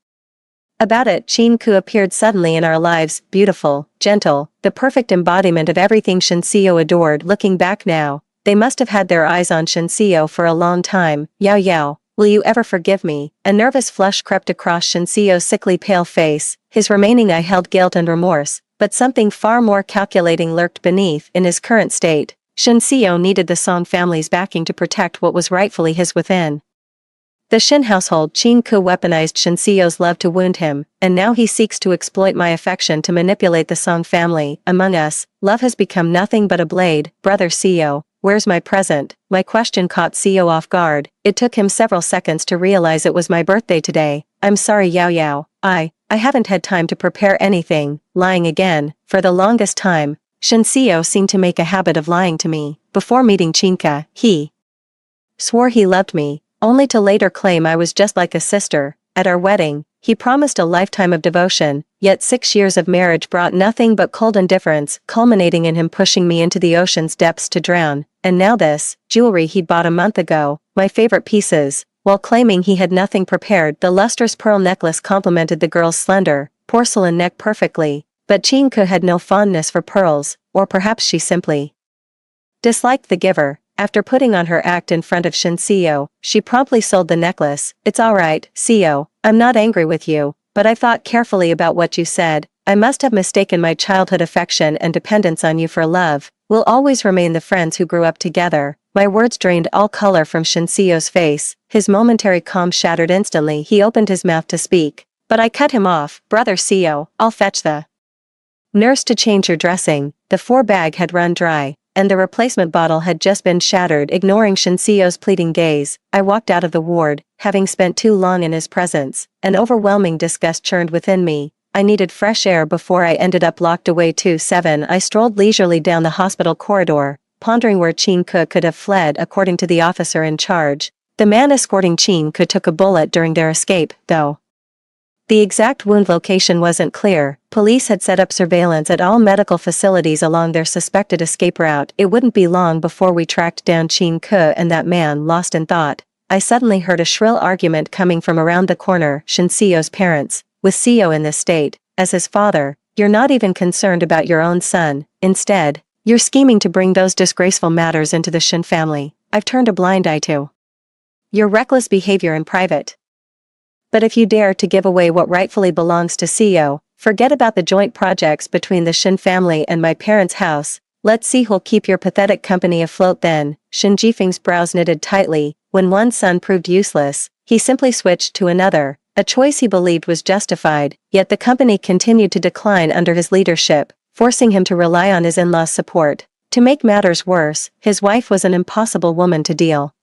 [SPEAKER 1] about it. Qing appeared suddenly in our lives, beautiful, gentle, the perfect embodiment of everything Shin Seo adored. Looking back now, they must have had their eyes on Shin Seo for a long time. Yao Yao, will you ever forgive me? A nervous flush crept across Shin Seo's sickly pale face. His remaining eye held guilt and remorse, but something far more calculating lurked beneath. In his current state, Shin Seo needed the Song family's backing to protect what was rightfully his within the Shin household. Qing weaponized Shin Seo's love to wound him, and now he seeks to exploit my affection to manipulate the Song family. Among us, love has become nothing but a blade. Brother Seo, where's my present? My question caught Seo off guard. It took him several seconds to realize it was my birthday today. I'm sorry Yao Yao. I haven't had time to prepare anything, lying again. For the longest time, Shinseo seemed to make a habit of lying to me. Before meeting Chinka, he swore he loved me, only to later claim I was just like a sister. At our wedding, he promised a lifetime of devotion, yet 6 years of marriage brought nothing but cold indifference, culminating in him pushing me into the ocean's depths to drown. And now this, jewelry he'd bought a month ago, my favorite pieces. While claiming he had nothing prepared, the lustrous pearl necklace complemented the girl's slender, porcelain neck perfectly. But Chinka had no fondness for pearls, or perhaps she simply disliked the giver. After putting on her act in front of Shinseo, she promptly sold the necklace. It's alright, Seo, I'm not angry with you, but I thought carefully about what you said. I must have mistaken my childhood affection and dependence on you for love. We'll always remain the friends who grew up together. My words drained all color from Shinseo's face. His momentary calm shattered instantly. He opened his mouth to speak, but I cut him off. Brother Seo, I'll fetch the nurse to change your dressing. The 4 bag had run dry, and the replacement bottle had just been shattered. Ignoring Shinseo's pleading gaze, I walked out of the ward, having spent too long in his presence. An overwhelming disgust churned within me. I needed fresh air before I ended up locked away too. 7. I strolled leisurely down the hospital corridor, pondering where Chinka could have fled. According to the officer in charge, the man escorting Chinka took a bullet during their escape, though the exact wound location wasn't clear. Police had set up surveillance at all medical facilities along their suspected escape route. It wouldn't be long before we tracked down Chinka and that man lost in thought. I suddenly heard a shrill argument coming from around the corner. Shinseo's parents, with Seo in this state, as his father, you're not even concerned about your own son. Instead, you're scheming to bring those disgraceful matters into the Shin family. I've turned a blind eye to your reckless behavior in private. But if you dare to give away what rightfully belongs to Seo, forget about the joint projects between the Shin family and my parents' house. Let's see who'll keep your pathetic company afloat then. Shin Jifeng's brows knitted tightly. When one son proved useless, he simply switched to another, a choice he believed was justified. Yet the company continued to decline under his leadership, forcing him to rely on his in-laws' support. To make matters worse, his wife was an impossible woman to deal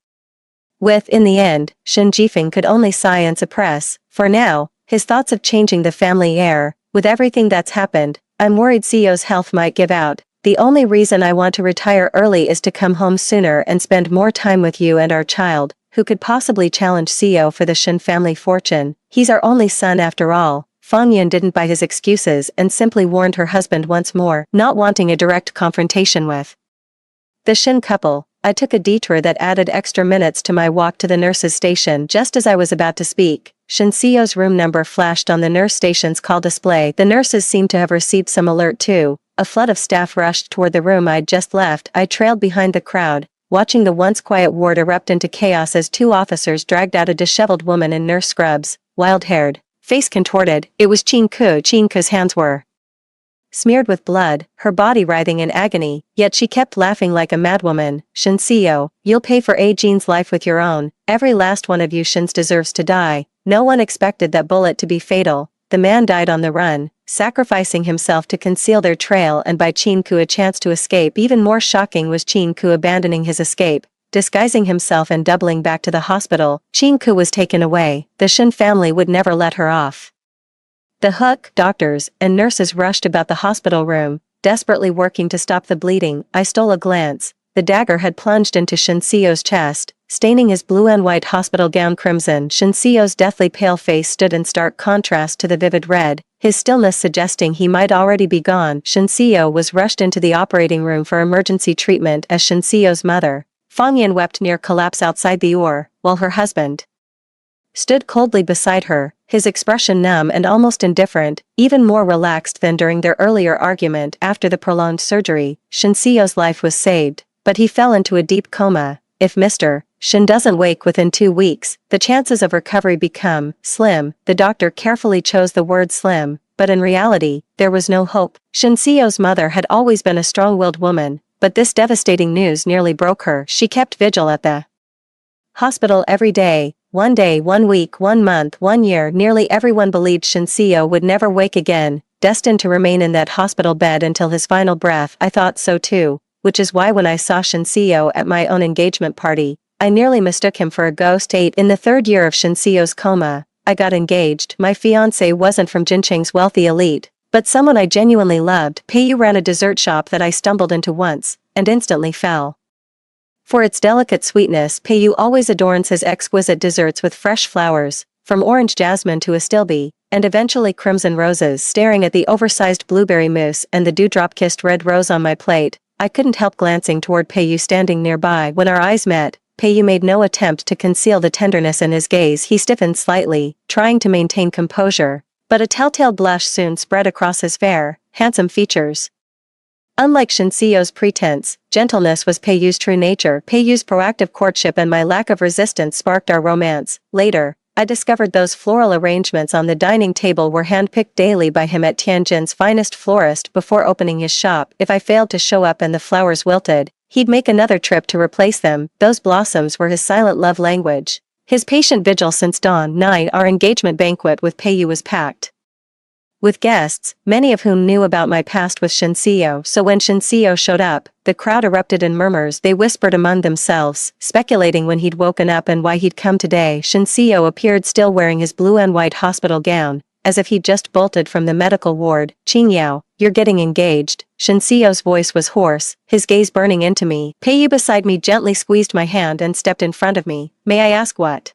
[SPEAKER 1] with. In the end, Shin Jifeng could only sigh and suppress, for now, his thoughts of changing the family heir. With everything that's happened, I'm worried Seo's health might give out. The only reason I want to retire early is to come home sooner and spend more time with you and our child. Who could possibly challenge Seo for the Shin family fortune? He's our only son after all. Fang Yun didn't buy his excuses and simply warned her husband once more, not wanting a direct confrontation with the Shin couple. I took a detour that added extra minutes to my walk to the nurse's station. Just as I was about to speak, Shinseo's room number flashed on the nurse station's call display. The nurses seemed to have received some alert too. A flood of staff rushed toward the room I'd just left. I trailed behind the crowd, watching the once quiet ward erupt into chaos as 2 officers dragged out a disheveled woman in nurse scrubs, wild-haired, face contorted. It was Chinka. Chinka's hands were smeared with blood, her body writhing in agony, yet she kept laughing like a madwoman. Shinseo, you'll pay for A Jean's life with your own. Every last one of you Shins deserves to die. No one expected that bullet to be fatal. The man died on the run, sacrificing himself to conceal their trail and buy Chinku a chance to escape. Even more shocking was Chinku abandoning his escape, disguising himself and doubling back to the hospital. Chinku was taken away. The Shin family would never let her off the hook. Doctors and nurses rushed about the hospital room, desperately working to stop the bleeding. I stole a glance. The dagger had plunged into Shinseo's chest, staining his blue and white hospital gown crimson. Shinseo's deathly pale face stood in stark contrast to the vivid red, his stillness suggesting he might already be gone. Shinseo was rushed into the operating room for emergency treatment as Shinseo's mother, Fang Yin, wept near collapse outside the OR, while her husband stood coldly beside her, his expression numb and almost indifferent, even more relaxed than during their earlier argument. After the prolonged surgery, Shinseo's life was saved, but he fell into a deep coma. If Mr. Shin doesn't wake within 2 weeks, the chances of recovery become slim. The doctor carefully chose the word slim, but in reality, there was no hope. Shinseo's mother had always been a strong-willed woman, but this devastating news nearly broke her. She kept vigil at the hospital every day. 1 day, 1 week, 1 month, 1 year. Nearly everyone believed Shinseo would never wake again, destined to remain in that hospital bed until his final breath. I thought so too, which is why when I saw Shinseo at my own engagement party, I nearly mistook him for a ghost. 8. In the 3rd year of Shinseo's coma, I got engaged. My fiancé wasn't from Jinqing's wealthy elite, but someone I genuinely loved. Peiyu ran a dessert shop that I stumbled into once, and instantly fell for its delicate sweetness. Peiyu always adorns his exquisite desserts with fresh flowers, from orange jasmine to astilbe, and eventually crimson roses. Staring at the oversized blueberry mousse and the dewdrop-kissed red rose on my plate, I couldn't help glancing toward Peiyu standing nearby. When our eyes met, Peiyu made no attempt to conceal the tenderness in his gaze. He stiffened slightly, trying to maintain composure, but a telltale blush soon spread across his fair, handsome features. Unlike Shinseo's pretense, gentleness was Peiyu's true nature. Peiyu's proactive courtship and my lack of resistance sparked our romance. Later, I discovered those floral arrangements on the dining table were handpicked daily by him at Tianjin's finest florist before opening his shop. If I failed to show up and the flowers wilted, he'd make another trip to replace them. Those blossoms were his silent love language, his patient vigil since dawn. Our engagement banquet with Peiyu was packed with guests, many of whom knew about my past with Shinseo. So when Shinseo showed up, the crowd erupted in murmurs. They whispered among themselves, speculating when he'd woken up and why he'd come today. Shinseo appeared still wearing his blue and white hospital gown, as if he'd just bolted from the medical ward. "Qingyao, you're getting engaged." Shinseo's voice was hoarse, his gaze burning into me. Peiyu beside me gently squeezed my hand and stepped in front of me. "May I ask what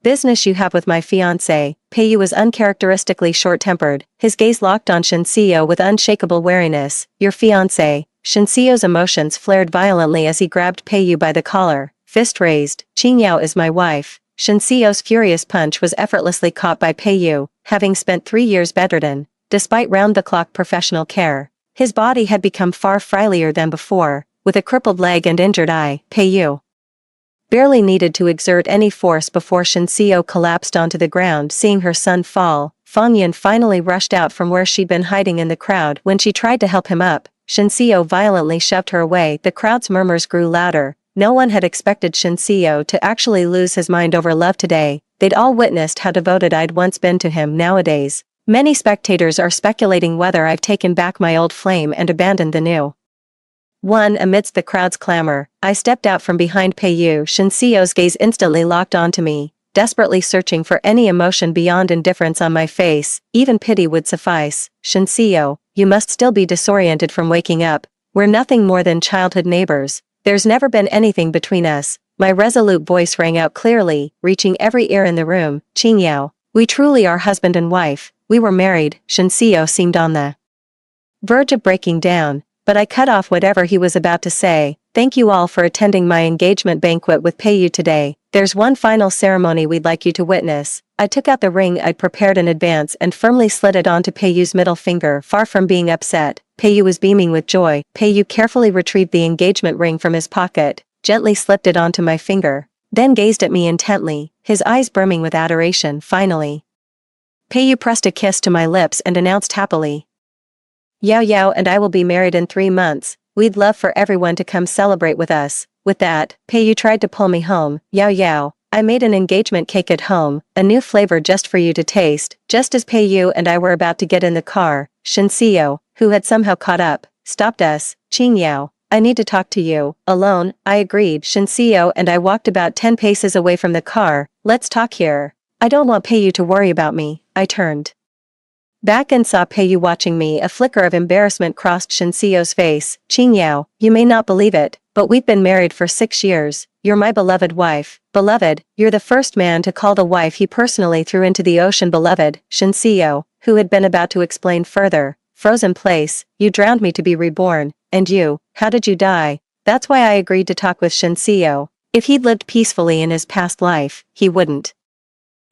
[SPEAKER 1] business you have with my fiancé?" Peiyu was uncharacteristically short-tempered, his gaze locked on Shinseo with unshakable wariness. "Your fiancé." Shinseo's emotions flared violently as he grabbed Peiyu by the collar, fist raised. "Qingyao is my wife." Shinseo's furious punch was effortlessly caught by Peiyu, having spent 3 years bedridden. Despite round-the-clock professional care, his body had become far frailer than before, with a crippled leg and injured eye. Peiyu barely needed to exert any force before Shinseo collapsed onto the ground. Seeing her son fall, Fang Yin finally rushed out from where she'd been hiding in the crowd. When she tried to help him up, Shinseo violently shoved her away. The crowd's murmurs grew louder. No one had expected Shinseo to actually lose his mind over love today. They'd all witnessed how devoted I'd once been to him. Nowadays, many spectators are speculating whether I've taken back my old flame and abandoned the new one. Amidst the crowd's clamor, I stepped out from behind Peiyu. Shinseo's gaze instantly locked onto me, desperately searching for any emotion beyond indifference on my face. Even pity would suffice. "Shinseo, you must still be disoriented from waking up. We're nothing more than childhood neighbors. There's never been anything between us." My resolute voice rang out clearly, reaching every ear in the room. "Qingyao, we truly are husband and wife. We were married." Shinseo seemed on the verge of breaking down, but I cut off whatever he was about to say. "Thank you all for attending my engagement banquet with Peiyu today. There's one final ceremony we'd like you to witness." I took out the ring I'd prepared in advance and firmly slid it onto Peiyu's middle finger. Far from being upset, Peiyu was beaming with joy. Peiyu carefully retrieved the engagement ring from his pocket, gently slipped it onto my finger, then gazed at me intently, his eyes brimming with adoration. Finally, Peiyu pressed a kiss to my lips and announced happily, "Yao Yao and I will be married in 3 months. We'd love for everyone to come celebrate with us." With that, Peiyu tried to pull me home. "Yao Yao, I made an engagement cake at home, a new flavor just for you to taste." Just as Peiyu and I were about to get in the car, Shinseo, who had somehow caught up, stopped us. "Qingyao, I need to talk to you." "Alone?" I agreed. Shinseo and I walked about 10 paces away from the car. "Let's talk here. I don't want Peiyu to worry about me." I turned back and saw Peiyu watching me. A flicker of embarrassment crossed Shinseo's face. "Qingyao, you may not believe it, but we've been married for 6 years. You're my beloved wife." "Beloved? You're the first man to call the wife he personally threw into the ocean beloved." Shinseo, who had been about to explain further, froze in place. "You drowned me to be reborn. And you, how did you die?" That's why I agreed to talk with Shinseo. If he'd lived peacefully in his past life, he wouldn't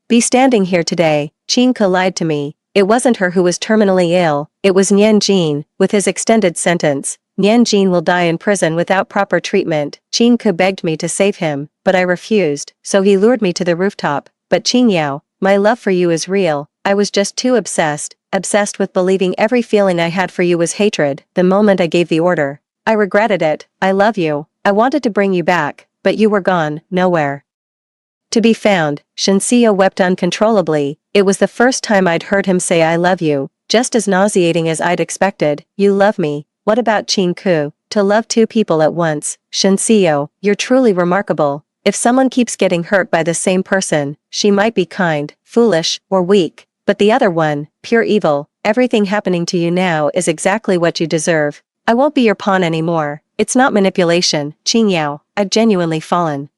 [SPEAKER 1] be standing here today. Qinke lied to me. It wasn't her who was terminally ill, it was Nian Jin. With his extended sentence, Nian Jin will die in prison without proper treatment. Qinke begged me to save him, but I refused, so he lured me to the rooftop. "But Qingyao, my love for you is real. I was just too obsessed with believing every feeling I had for you was hatred. The moment I gave the order, I regretted it. I love you. I wanted to bring you back, but you were gone, nowhere to be found." Shinseo wept uncontrollably. It was the first time I'd heard him say "I love you," just as nauseating as I'd expected. "You love me? What about Qinku? To love 2 people at once." "Shinseo, you're truly remarkable. If someone keeps getting hurt by the same person, she might be kind, foolish, or weak. But the other one, pure evil. Everything happening to you now is exactly what you deserve. I won't be your pawn anymore. It's not manipulation, Qing Yao. I've genuinely fallen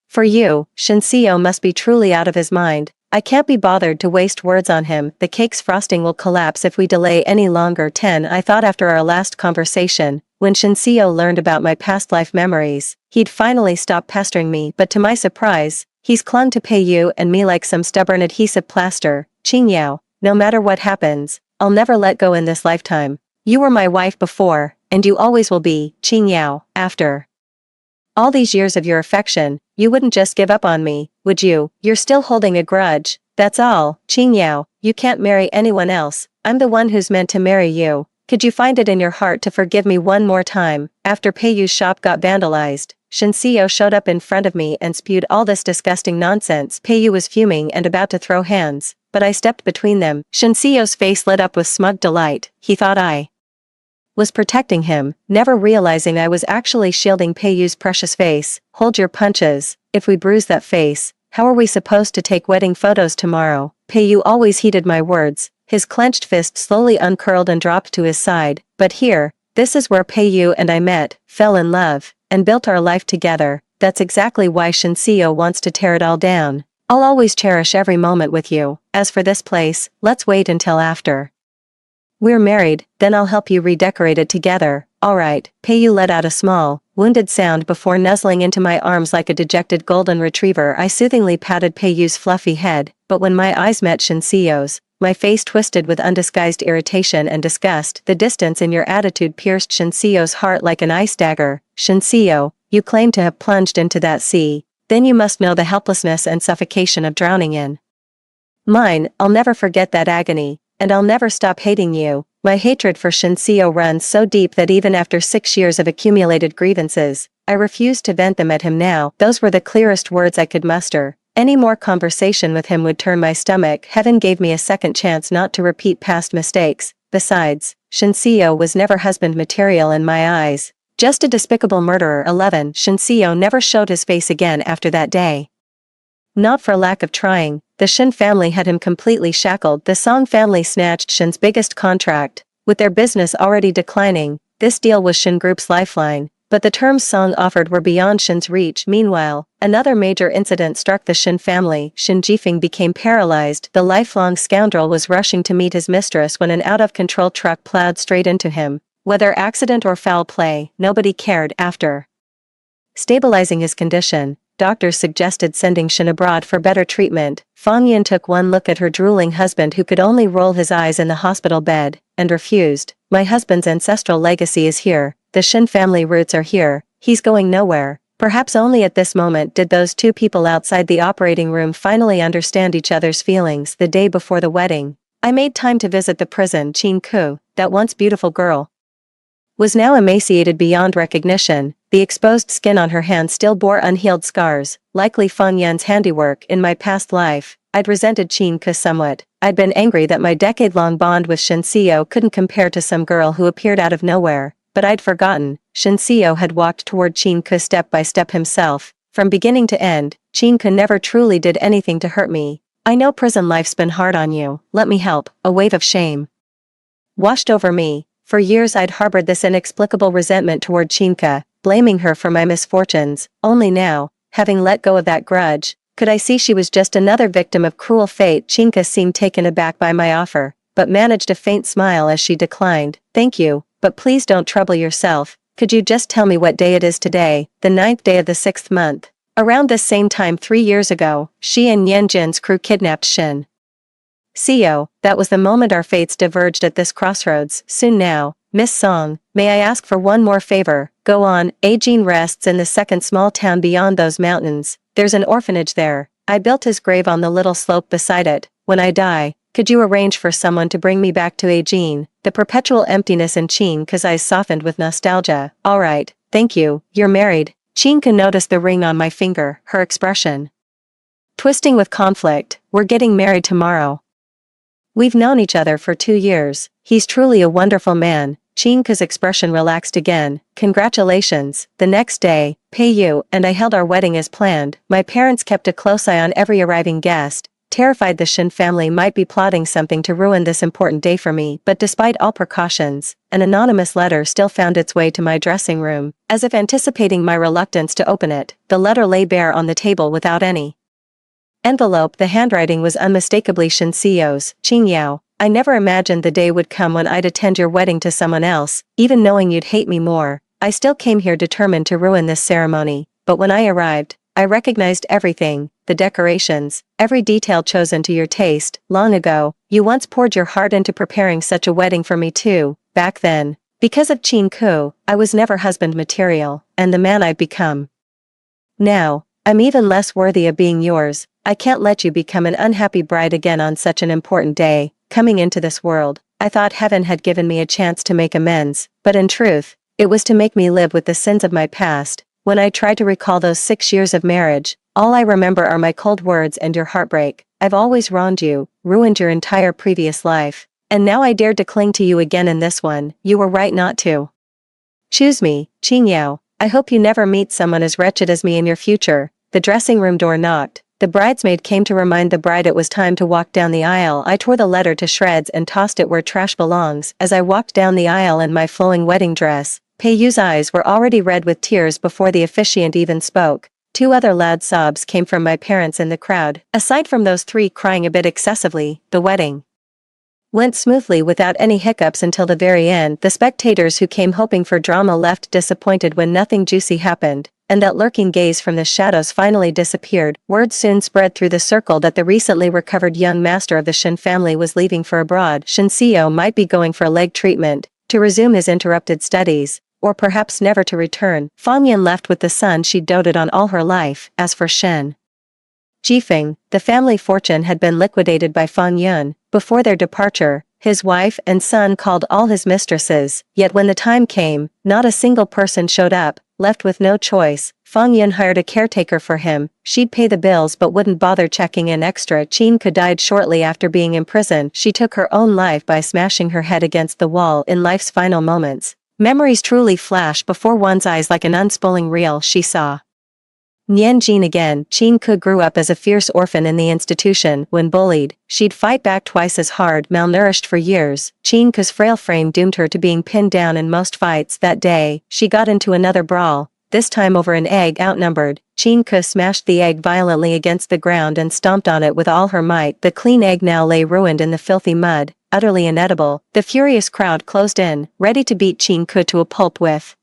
[SPEAKER 1] for you. Shinxio must be truly out of his mind. I can't be bothered to waste words on him. The cake's frosting will collapse if we delay any longer. 10. I thought after our last conversation, when Shinxio learned about my past life memories, he'd finally stop pestering me, but to my surprise, he's clung to Pei Yu and me like some stubborn adhesive plaster. Qing Yao, no matter what happens, I'll never let go in this lifetime. You were my wife before, and you always will be, Qing Yao. After all these years of your affection, you wouldn't just give up on me, would you? You're still holding a grudge. That's all, Qing Yao. You can't marry anyone else. I'm the one who's meant to marry you. Could you find it in your heart to forgive me one more time? After Pei Yu's shop got vandalized, Shinxio showed up in front of me and spewed all this disgusting nonsense. Pei Yu was fuming and about to throw hands, but I stepped between them. Shinxio's face lit up with smug delight. He thought I was protecting him, never realizing I was actually shielding Pei Yu's precious face. Hold your punches. If we bruise that face, how are we supposed to take wedding photos tomorrow? Pei Yu always heeded my words. His clenched fist slowly uncurled and dropped to his side. But here, this is where Pei Yu and I met, fell in love, and built our life together. That's exactly why Shinxio wants to tear it all down. I'll always cherish every moment with you. As for this place, let's wait until after we're married, then I'll help you redecorate it together. Alright. Pei Yu let out a small, wounded sound before nuzzling into my arms like a dejected golden retriever. I soothingly patted Pei Yu's fluffy head, but when my eyes met Shinxio's, my face twisted with undisguised irritation and disgust. The distance in your attitude pierced Shinxio's heart like an ice dagger. Shinxio, you claim to have plunged into that sea. Then you must know the helplessness and suffocation of drowning in mine. I'll never forget that agony. And I'll never stop hating you. My hatred for Shinxio runs so deep that even after 6 years of accumulated grievances, I refuse to vent them at him now. Those were the clearest words I could muster. Any more conversation with him would turn my stomach. Heaven gave me a second chance not to repeat past mistakes. Besides, Shinxio was never husband material in my eyes. Just a despicable murderer. 11. Shinxio never showed his face again after that day. Not for lack of trying. The Shin family had him completely shackled. The Song family snatched Shin's biggest contract. With their business already declining, this deal was Shin Group's lifeline, but the terms Song offered were beyond Shin's reach. Meanwhile, another major incident struck the Shin family. Shin Jifeng became paralyzed. The lifelong scoundrel was rushing to meet his mistress when an out-of-control truck plowed straight into him. Whether accident or foul play, nobody cared. After stabilizing his condition, doctors suggested sending Shin abroad for better treatment. Fang Yin took one look at her drooling husband who could only roll his eyes in the hospital bed, and refused. My husband's ancestral legacy is here. The Shin family roots are here. He's going nowhere. Perhaps only at this moment did those two people outside the operating room finally understand each other's feelings. The day before the wedding, I made time to visit the prison. Qin Ku, that once beautiful girl, was now emaciated beyond recognition. The exposed skin on her hand still bore unhealed scars, likely Fang Yan's handiwork. In my past life, I'd resented Qin Ke somewhat. I'd been angry that my decade-long bond with Shinxio couldn't compare to some girl who appeared out of nowhere, but I'd forgotten. Shinxio had walked toward Qin Ke step by step himself. From beginning to end, Qin Ke never truly did anything to hurt me. I know prison life's been hard on you. Let me help. A wave of shame washed over me. For years I'd harbored this inexplicable resentment toward Qin Ke, blaming her for my misfortunes. Only now, having let go of that grudge, could I see she was just another victim of cruel fate. Qin Ke seemed taken aback by my offer, but managed a faint smile as she declined. Thank you, but please don't trouble yourself. Could you just tell me what day it is today? The 9th day of the 6th month. Around this same time 3 years ago, she and Yan Jin's crew kidnapped Shin Xio. That was the moment our fates diverged at this crossroads. Soon now, Miss Song, may I ask for one more favor? Go on. Ajin rests in the second small town beyond those mountains. There's an orphanage there. I built his grave on the little slope beside it. When I die, could you arrange for someone to bring me back to Ajin? The perpetual emptiness in Qin Ke's eyes softened with nostalgia. Alright, thank you. You're married. Qin Ke noticed the ring on my finger, her expression twisting with conflict. We're getting married tomorrow. We've known each other for 2 years. He's truly a wonderful man. Chinka's expression relaxed again. Congratulations. The next day, Pei and I held our wedding as planned. My parents kept a close eye on every arriving guest, terrified the Shin family might be plotting something to ruin this important day for me, but despite all precautions, an anonymous letter still found its way to my dressing room. As if anticipating my reluctance to open it, the letter lay bare on the table without any envelope. The handwriting was unmistakably Shin Sio's. Qing Yao, I never imagined the day would come when I'd attend your wedding to someone else, even knowing you'd hate me more. I still came here determined to ruin this ceremony, but when I arrived, I recognized everything, the decorations, every detail chosen to your taste. Long ago, you once poured your heart into preparing such a wedding for me too. Back then, because of Qin Ku, I was never husband material, and the man I've become now, I'm even less worthy of being yours. I can't let you become an unhappy bride again on such an important day. Coming into this world, I thought heaven had given me a chance to make amends, but in truth, it was to make me live with the sins of my past. When I try to recall those 6 years of marriage, all I remember are my cold words and your heartbreak. I've always wronged you, ruined your entire previous life, and now I dared to cling to you again in this one. You were right not to choose me, Qing Yao. I hope you never meet someone as wretched as me in your future. The dressing room door knocked. The bridesmaid came to remind the bride it was time to walk down the aisle. I tore the letter to shreds and tossed it where trash belongs. As I walked down the aisle in my flowing wedding dress, Pei Yu's eyes were already red with tears before the officiant even spoke. 2 other loud sobs came from my parents in the crowd. Aside from those 3 crying a bit excessively, the wedding went smoothly without any hiccups until the very end. The spectators who came hoping for drama left disappointed when nothing juicy happened, and that lurking gaze from the shadows finally disappeared. Word soon spread through the circle that the recently recovered young master of the Shin family was leaving for abroad. Shin Seo might be going for a leg treatment, to resume his interrupted studies, or perhaps never to return. Fang Yan left with the son she'd doted on all her life. As for Shen Jifeng, the family fortune had been liquidated by Fang Yun. Before their departure, his wife and son called all his mistresses, yet when the time came, not a single person showed up. Left with no choice, Fang Yun hired a caretaker for him. She'd pay the bills but wouldn't bother checking in extra. Qin Ke died shortly after being imprisoned. She took her own life by smashing her head against the wall in life's final moments. Memories truly flash before one's eyes like an unspooling reel. She saw Nian Jin again. Qin Ke grew up as a fierce orphan in the institution. When bullied, she'd fight back twice as hard. Malnourished for years, Qin Ke's frail frame doomed her to being pinned down in most fights. That day, she got into another brawl, this time over an egg. Outnumbered, Qin Ke smashed the egg violently against the ground and stomped on it with all her might. The clean egg now lay ruined in the filthy mud, utterly inedible. The furious crowd closed in, ready to beat Qin Ke to a pulp with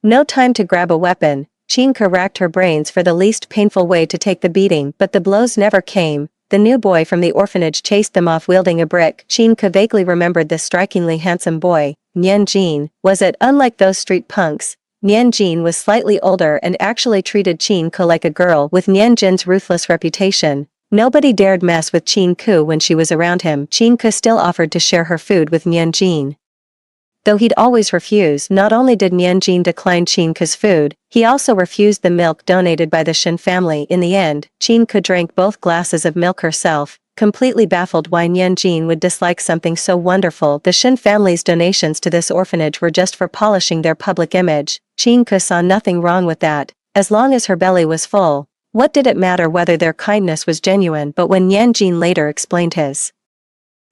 [SPEAKER 1] no time to grab a weapon. Qin Ke racked her brains for the least painful way to take the beating, but the blows never came. The new boy from the orphanage chased them off wielding a brick. Qin Ke vaguely remembered this strikingly handsome boy. Nian Jin, was it? Unlike those street punks, Nian Jin was slightly older and actually treated Qin Ke like a girl. With Nian Jin's ruthless reputation, nobody dared mess with Qin Ke when she was around him. Qin Ke still offered to share her food with Nian Jin, though he'd always refuse. Not only did Nian Jin decline Qin Ke's food, he also refused the milk donated by the Shin family. In the end, Qin Ke drank both glasses of milk herself, completely baffled why Nian Jin would dislike something so wonderful. The Shin family's donations to this orphanage were just for polishing their public image. Qin Ke saw nothing wrong with that. As long as her belly was full, what did it matter whether their kindness was genuine? But when Nian Jin later explained his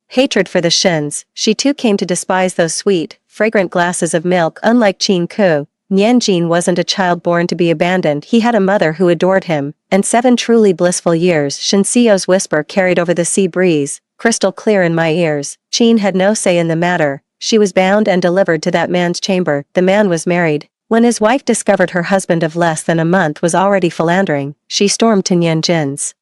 [SPEAKER 1] hatred for the Shins, she too came to despise those sweet, fragrant glasses of milk. Unlike Qin Ke, Nian Jin wasn't a child born to be abandoned. He had a mother who adored him, and 7 truly blissful years. Shin Sio's whisper carried over the sea breeze, crystal clear in my ears. Qin had no say in the matter. She was bound and delivered to that man's chamber. The man was married. When his wife discovered her husband of less than a month was already philandering, she stormed to Nian Jin's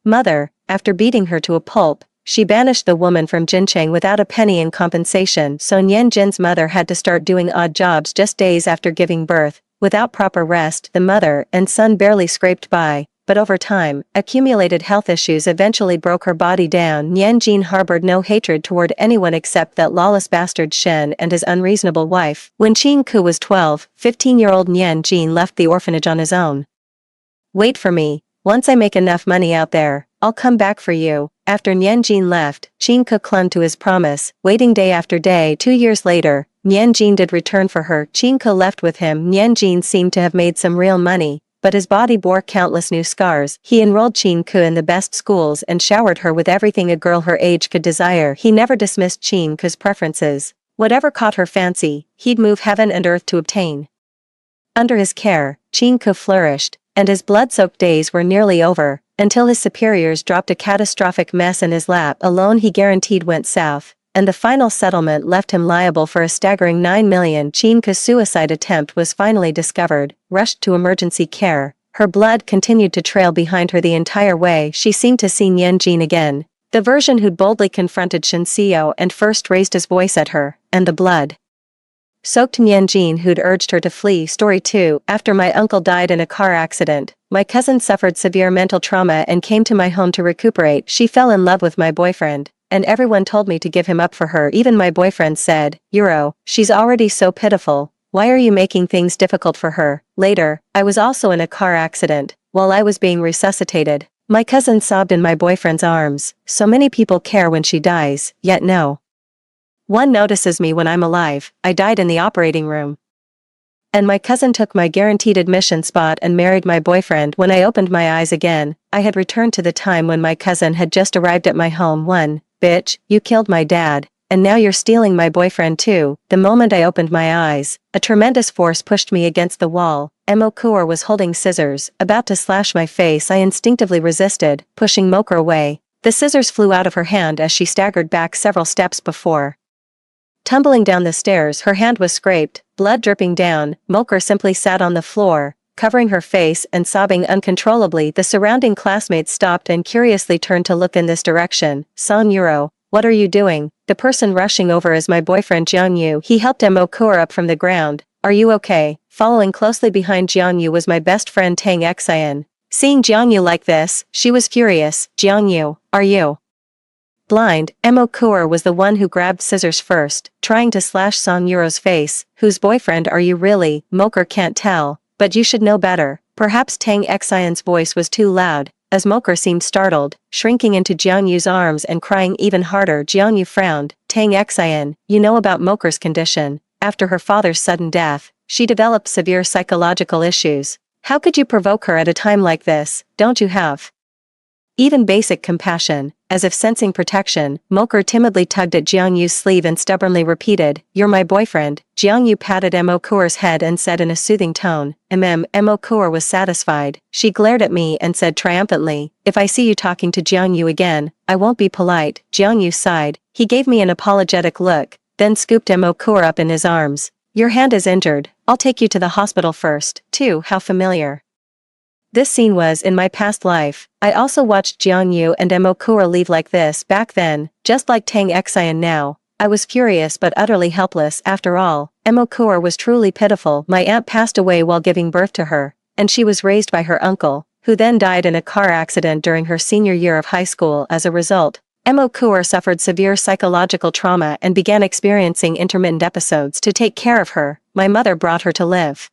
[SPEAKER 1] mother. After beating her to a pulp, she banished the woman from Jincheng without a penny in compensation. So Nian Jin's mother had to start doing odd jobs just days after giving birth. Without proper rest, the mother and son barely scraped by, but over time, accumulated health issues eventually broke her body down. Nian Jin harbored no hatred toward anyone except that lawless bastard Shen and his unreasonable wife. When Qin Ke was 12, 15-year-old Nian Jin left the orphanage on his own. Wait for me. Once I make enough money out there, I'll come back for you. After Nian Jin left, Qin Ke clung to his promise, waiting day after day. 2 years later, Nianjin did return for her. Qingke left with him. Nianjin seemed to have made some real money, but his body bore countless new scars. He enrolled Qingke in the best schools and showered her with everything a girl her age could desire. He never dismissed Qingke's preferences. Whatever caught her fancy, he'd move heaven and earth to obtain. Under his care, Qingke flourished, and his blood-soaked days were nearly over, until his superiors dropped a catastrophic mess in his lap. A loan he guaranteed went south, and the final settlement left him liable for a staggering 9 million. Qingke's suicide attempt was finally discovered, rushed to emergency care. Her blood continued to trail behind her the entire way. She seemed to see Nianjin again, the version who'd boldly confronted Shinseio and first raised his voice at her, and the blood soaked Nianjin who'd urged her to flee. Story 2. After my uncle died in a car accident, my cousin suffered severe mental trauma and came to my home to recuperate. She fell in love with my boyfriend, and everyone told me to give him up for her. Even my boyfriend said, "Yuro, she's already so pitiful. Why are you making things difficult for her?" Later, I was also in a car accident. While I was being resuscitated, my cousin sobbed in my boyfriend's arms. So many people care when she dies, yet no one notices me when I'm alive. I died in the operating room, and my cousin took my guaranteed admission spot and married my boyfriend. When I opened my eyes again, I had returned to the time when my cousin had just arrived at my home. One, bitch, you killed my dad, and now you're stealing my boyfriend too. The moment I opened my eyes, a tremendous force pushed me against the wall. Mokur was holding scissors, about to slash my face. I instinctively resisted, pushing Mokur away. The scissors flew out of her hand as she staggered back several steps before tumbling down the stairs. Her hand was scraped, blood dripping down. Mokur simply sat on the floor, covering her face and sobbing uncontrollably. The surrounding classmates stopped and curiously turned to look in this direction. "Son Yuro, what are you doing?" The person rushing over is my boyfriend Jiangyu. He helped Mokur up from the ground. "Are you okay?" Following closely behind Jiangyu was my best friend Tang Xian. Seeing Jiangyu like this, she was furious. "Jiangyu, are you blind?" Mokur was the one who grabbed scissors first, trying to slash Song Yuro's face. "Whose boyfriend are you really?" "Mokur can't tell, but you should know better." Perhaps Tang Xian's voice was too loud, as Mokur seemed startled, shrinking into Jiangyu's arms and crying even harder. Jiangyu frowned. "Tang Xian, you know about Mokur's condition. After her father's sudden death, she developed severe psychological issues. How could you provoke her at a time like this? Don't you have even basic compassion?" As if sensing protection, Mokur timidly tugged at Jiangyu's sleeve and stubbornly repeated, "You're my boyfriend." Jiangyu patted Mokur's head and said in a soothing tone, Mokur was satisfied. She glared at me and said triumphantly, "If I see you talking to Jiangyu again, I won't be polite." Jiangyu sighed. He gave me an apologetic look, then scooped Mokur up in his arms. "Your hand is injured. I'll take you to the hospital first." 2. How familiar this scene was in my past life. I also watched Jiangyu and Mokur leave like this back then, just like Tang Xian now. I was furious but utterly helpless. After all, Mokur was truly pitiful. My aunt passed away while giving birth to her, and she was raised by her uncle, who then died in a car accident during her senior year of high school. As a result, Mokur suffered severe psychological trauma and began experiencing intermittent episodes. To take care of her, my mother brought her to live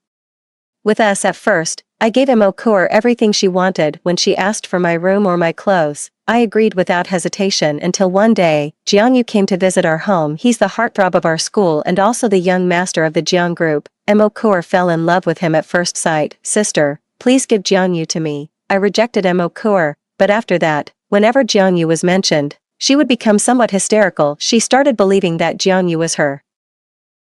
[SPEAKER 1] with us. At first, I gave Mokur everything she wanted. When she asked for my room or my clothes, I agreed without hesitation until one day, Jiangyu came to visit our home. He's the heartthrob of our school and also the young master of the Jiang group. Mokur fell in love with him at first sight. "Sister, please give Jiangyu to me." I rejected Mokur, but after that, whenever Jiangyu was mentioned, she would become somewhat hysterical. She started believing that Jiangyu was her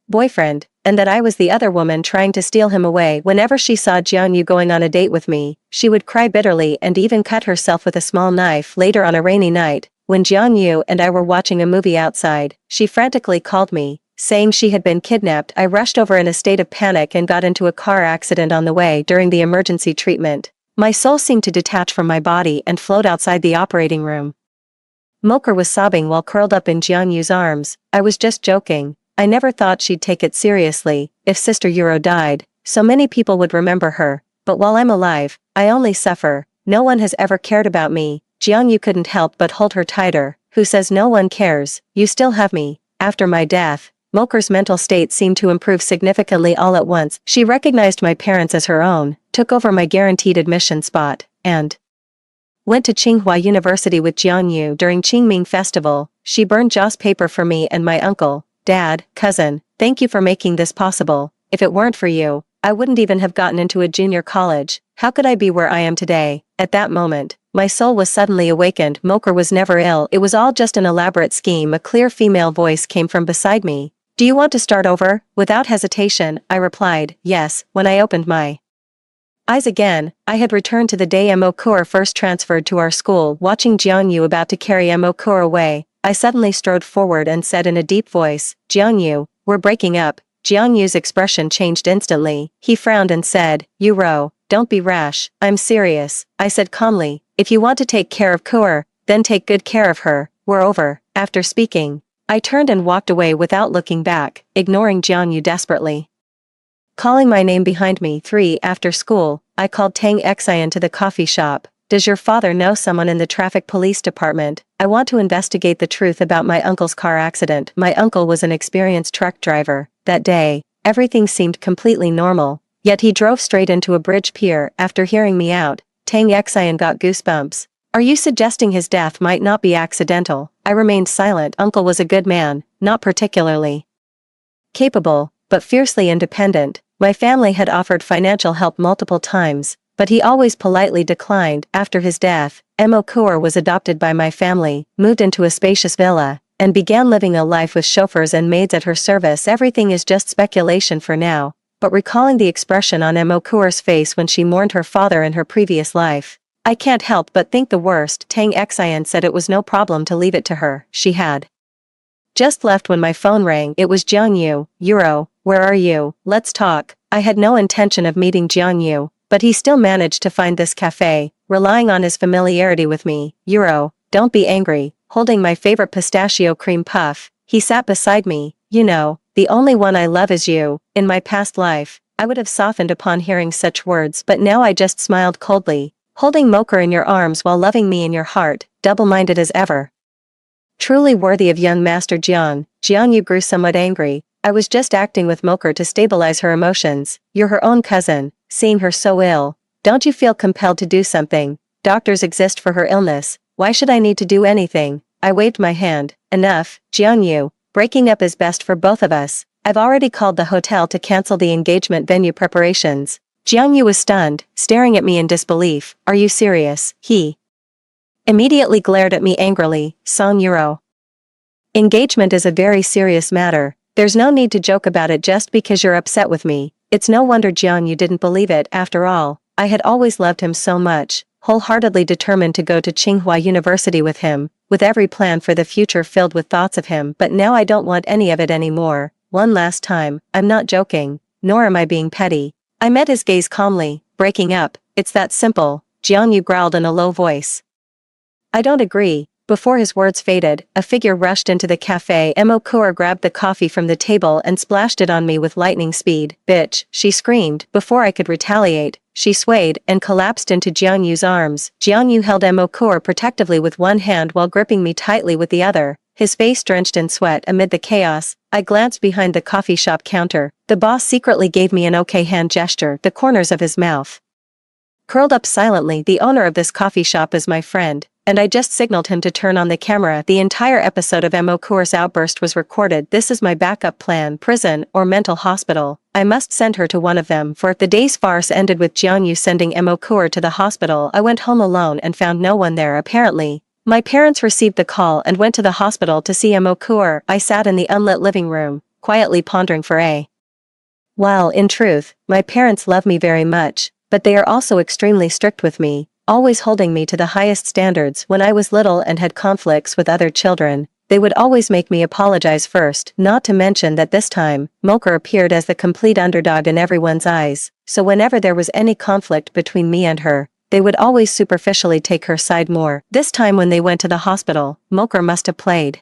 [SPEAKER 1] boyfriend, and that I was the other woman trying to steal him away. Whenever she saw Jiangyu going on a date with me, she would cry bitterly and even cut herself with a small knife. Later on a rainy night, when Jiangyu and I were watching a movie outside, she frantically called me, saying she had been kidnapped. I rushed over in a state of panic and got into a car accident on the way. During the emergency treatment, my soul seemed to detach from my body and float outside the operating room. Mokur was sobbing while curled up in Jiangyu's arms. "I was just joking. I never thought she'd take it seriously. If Sister Yuro died, so many people would remember her. But while I'm alive, I only suffer. No one has ever cared about me." Jiangyu couldn't help but hold her tighter. "Who says no one cares? You still have me." After my death, Mokur's mental state seemed to improve significantly all at once. She recognized my parents as her own, took over my guaranteed admission spot, and went to Tsinghua University with Jiangyu. During Qingming Festival, she burned joss paper for me and my uncle, Dad, cousin, thank you for making this possible. If it weren't for you, I wouldn't even have gotten into a junior college. How could I be where I am today? At that moment, my soul was suddenly awakened. Moker was never ill. It was all just an elaborate scheme. A clear female voice came from beside me. Do you want to start over? Without hesitation, I replied, yes. When I opened my eyes again, I had returned to the day Mokur first transferred to our school. Watching Jiangyu about to carry Mokur away, I suddenly strode forward and said in a deep voice, Jiangyu, we're breaking up. Jiangyu's expression changed instantly. He frowned and said, Yuro, don't be rash, I'm serious. I said calmly, if you want to take care of Kur, then take good care of her. We're over. After speaking, I turned and walked away without looking back, ignoring Jiangyu desperately. Calling my name behind me. 3 After school, I called Tang Xian to the coffee shop. Does your father know someone in the traffic police department? I want to investigate the truth about my uncle's car accident. My uncle was an experienced truck driver. That day, everything seemed completely normal, yet he drove straight into a bridge pier. After hearing me out, Tang Xian got goosebumps. Are you suggesting his death might not be accidental? I remained silent. Uncle was a good man, not particularly capable, but fiercely independent. My family had offered financial help multiple times, but he always politely declined. After his death, Mokur was adopted by my family, moved into a spacious villa, and began living a life with chauffeurs and maids at her service. Everything is just speculation for now, but recalling the expression on Mokur's face when she mourned her father in her previous life, I can't help but think the worst. Tang Xian said it was no problem to leave it to her. She had just left when my phone rang. It was Jiangyu. Yuro, where are you? Let's talk. I had no intention of meeting Jiangyu, but he still managed to find this cafe, relying on his familiarity with me. Yuro, don't be angry. Holding my favorite pistachio cream puff, he sat beside me. You know, the only one I love is you. In my past life, I would have softened upon hearing such words, but now I just smiled coldly. Holding Mokur in your arms while loving me in your heart, double-minded as ever. Truly worthy of young Master Jiang. Jiangyu grew somewhat angry. I was just acting with Mokur to stabilize her emotions. You're her own cousin. Seeing her so ill, don't you feel compelled to do something? Doctors exist for her illness. Why should I need to do anything? I waved my hand. Enough, Jiangyu. Breaking up is best for both of us. I've already called the hotel to cancel the engagement venue preparations. Jiangyu was stunned, staring at me in disbelief. Are you serious? He immediately glared at me angrily. Song Yuro. Engagement is a very serious matter. There's no need to joke about it just because you're upset with me. It's no wonder Jiangyu didn't believe it. After all, I had always loved him so much, wholeheartedly determined to go to Tsinghua University with him, with every plan for the future filled with thoughts of him. But now I don't want any of it anymore. One last time, I'm not joking, nor am I being petty. I met his gaze calmly. Breaking up, it's that simple, Jiangyu growled in a low voice. I don't agree. Before his words faded, a figure rushed into the cafe. Mokur grabbed the coffee from the table and splashed it on me with lightning speed. Bitch, she screamed. Before I could retaliate, she swayed and collapsed into Jiangyu's arms. Jiangyu held Mokur protectively with one hand while gripping me tightly with the other, his face drenched in sweat amid the chaos. I glanced behind the coffee shop counter. The boss secretly gave me an okay hand gesture. The corners of his mouth curled up silently. The owner of this coffee shop is my friend, and I just signaled him to turn on the camera. The entire episode of Mokur's outburst was recorded. This is my backup plan: prison or mental hospital. I must send her to one of them, for if the day's farce ended with Jiangyu sending Mokur to the hospital, I went home alone and found no one there. Apparently, my parents received the call and went to the hospital to see Mokur. I sat in the unlit living room, quietly pondering for a while. In truth, my parents love me very much, but they are also extremely strict with me, always holding me to the highest standards. When I was little and had conflicts with other children, they would always make me apologize first, not to mention that this time, Mokur appeared as the complete underdog in everyone's eyes, so whenever there was any conflict between me and her, they would always superficially take her side more. This time when they went to the hospital, Mokur must have played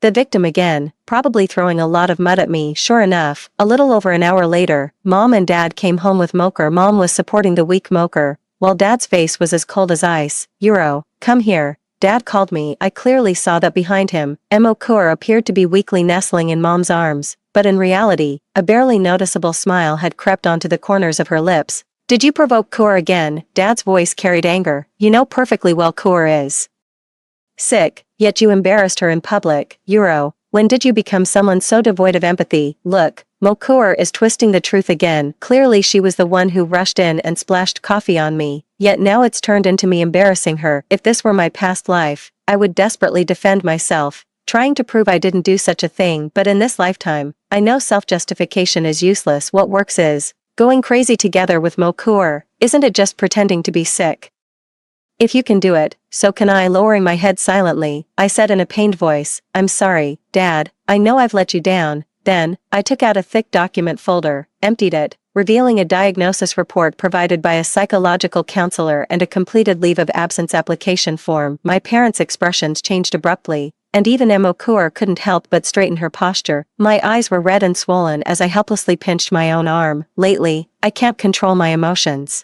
[SPEAKER 1] the victim again, probably throwing a lot of mud at me. Sure enough, a little over an hour later, Mom and Dad came home with Mokur. Mom was supporting the weak Mokur, while Dad's face was as cold as ice. Yuro, come here. Dad called me. I clearly saw that behind him, Mokur appeared to be weakly nestling in Mom's arms, but in reality, a barely noticeable smile had crept onto the corners of her lips. Did you provoke Kur again? Dad's voice carried anger. You know perfectly well Kur is sick, yet you embarrassed her in public. Yuro, When did you become someone so devoid of empathy? Look, Mokur is twisting the truth again. Clearly she was the one who rushed in and splashed coffee on me, yet now it's turned into me embarrassing her. If this were my past life, I would desperately defend myself, trying to prove I didn't do such a thing, but in this lifetime, I know self-justification is useless. What works is going crazy together with Mokur. Isn't it just pretending to be sick? If you can do it, so can I. Lowering my head silently, I said in a pained voice, I'm sorry, Dad, I know I've let you down. Then, I took out a thick document folder, emptied it, revealing a diagnosis report provided by a psychological counselor and a completed leave of absence application form. My parents' expressions changed abruptly, and even Mokur couldn't help but straighten her posture. My eyes were red and swollen as I helplessly pinched my own arm. Lately, I can't control my emotions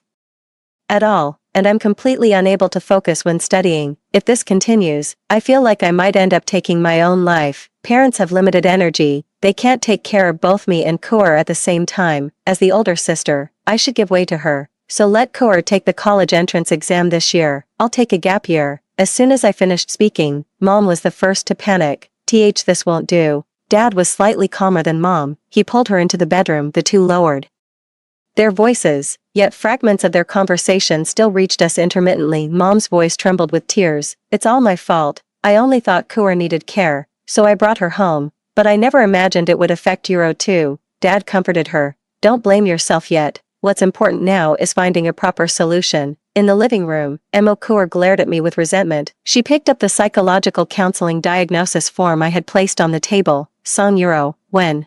[SPEAKER 1] at all, and I'm completely unable to focus when studying. If this continues, I feel like I might end up taking my own life. Parents have limited energy, they can't take care of both me and Kaur at the same time. As the older sister, I should give way to her. So let Kaur take the college entrance exam this year, I'll take a gap year. As soon as I finished speaking, Mom was the first to panic. This won't do. Dad was slightly calmer than Mom. He pulled her into the bedroom. The two lowered their voices, yet fragments of their conversation still reached us intermittently. Mom's voice trembled with tears. It's all my fault. I only thought Kaur needed care, so I brought her home, but I never imagined it would affect Euro too. Dad comforted her. Don't blame yourself yet. What's important now is finding a proper solution. In the living room, Mokur glared at me with resentment. She picked up the psychological counseling diagnosis form I had placed on the table. Son Euro, when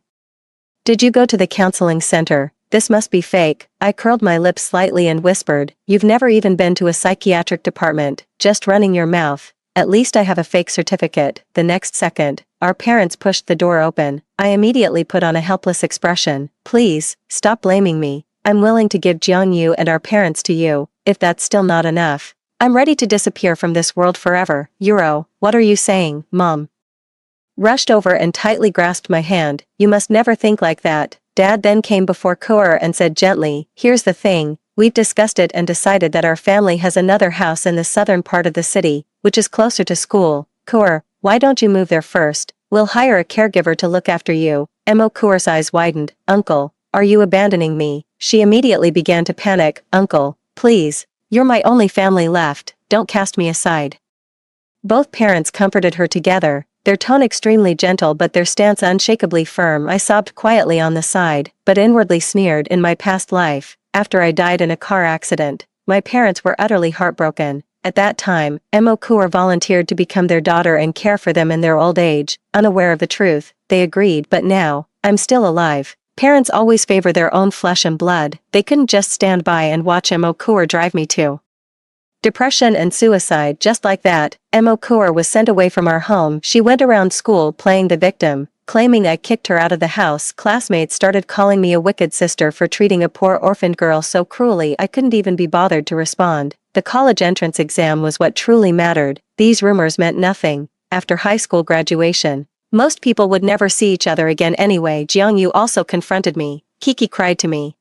[SPEAKER 1] did you go to the counseling center? This must be fake. I curled my lips slightly and whispered, you've never even been to a psychiatric department, just running your mouth. At least I have a fake certificate. The next second, our parents pushed the door open. I immediately put on a helpless expression. Please, stop blaming me. I'm willing to give Jiangyu and our parents to you, if that's still not enough. I'm ready to disappear from this world forever. Euro, what are you saying, Mom? Rushed over and tightly grasped my hand. You must never think like that. Dad then came before Kaur and said gently, here's the thing, we've discussed it and decided that our family has another house in the southern part of the city, which is closer to school. Kaur, why don't you move there first? We'll hire a caregiver to look after you. Kaur's eyes widened. Uncle, are you abandoning me? She immediately began to panic. Uncle, please, you're my only family left, don't cast me aside. Both parents comforted her together, their tone extremely gentle but their stance unshakably firm. I sobbed quietly on the side, but inwardly sneered. In my past life, after I died in a car accident, my parents were utterly heartbroken. At that time, Mokur volunteered to become their daughter and care for them in their old age. Unaware of the truth, they agreed. But now, I'm still alive. Parents always favor their own flesh and blood. They couldn't just stand by and watch Mokur drive me to depression and suicide just like that. Mokur was sent away from our home. She went around school playing the victim, claiming I kicked her out of the house. Classmates started calling me a wicked sister for treating a poor orphaned girl so cruelly I couldn't even be bothered to respond. The college entrance exam was what truly mattered. These rumors meant nothing. After high school graduation, most people would never see each other again anyway. Jiangyu also confronted me. Kiki cried to me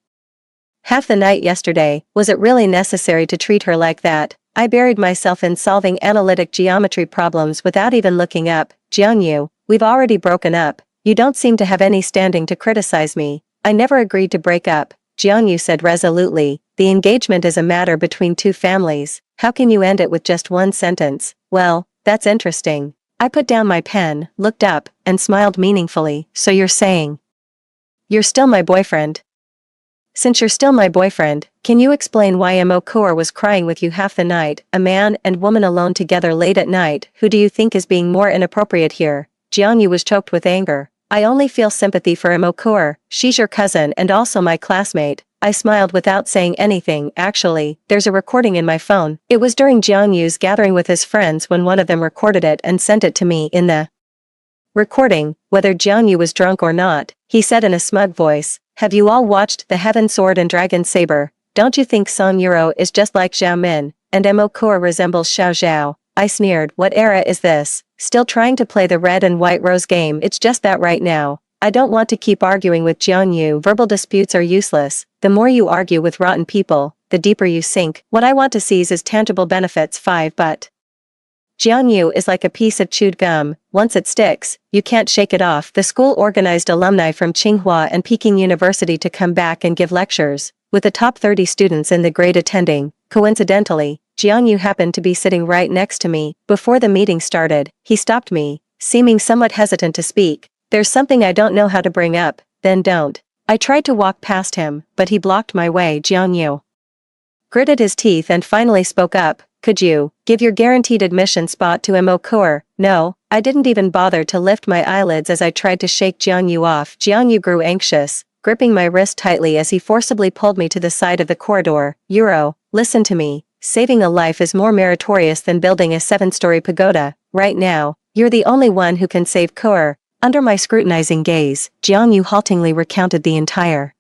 [SPEAKER 1] half the night yesterday. Was it really necessary to treat her like that? I buried myself in solving analytic geometry problems without even looking up. Jiangyu, we've already broken up. You don't seem to have any standing to criticize me. I never agreed to break up, Jiangyu said resolutely. The engagement is a matter between two families. How can you end it with just one sentence? Well, that's interesting. I put down my pen, looked up, and smiled meaningfully. So you're saying you're still my boyfriend? Since you're still my boyfriend, can you explain why Mokur was crying with you half the night? A man and woman alone together late at night. Who do you think is being more inappropriate here? Jiangyu was choked with anger. I only feel sympathy for Mokur. She's your cousin and also my classmate. I smiled without saying anything. Actually, there's a recording in my phone. It was during Jiangyu's gathering with his friends when one of them recorded it and sent it to me. In the recording, whether Jiangyu was drunk or not, he said in a smug voice, have you all watched The Heaven Sword and Dragon Saber? Don't you think Song Yuro is just like Zhao Min, and Mokur resembles Xiao Zhao? I sneered. What era is this? Still trying to play the red and white rose game? It's just that right now, I don't want to keep arguing with Jiangyu. Verbal disputes are useless. The more you argue with rotten people, the deeper you sink. What I want to seize is tangible benefits. 5 But Jiangyu is like a piece of chewed gum. Once it sticks, you can't shake it off. The school organized alumni from Tsinghua and Peking University to come back and give lectures, with the top 30 students in the grade attending. Coincidentally, Jiangyu happened to be sitting right next to me. Before the meeting started, he stopped me, seeming somewhat hesitant to speak. There's something I don't know how to bring up, then don't. I tried to walk past him, but he blocked my way. Jiangyu gritted his teeth and finally spoke up. Could you give your guaranteed admission spot to Mo Kur? No, I didn't even bother to lift my eyelids as I tried to shake Jiangyu off. Jiangyu grew anxious, gripping my wrist tightly as he forcibly pulled me to the side of the corridor. Listen to me. Saving a life is more meritorious than building a 7-story pagoda. Right now, you're the only one who can save Kur. Under my scrutinizing gaze, Jiangyu haltingly recounted the entire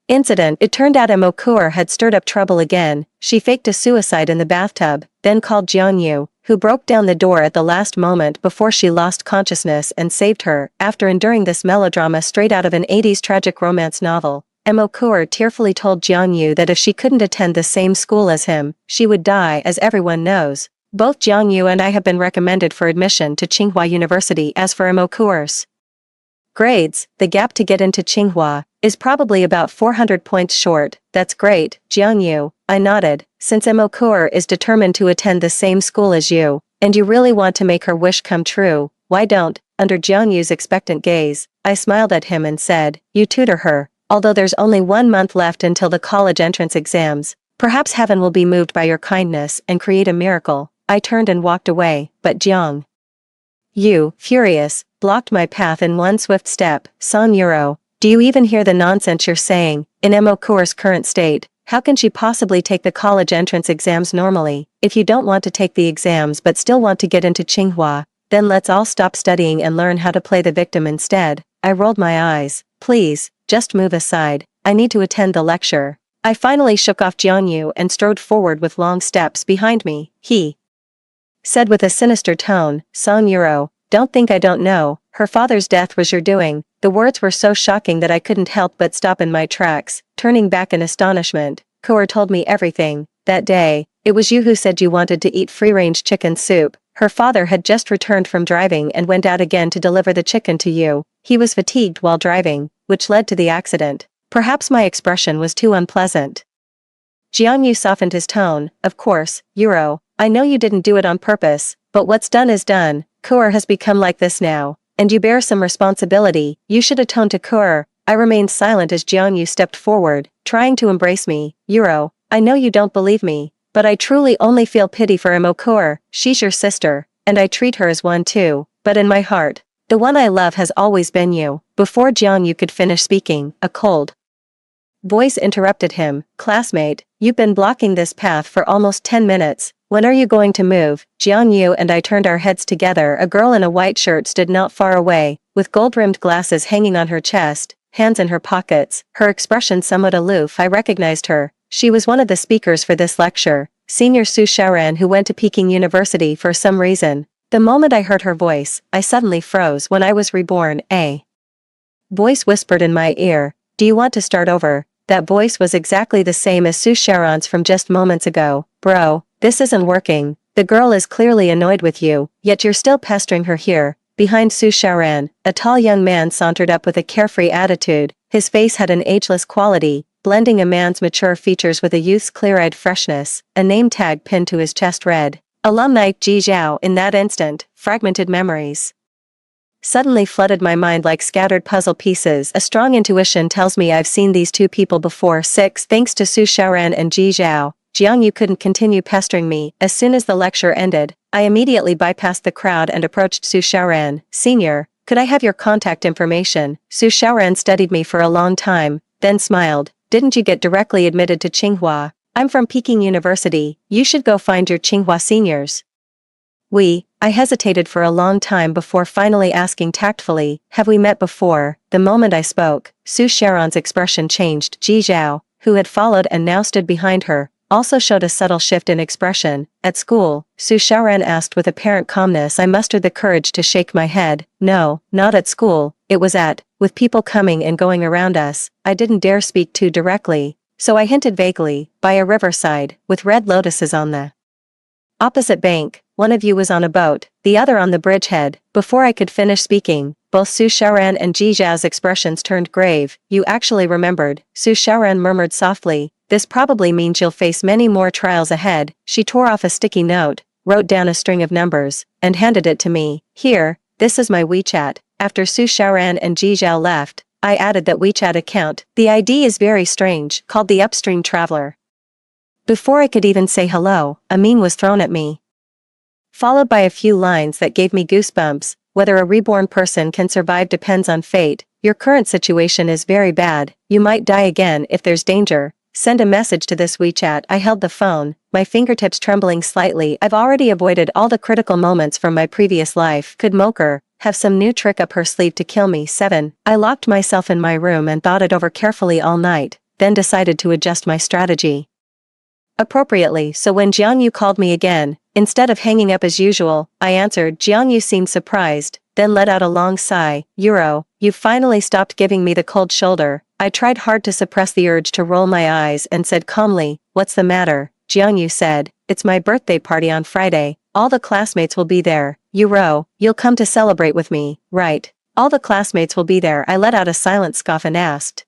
[SPEAKER 1] incident. It turned out Mo Kur had stirred up trouble again. She faked a suicide in the bathtub, then called Jiangyu, who broke down the door at the last moment before she lost consciousness and saved her. After enduring this melodrama straight out of an 80s tragic romance novel, Mo Kur tearfully told Jiangyu that if she couldn't attend the same school as him, she would die. As everyone knows, both Jiangyu and I have been recommended for admission to Tsinghua University. As for Mo Kur's grades, the gap to get into Tsinghua is probably about 400 points short. That's great, Jiangyu. I nodded. Since Mo Kur is determined to attend the same school as you, and you really want to make her wish come true, why don't? Under Jiangyu's expectant gaze, I smiled at him and said, you tutor her. Although there's only 1 month left until the college entrance exams, perhaps heaven will be moved by your kindness and create a miracle. I turned and walked away, but Jiang Yu, furious, blocked my path in one swift step. San Euro, do you even hear the nonsense you're saying? In Mo Kur's current state, how can she possibly take the college entrance exams normally? If you don't want to take the exams but still want to get into Tsinghua, then let's all stop studying and learn how to play the victim instead. I rolled my eyes. Please, just move aside. I need to attend the lecture. I finally shook off Jiangyu and strode forward with long steps behind me. He said with a sinister tone, San Euro, don't think I don't know. Her father's death was your doing. The words were so shocking that I couldn't help but stop in my tracks, turning back in astonishment. Kur told me everything. That day, it was you who said you wanted to eat free-range chicken soup. Her father had just returned from driving and went out again to deliver the chicken to you. He was fatigued while driving, which led to the accident. Perhaps my expression was too unpleasant. Jiangyu softened his tone. Of course, Euro, I know you didn't do it on purpose, but what's done is done. Kur has become like this now, and you bear some responsibility. You should atone to Kur. I remained silent as Jiangyu stepped forward, trying to embrace me. Euro, I know you don't believe me, but I truly only feel pity for Mo Kur. She's your sister, and I treat her as one too, but in my heart, the one I love has always been you. Before Jiangyu could finish speaking, a cold voice interrupted him. Classmate, you've been blocking this path for almost 10 minutes. When are you going to move? Jiangyu and I turned our heads together. A girl in a white shirt stood not far away, with gold-rimmed glasses hanging on her chest, hands in her pockets, her expression somewhat aloof. I recognized her. She was one of the speakers for this lecture, Senior Su Shaoran, who went to Peking University for some reason. The moment I heard her voice, I suddenly froze. When I was reborn, a voice whispered in my ear, do you want to start over? That voice was exactly the same as Su Shaoran's from just moments ago. Bro, this isn't working. The girl is clearly annoyed with you, yet you're still pestering her here. Behind Su Shaoran, a tall young man sauntered up with a carefree attitude. His face had an ageless quality, blending a man's mature features with a youth's clear-eyed freshness. A name tag pinned to his chest read, Alumni Ji Zhao. In that instant, fragmented memories suddenly flooded my mind like scattered puzzle pieces. A strong intuition tells me I've seen these two people before. 6. Thanks to Su Shaoran and Ji Zhao, Jiangyu couldn't continue pestering me. As soon as the lecture ended, I immediately bypassed the crowd and approached Su Shaoran. Senior, could I have your contact information? Su Shaoran studied me for a long time, then smiled. Didn't you get directly admitted to Tsinghua? I'm from Peking University. You should go find your Tsinghua seniors. I hesitated for a long time before finally asking tactfully, have we met before? The moment I spoke, Su Shaoran's expression changed. Ji Zhao, who had followed and now stood behind her, also showed a subtle shift in expression. At school, Su Shaoran asked with apparent calmness. I mustered the courage to shake my head. No, not at school. It was with people coming and going around us. I didn't dare speak too directly, so I hinted vaguely, by a riverside, with red lotuses on the Opposite bank, one of you was on a boat, the other on the bridgehead. Before I could finish speaking, both Su Xiaoran and Ji Zhao's expressions turned grave. You actually remembered, Su Xiaoran murmured softly. This probably means you'll face many more trials ahead. She tore off a sticky note, wrote down a string of numbers, and handed it to me. Here, this is my WeChat. After Su Xiaoran and Ji Zhao left, I added that WeChat account. The ID is very strange, called the Upstream Traveler. Before I could even say hello, a meme was thrown at me, followed by a few lines that gave me goosebumps. Whether a reborn person can survive depends on fate. Your current situation is very bad. You might die again if there's danger. Send a message to this WeChat. I held the phone, my fingertips trembling slightly. I've already avoided all the critical moments from my previous life. Could Moker have some new trick up her sleeve to kill me? 7. I locked myself in my room and thought it over carefully all night, then decided to adjust my strategy appropriately. So when Jiang Yu called me again, instead of hanging up as usual, I answered. Jiang Yu seemed surprised, then let out a long sigh. You finally stopped giving me the cold shoulder. I tried hard to suppress the urge to roll my eyes and said calmly, what's the matter? Jiang Yu said, it's my birthday party on Friday. All the classmates will be there. You'll come to celebrate with me, right? All the classmates will be there. I let out a silent scoff and asked,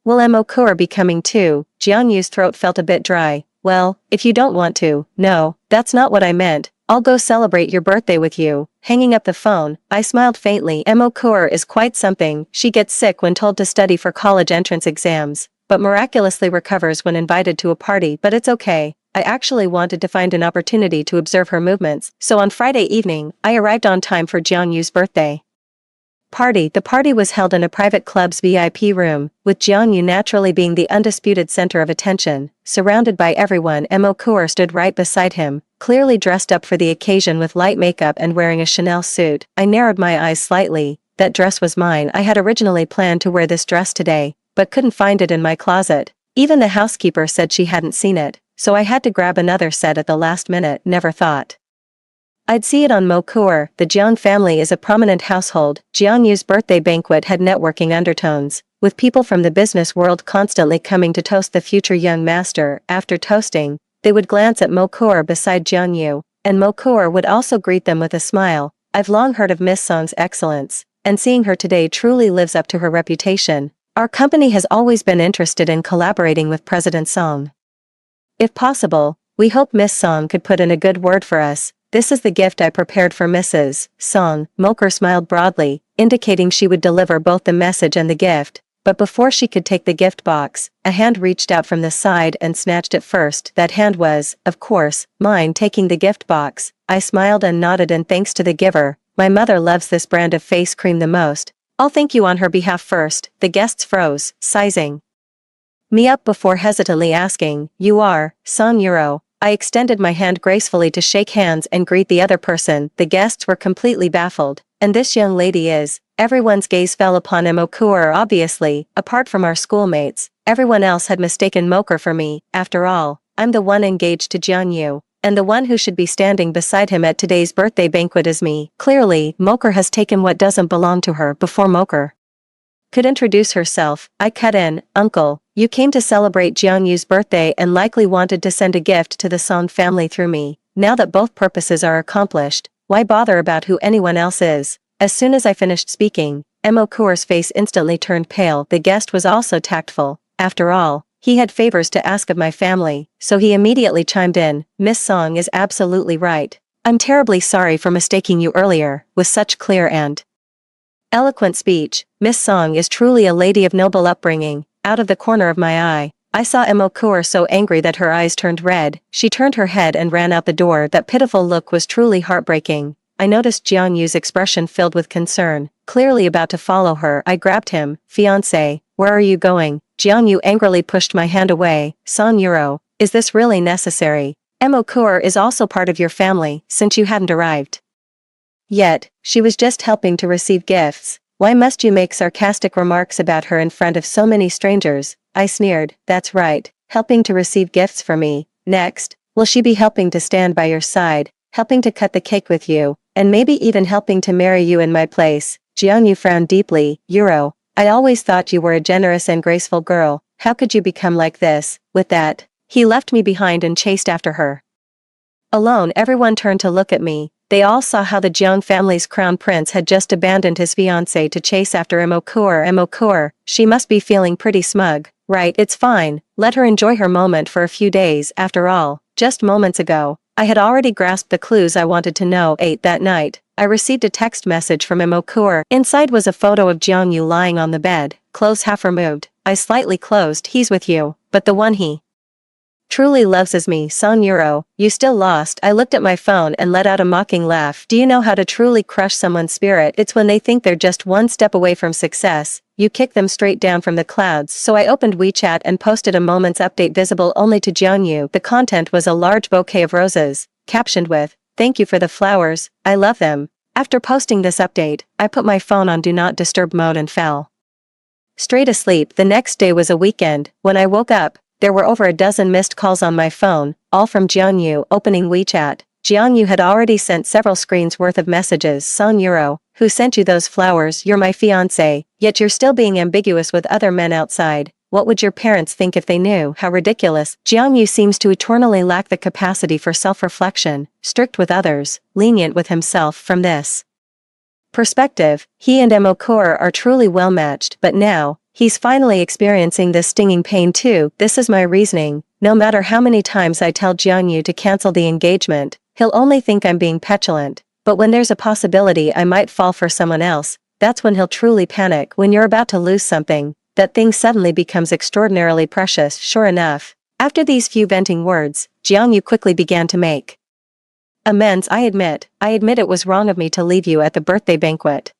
[SPEAKER 1] will Mokur be coming too? Jiang Yu's throat felt a bit dry. Well, if you don't want to. No, that's not what I meant. I'll go celebrate your birthday with you. Hanging up the phone, I smiled faintly. Mokur is quite something. She gets sick when told to study for college entrance exams, but miraculously recovers when invited to a party. But it's okay. I actually wanted to find an opportunity to observe her movements, so on Friday evening, I arrived on time for Jiang Yu's birthday party. The party was held in a private club's VIP room, with Jiang Yu naturally being the undisputed center of attention. Surrounded by everyone, Mokur stood right beside him, clearly dressed up for the occasion with light makeup and wearing a Chanel suit. I narrowed my eyes slightly. That dress was mine. I had originally planned to wear this dress today, but couldn't find it in my closet. Even the housekeeper said she hadn't seen it, so I had to grab another set at the last minute. Never thought I'd see it on Mokur. The Jiang family is a prominent household. Jiang Yu's birthday banquet had networking undertones, with people from the business world constantly coming to toast the future young master. After toasting, they would glance at Mokur beside Jiang Yu, and Mokur would also greet them with a smile. I've long heard of Miss Song's excellence, and seeing her today truly lives up to her reputation. Our company has always been interested in collaborating with President Song. If possible, we hope Miss Song could put in a good word for us. This is the gift I prepared for Mrs. Song. Mokur smiled broadly, indicating she would deliver both the message and the gift, but before she could take the gift box, a hand reached out from the side and snatched it first. That hand was, of course, mine. Taking the gift box, I smiled and nodded in thanks to the giver. My mother loves this brand of face cream the most. I'll thank you on her behalf first. The guests froze, sizing me up before hesitantly asking, you are, Song Euro. I extended my hand gracefully to shake hands and greet the other person. The guests were completely baffled. And this young lady is. Everyone's gaze fell upon Mokur. Obviously, apart from our schoolmates, everyone else had mistaken Mokur for me. After all, I'm the one engaged to Jiang Yu, and the one who should be standing beside him at today's birthday banquet is me. Clearly, Mokur has taken what doesn't belong to her. Before Mokur could introduce herself, I cut in, Uncle, you came to celebrate Jiang Yu's birthday and likely wanted to send a gift to the Song family through me. Now that both purposes are accomplished, why bother about who anyone else is? As soon as I finished speaking, Mokur's face instantly turned pale. The guest was also tactful. After all, he had favors to ask of my family, so he immediately chimed in, Miss Song is absolutely right. I'm terribly sorry for mistaking you earlier. With such clear and eloquent speech, Miss Song is truly a lady of noble upbringing. Out of the corner of my eye, I saw Mokur so angry that her eyes turned red. She turned her head and ran out the door. That pitiful look was truly heartbreaking. I noticed Jiang Yu's expression filled with concern, clearly about to follow her. I grabbed him. Fiancé, where are you going? Jiang Yu angrily pushed my hand away. Song Euro, is this really necessary? Mokur is also part of your family, since you hadn't arrived yet. She was just helping to receive gifts. Why must you make sarcastic remarks about her in front of so many strangers? I sneered. That's right, helping to receive gifts for me. Next, will she be helping to stand by your side, helping to cut the cake with you, and maybe even helping to marry you in my place? Jiang Yu frowned deeply. Euro, I always thought you were a generous and graceful girl. How could you become like this? With that, he left me behind and chased after her. Alone, everyone turned to look at me. They all saw how the Jiang family's crown prince had just abandoned his fiancée to chase after Imokur. She must be feeling pretty smug. Right, it's fine. Let her enjoy her moment for a few days, after all. Just moments ago, I had already grasped the clues I wanted to know. That night, I received a text message from Imokur. Inside was a photo of Jiang Yu lying on the bed, clothes half removed. I slightly closed. He's with you, but the one he truly loves is me. Son Euro, you still lost. I looked at my phone and let out a mocking laugh. Do you know how to truly crush someone's spirit? It's when they think they're just one step away from success, you kick them straight down from the clouds. So I opened WeChat and posted a moment's update visible only to Jiang Yu. The content was a large bouquet of roses, captioned with, "Thank you for the flowers, I love them." After posting this update, I put my phone on Do Not Disturb mode and fell straight asleep. The next day was a weekend. When I woke up, there were over a dozen missed calls on my phone, all from Jiang Yu. Opening WeChat, Jiang Yu had already sent several screens worth of messages. Son Euro, who sent you those flowers? You're my fiancé, yet you're still being ambiguous with other men outside. What would your parents think if they knew? How ridiculous. Jiang Yu seems to eternally lack the capacity for self-reflection, strict with others, lenient with himself. From this perspective, he and Imokur are truly well matched, but now, he's finally experiencing this stinging pain too. This is my reasoning. No matter how many times I tell Jiang Yu to cancel the engagement, he'll only think I'm being petulant. But when there's a possibility I might fall for someone else, that's when he'll truly panic. When you're about to lose something, that thing suddenly becomes extraordinarily precious. Sure enough, after these few venting words, Jiang Yu quickly began to make amends. I admit it was wrong of me to leave you at the birthday banquet.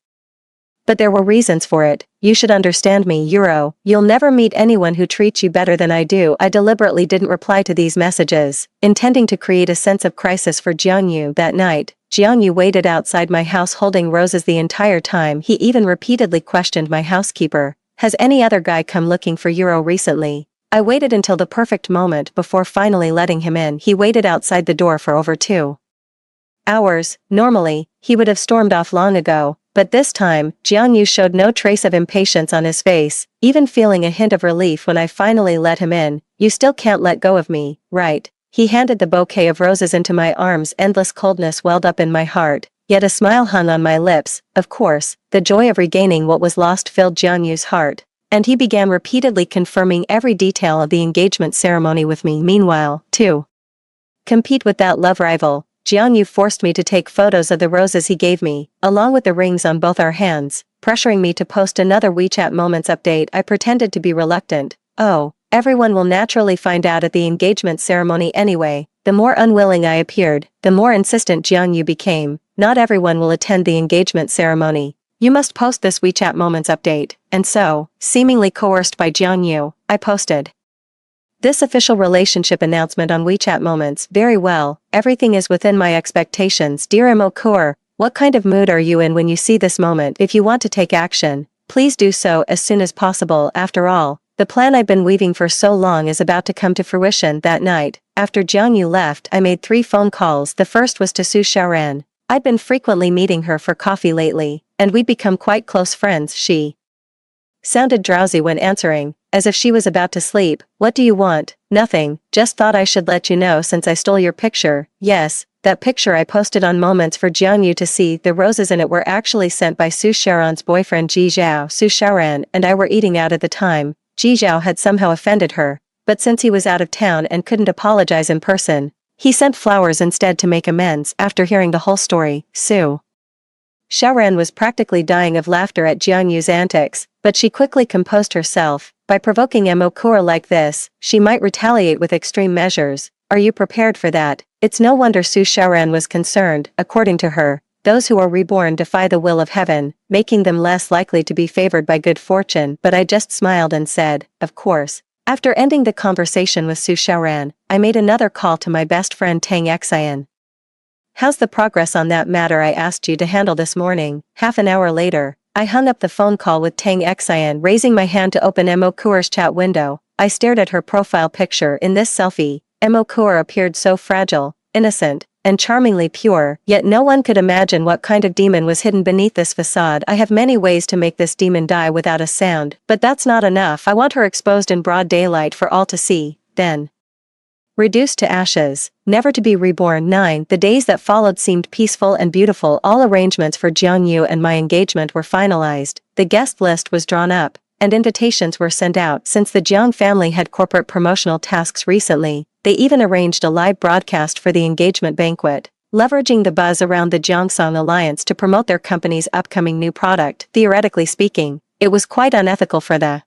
[SPEAKER 1] But there were reasons for it. You should understand me, Euro. You'll never meet anyone who treats you better than I do. I deliberately didn't reply to these messages, intending to create a sense of crisis for Jiang Yu. That night, Jiang Yu waited outside my house holding roses the entire time. He even repeatedly questioned my housekeeper. Has any other guy come looking for Euro recently? I waited until the perfect moment before finally letting him in. He waited outside the door for over 2 hours. Normally, he would have stormed off long ago, but this time, Jiang Yu showed no trace of impatience on his face, even feeling a hint of relief when I finally let him in. You still can't let go of me, right? He handed the bouquet of roses into my arms. Endless coldness welled up in my heart, yet a smile hung on my lips. Of course, the joy of regaining what was lost filled Jiang Yu's heart, and he began repeatedly confirming every detail of the engagement ceremony with me. Meanwhile, to compete with that love rival, Jiang Yu forced me to take photos of the roses he gave me, along with the rings on both our hands, pressuring me to post another WeChat Moments update. I pretended to be reluctant. Oh, everyone will naturally find out at the engagement ceremony anyway. The more unwilling I appeared, the more insistent Jiang Yu became. Not everyone will attend the engagement ceremony. You must post this WeChat Moments update. And so, seemingly coerced by Jiang Yu, I posted this official relationship announcement on WeChat Moments. Very well, everything is within my expectations. Dear Imokur, what kind of mood are you in when you see this moment? If you want to take action, please do so as soon as possible. After all, the plan I've been weaving for so long is about to come to fruition. That night, after Jiang Yu left, I made 3 phone calls. The first was to Su Xiaoran. I'd been frequently meeting her for coffee lately, and we'd become quite close friends. She sounded drowsy when answering, as if she was about to sleep. What do you want? Nothing, just thought I should let you know since I stole your picture. Yes, that picture I posted on Moments for Jiang Yu to see. The roses in it were actually sent by Su Xiaoran's boyfriend Ji Zhao. Su Xiaoran and I were eating out at the time. Ji Zhao had somehow offended her, but since he was out of town and couldn't apologize in person, he sent flowers instead to make amends. After hearing the whole story, Su Xiaoran was practically dying of laughter at Jiang Yu's antics, but she quickly composed herself. By provoking Imokur like this, she might retaliate with extreme measures. Are you prepared for that? It's no wonder Su Xiaoran was concerned. According to her, those who are reborn defy the will of heaven, making them less likely to be favored by good fortune. But I just smiled and said, of course. After ending the conversation with Su Xiaoran, I made another call to my best friend Tang Xian. How's the progress on that matter I asked you to handle this morning? Half an hour later, I hung up the phone call with Tang Xian. Raising my hand to open Imokur's chat window, I stared at her profile picture. In this selfie, Imokur appeared so fragile, innocent, and charmingly pure, yet no one could imagine what kind of demon was hidden beneath this facade. I have many ways to make this demon die without a sound, but that's not enough. I want her exposed in broad daylight for all to see. Then Reduced to ashes, never to be reborn. 9. The days that followed seemed peaceful and beautiful. All arrangements for Jiang Yu and my engagement were finalized, the guest list was drawn up, and invitations were sent out. Since the Jiang family had corporate promotional tasks recently, they even arranged a live broadcast for the engagement banquet, leveraging the buzz around the Jiangsong Alliance to promote their company's upcoming new product. Theoretically speaking, it was quite unethical for the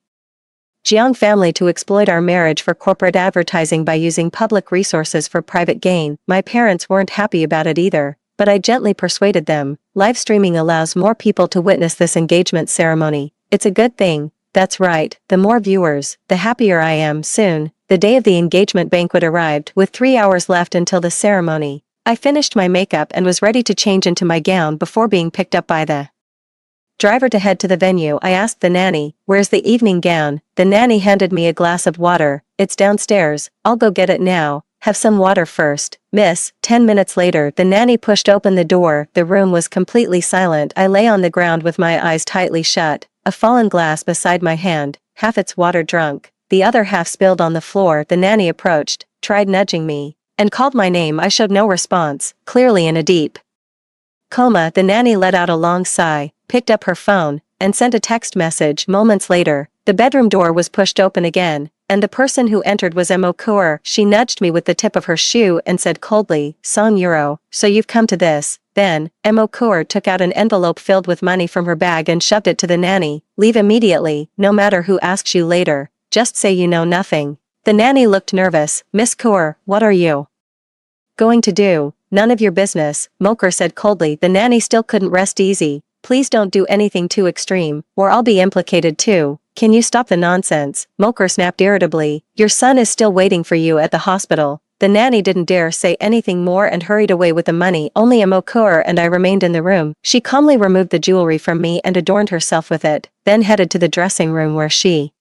[SPEAKER 1] Jiang family to exploit our marriage for corporate advertising by using public resources for private gain. My parents weren't happy about it either, but I gently persuaded them. Live streaming allows more people to witness this engagement ceremony. It's a good thing. That's right, the more viewers, the happier I am. Soon, the day of the engagement banquet arrived. With 3 hours left until the ceremony, I finished my makeup and was ready to change into my gown before being picked up by the driver to head to the venue. I asked the nanny, "Where's the evening gown?" The nanny handed me a glass of water. "It's downstairs, I'll go get it now." "Have some water first, miss." 10 minutes later, the nanny pushed open the door. The room was completely silent. I lay on the ground with my eyes tightly shut, a fallen glass beside my hand, half its water drunk, the other half spilled on the floor. The nanny approached, tried nudging me, and called my name. I showed no response, clearly in a deep coma. The nanny let out a long sigh, picked up her phone, and sent a text message. Moments later, the bedroom door was pushed open again, and the person who entered was Mo Kaur. She nudged me with the tip of her shoe and said coldly, "Song Euro, so you've come to this." Then, Mo Kaur took out an envelope filled with money from her bag and shoved it to the nanny. "Leave immediately, no matter who asks you later, just say you know nothing." The nanny looked nervous. "Miss Kaur, what are you going to do?" "None of your business," Moker said coldly. The nanny still couldn't rest easy. "Please don't do anything too extreme, or I'll be implicated too. Can you stop the nonsense?" Moker snapped irritably. "Your son is still waiting for you at the hospital." The nanny didn't dare say anything more and hurried away with the money. Only Moker and I remained in the room. She calmly removed the jewelry from me and adorned herself with it, then headed to the dressing room where she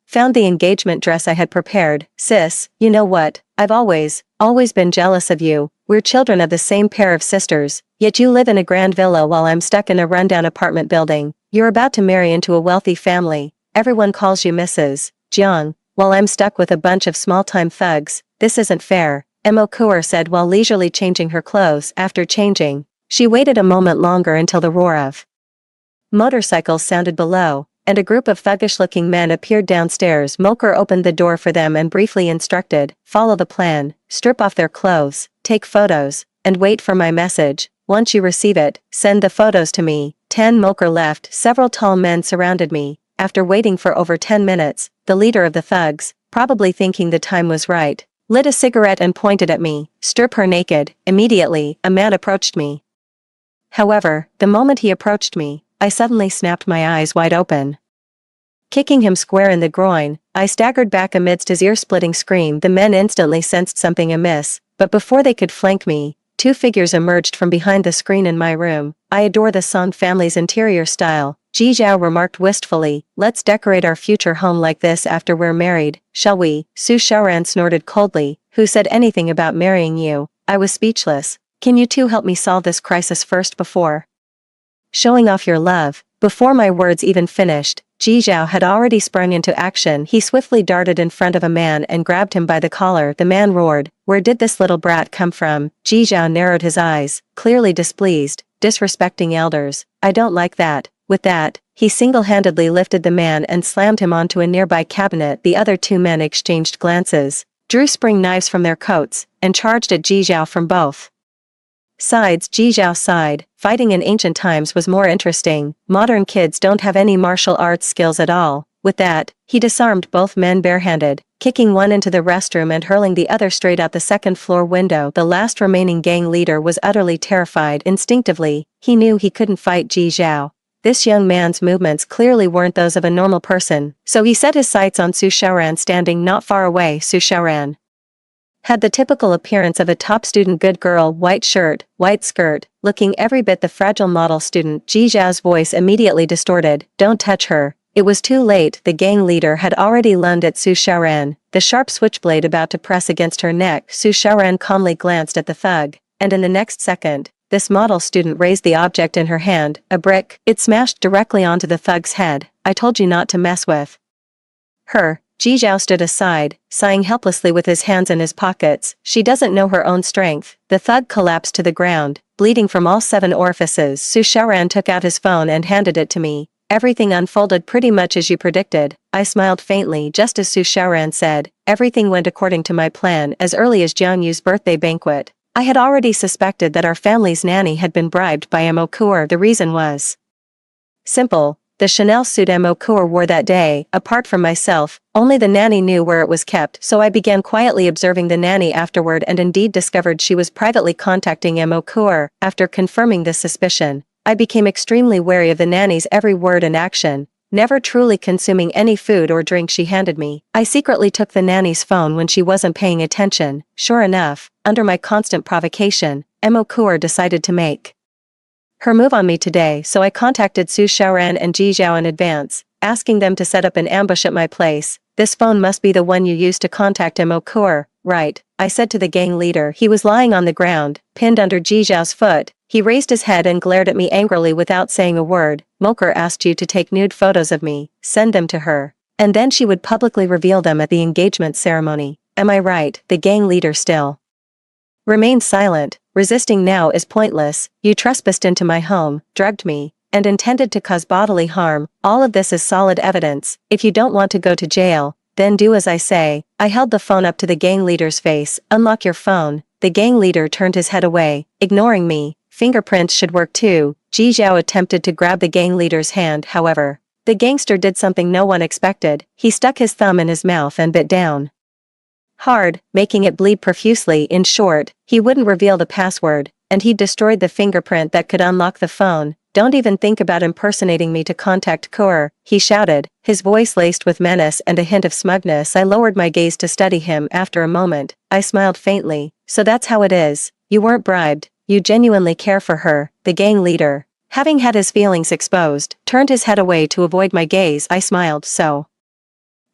[SPEAKER 1] found the engagement dress I had prepared. "Sis, you know what, I've always been jealous of you. We're children of the same pair of sisters, yet you live in a grand villa while I'm stuck in a rundown apartment building. You're about to marry into a wealthy family. Everyone calls you Mrs. Jiang, while I'm stuck with a bunch of small-time thugs. This isn't fair," Mo Kaur said while leisurely changing her clothes. After changing, she waited a moment longer until the roar of motorcycles sounded below, and a group of thuggish-looking men appeared downstairs. Moker opened the door for them and briefly instructed, "Follow the plan, strip off their clothes, take photos, and wait for my message. Once you receive it, send the photos to me." 10 Moker left. Several tall men surrounded me. After waiting for over 10 minutes, the leader of the thugs, probably thinking the time was right, lit a cigarette and pointed at me. "Strip her naked." Immediately, a man approached me. However, the moment he approached me, I suddenly snapped my eyes wide open. Kicking him square in the groin, I staggered back amidst his ear-splitting scream. The men instantly sensed something amiss, but before they could flank me, 2 figures emerged from behind the screen in my room. "I adore the Song family's interior style," Ji Zhao remarked wistfully. "Let's decorate our future home like this after we're married, shall we?" Su Xiaoran snorted coldly. "Who said anything about marrying you?" I was speechless. "Can you two help me solve this crisis first before showing off your love?" Before my words even finished, Ji Zhao had already sprung into action. He swiftly darted in front of a man and grabbed him by the collar. The man roared, "Where did this little brat come from?" Ji Zhao narrowed his eyes, clearly displeased. "Disrespecting elders, I don't like that." With that, he single-handedly lifted the man and slammed him onto a nearby cabinet. The other 2 men exchanged glances, drew spring knives from their coats, and charged at Ji Zhao from both sides. Ji Zhao sighed. Fighting in ancient times was more interesting. Modern kids don't have any martial arts skills at all. With that, he disarmed both men barehanded, kicking one into the restroom and hurling the other straight out the second-floor window. The last remaining gang leader was utterly terrified. Instinctively, he knew he couldn't fight Ji Zhao. This young man's movements clearly weren't those of a normal person, so he set his sights on Su Xiaoran standing not far away. Su Xiaoran had the typical appearance of a top student good girl, white shirt, white skirt, looking every bit the fragile model student. Ji Zhao's voice immediately distorted. "Don't touch her." It was too late. The gang leader had already lunged at Su Xiaoran, the sharp switchblade about to press against her neck. Su Xiaoran calmly glanced at the thug, and in the next second, this model student raised the object in her hand, a brick. It smashed directly onto the thug's head. "I told you not to mess with her." Ji Zhao stood aside, sighing helplessly with his hands in his pockets. She doesn't know her own strength. The thug collapsed to the ground, bleeding from all 7 orifices. Su Xiaoran took out his phone and handed it to me. Everything unfolded pretty much as you predicted. I smiled faintly just as Su Xiaoran said, everything went according to my plan as early as Jiang Yu's birthday banquet. I had already suspected that our family's nanny had been bribed by Mo Kuer. The reason was simple. The Chanel suit Mo Kuer wore that day, apart from myself, only the nanny knew where it was kept, so I began quietly observing the nanny afterward and indeed discovered she was privately contacting Mo Kuer. After confirming this suspicion, I became extremely wary of the nanny's every word and action, never truly consuming any food or drink she handed me. I secretly took the nanny's phone when she wasn't paying attention. Sure enough, under my constant provocation, Mo Kuer decided to make her move on me today, so I contacted Su Xiaoran and Ji Zhao in advance, asking them to set up an ambush at my place. This phone must be the one you used to contact Mo Kuer, right? I said to the gang leader. He was lying on the ground, pinned under Ji Zhao's foot. He raised his head and glared at me angrily without saying a word. Moker asked you to take nude photos of me, send them to her, and then she would publicly reveal them at the engagement ceremony. Am I right? The gang leader still remained silent. Resisting now is pointless. You trespassed into my home, drugged me, and intended to cause bodily harm. All of this is solid evidence. If you don't want to go to jail, then do as I say. I held the phone up to the gang leader's face. Unlock your phone. The gang leader turned his head away, ignoring me. Fingerprints should work too. Ji Zhao attempted to grab the gang leader's hand. However, the gangster did something no one expected. He stuck his thumb in his mouth and bit down hard, making it bleed profusely. In short, he wouldn't reveal the password, and he destroyed the fingerprint that could unlock the phone. Don't even think about impersonating me to contact Kuer, he shouted, his voice laced with menace and a hint of smugness. I lowered my gaze to study him. After a moment, I smiled faintly. So that's how it is. You weren't bribed. You genuinely care for her. The gang leader, having had his feelings exposed, turned his head away to avoid my gaze. I smiled. So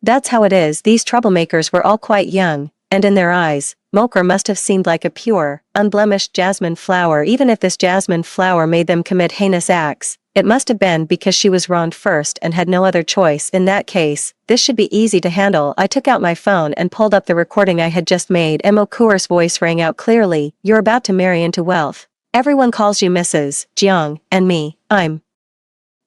[SPEAKER 1] that's how it is. These troublemakers were all quite young, and in their eyes, Moker must have seemed like a pure, unblemished jasmine flower. Even if this jasmine flower made them commit heinous acts, it must have been because she was wronged first and had no other choice. In that case, this should be easy to handle. I took out my phone and pulled up the recording I had just made. Mo Kuer's voice rang out clearly. You're about to marry into wealth. Everyone calls you Mrs. Jiang, and me, I'm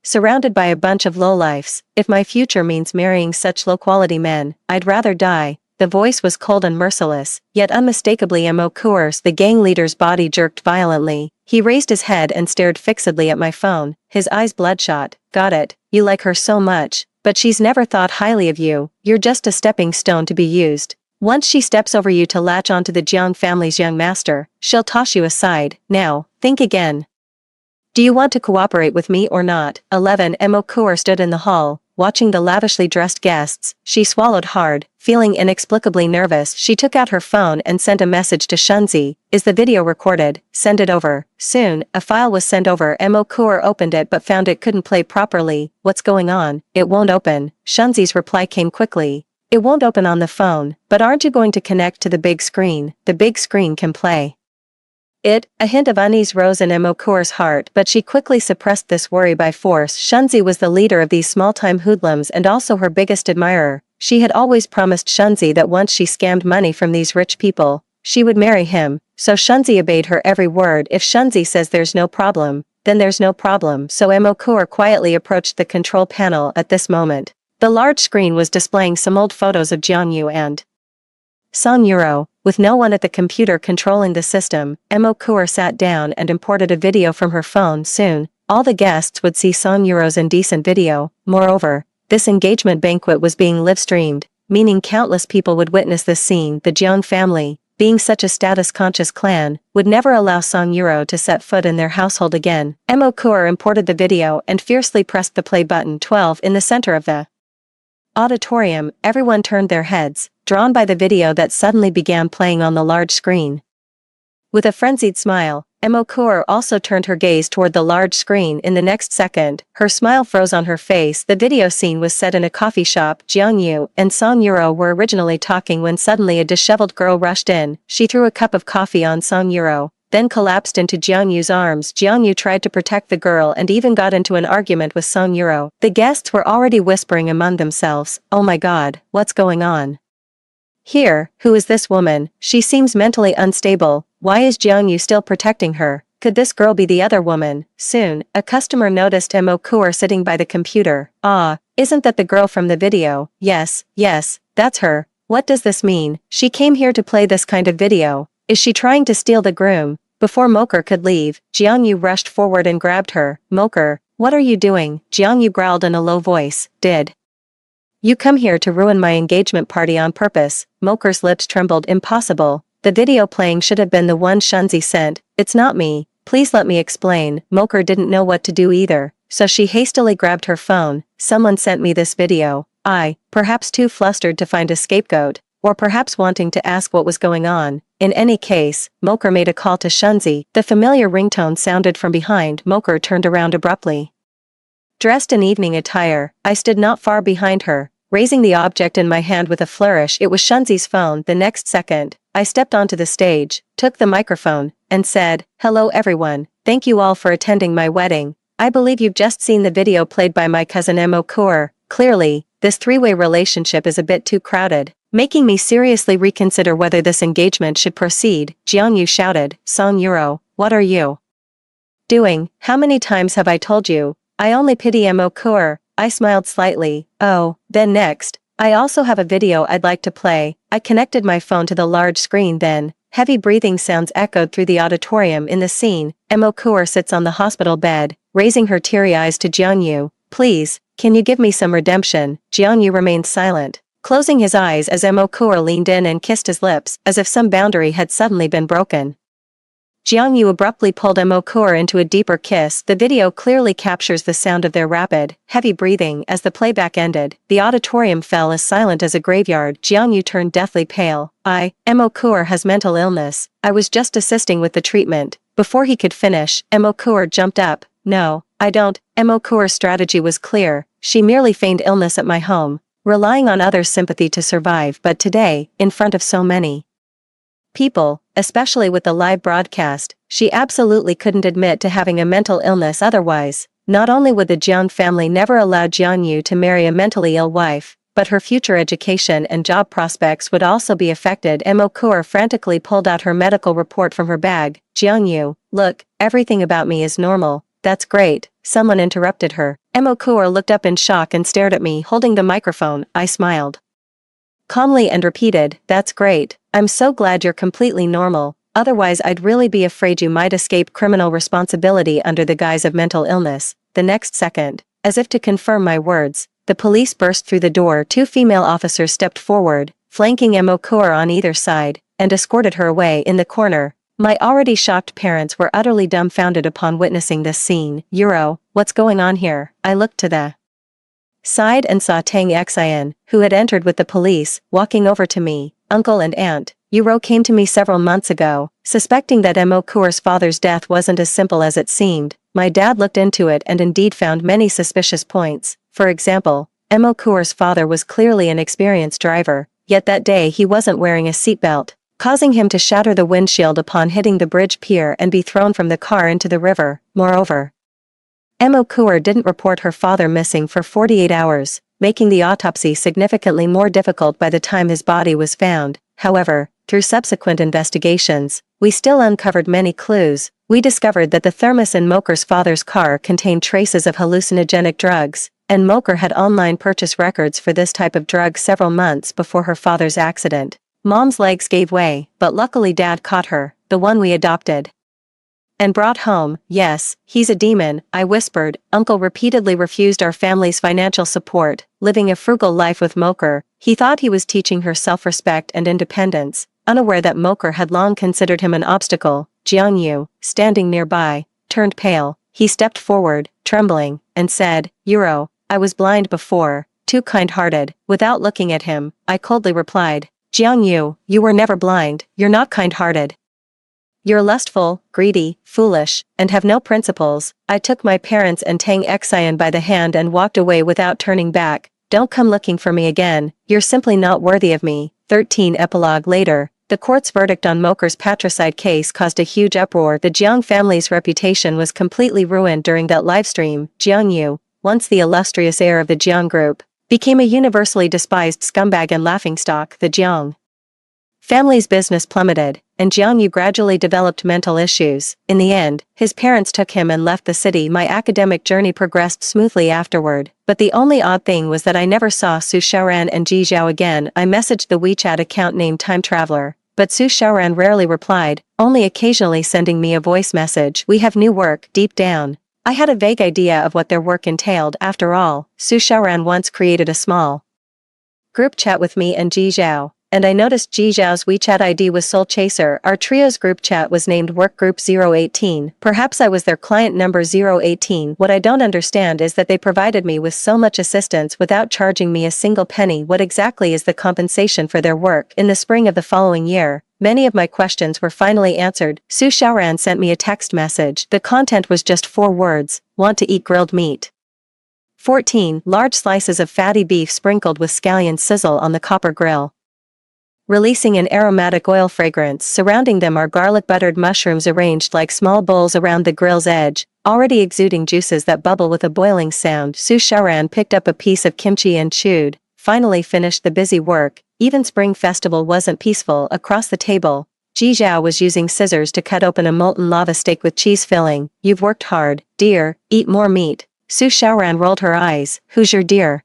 [SPEAKER 1] surrounded by a bunch of lowlifes. If my future means marrying such low-quality men, I'd rather die. The voice was cold and merciless, yet unmistakably Mo Kuer's. The gang leader's body jerked violently. He raised his head and stared fixedly at my phone, his eyes bloodshot. Got it. You like her so much, but she's never thought highly of you. You're just a stepping stone to be used. Once she steps over you to latch onto the Jiang family's young master, she'll toss you aside. Now, think again. Do you want to cooperate with me or not? 11. Mo Kuer stood in the hall, watching the lavishly dressed guests. She swallowed hard, feeling inexplicably nervous. She took out her phone and sent a message to Shunzi. Is the video recorded? Send it over. Soon, a file was sent over. Mo Kuer opened it but found it couldn't play properly. What's going on? It won't open. Shunzi's reply came quickly. It won't open on the phone, but aren't you going to connect to the big screen? The big screen can play it. A hint of unease rose in Mo Kuer's heart, but she quickly suppressed this worry by force. Shunzi was the leader of these small-time hoodlums and also her biggest admirer. She had always promised Shunzi that once she scammed money from these rich people, she would marry him, so Shunzi obeyed her every word. If Shunzi says there's no problem, then there's no problem. So Mo Kuer quietly approached the control panel. At this moment, the large screen was displaying some old photos of Jiang Yu and Song Yuro. With no one at the computer controlling the system, Mo Kuer sat down and imported a video from her phone. Soon, all the guests would see Song Yuro's indecent video. Moreover, this engagement banquet was being live-streamed, meaning countless people would witness this scene. The Jiang family, being such a status-conscious clan, would never allow Song Yuro to set foot in their household again. Mo Kuer imported the video and fiercely pressed the play button. 12. In the center of the auditorium, everyone turned their heads, drawn by the video that suddenly began playing on the large screen. With a frenzied smile, Mo Kuer also turned her gaze toward the large screen. In the next second, her smile froze on her face. The video scene was set in a coffee shop. Jiang Yu and Song Yuro were originally talking when suddenly a disheveled girl rushed in. She threw a cup of coffee on Song Yuro, then collapsed into Jiang Yu's arms. Jiang Yu tried to protect the girl and even got into an argument with Song Yuro. The guests were already whispering among themselves, "Oh my god, what's going on here? Who is this woman? She seems mentally unstable. Why is Jiang Yu still protecting her? Could this girl be the other woman?" Soon, a customer noticed Mo Kuer sitting by the computer. "Ah, isn't that the girl from the video?" Yes, that's her. What does this mean? She came here to play this kind of video. Is she trying to steal the groom?" Before Moker could leave, Jiang Yu rushed forward and grabbed her. "Moker, what are you doing?" Jiang Yu growled in a low voice. "Did you come here to ruin my engagement party on purpose?" Moker's lips trembled. "Impossible. The video playing should have been the one Shunzi sent. It's not me. Please let me explain." Moker didn't know what to do either, so she hastily grabbed her phone. "Someone sent me this video." Perhaps too flustered to find a scapegoat, or perhaps wanting to ask what was going on. In any case, Moker made a call to Shunzi. The familiar ringtone sounded from behind. Moker turned around abruptly. Dressed in evening attire, I stood not far behind her, raising the object in my hand with a flourish. It was Shunzi's phone. The next second, I stepped onto the stage, took the microphone, and said, "Hello everyone, thank you all for attending my wedding. I believe you've just seen the video played by my cousin Mo Kuer. Clearly, this three-way relationship is a bit too crowded, making me seriously reconsider whether this engagement should proceed." Jiang Yu shouted. "Song Yuro, what are you doing? How many times have I told you? I only pity Mo Kuer." I smiled slightly. "Oh, then next, I also have a video I'd like to play." I connected my phone to the large screen. Then, heavy breathing sounds echoed through the auditorium. In the scene, Mo Kuer sits on the hospital bed, raising her teary eyes to Jiang Yu. "Please, can you give me some redemption?" Jiang Yu remained silent, closing his eyes as Mo Kuer leaned in and kissed his lips, as if some boundary had suddenly been broken. Jiang Yu abruptly pulled Mo Kuer into a deeper kiss. The video clearly captures the sound of their rapid, heavy breathing. As the playback ended, the auditorium fell as silent as a graveyard. Jiang Yu turned deathly pale. Mo Kuer has mental illness. I was just assisting with the treatment." Before he could finish, Mo Kuer jumped up. "No, I don't." Mo Kuer's strategy was clear. She merely feigned illness at my home, relying on others' sympathy to survive. But today, in front of so many people, especially with the live broadcast, she absolutely couldn't admit to having a mental illness. Otherwise, not only would the Jiang family never allow Jiang Yu to marry a mentally ill wife, but her future education and job prospects would also be affected. Mo Kuer frantically pulled out her medical report from her bag. "Jiang Yu, look, everything about me is normal." "That's great." Someone interrupted her. Mo Kuer looked up in shock and stared at me holding the microphone. I smiled calmly and repeated, "That's great. I'm so glad you're completely normal. Otherwise I'd really be afraid you might escape criminal responsibility under the guise of mental illness." The next second, as if to confirm my words, the police burst through the door. Two female officers stepped forward, flanking Mo Kuer on either side, and escorted her away. In the corner, my already shocked parents were utterly dumbfounded upon witnessing this scene. "Yuro, what's going on here?" I looked to the side and saw Tang Xian, who had entered with the police, walking over to me. "Uncle and Aunt, Yuro came to me several months ago, suspecting that Mo Kuer's father's death wasn't as simple as it seemed. My dad looked into it and indeed found many suspicious points. For example, Mo Kuer's father was clearly an experienced driver, yet that day he wasn't wearing a seatbelt, causing him to shatter the windshield upon hitting the bridge pier and be thrown from the car into the river. Moreover, Mo Kuer didn't report her father missing for 48 hours, making the autopsy significantly more difficult by the time his body was found. However, through subsequent investigations, we still uncovered many clues. We discovered that the thermos in Moker's father's car contained traces of hallucinogenic drugs, and Moker had online purchase records for this type of drug several months before her father's accident. Mom's legs gave way, but luckily Dad caught her, the one we adopted, and brought home. "Yes, he's a demon," I whispered. "Uncle repeatedly refused our family's financial support, living a frugal life with Moker. He thought he was teaching her self-respect and independence, unaware that Moker had long considered him an obstacle." Jiang Yu, standing nearby, turned pale. He stepped forward, trembling, and said, "Yuro, I was blind before, too kind-hearted." Without looking at him, I coldly replied, "Jiang Yu, you were never blind, you're not kind-hearted. You're lustful, greedy, foolish, and have no principles." I took my parents and Tang Xian by the hand and walked away without turning back. "Don't come looking for me again, you're simply not worthy of me." 13 Epilogue later, The court's verdict on Moker's patricide case caused a huge uproar. The Jiang family's reputation was completely ruined during that livestream. Jiang Yu, once the illustrious heir of the Jiang group, became a universally despised scumbag and laughingstock. The Jiang family's business plummeted, and Jiang Yu gradually developed mental issues. In the end, his parents took him and left the city. My academic journey progressed smoothly afterward, but the only odd thing was that I never saw Su Xiaoran and Ji Zhao again. I messaged the WeChat account named Time Traveler, but Su Xiaoran rarely replied, only occasionally sending me a voice message. We have new work. Deep down, I had a vague idea of what their work entailed. After all, Su Xiaoran once created a small group chat with me and Ji Zhao, and I noticed Ji Zhao's WeChat ID was Soul Chaser. Our trio's group chat was named Work Group 018. Perhaps I was their client number 018. What I don't understand is that they provided me with so much assistance without charging me a single penny. What exactly is the compensation for their work? In the spring of the following year, many of my questions were finally answered. Su Xiaoran sent me a text message. The content was just 4 words: want to eat grilled meat. 14 large slices of fatty beef sprinkled with scallion sizzle on the copper grill, releasing an aromatic oil fragrance. Surrounding them are garlic-buttered mushrooms arranged like small bowls around the grill's edge, already exuding juices that bubble with a boiling sound. Su Xiaoran picked up a piece of kimchi and chewed, finally finished the busy work. Even Spring Festival wasn't peaceful. Across the table, Ji Zhao was using scissors to cut open a molten lava steak with cheese filling. You've worked hard, dear, eat more meat. Su Xiaoran rolled her eyes. Who's your dear?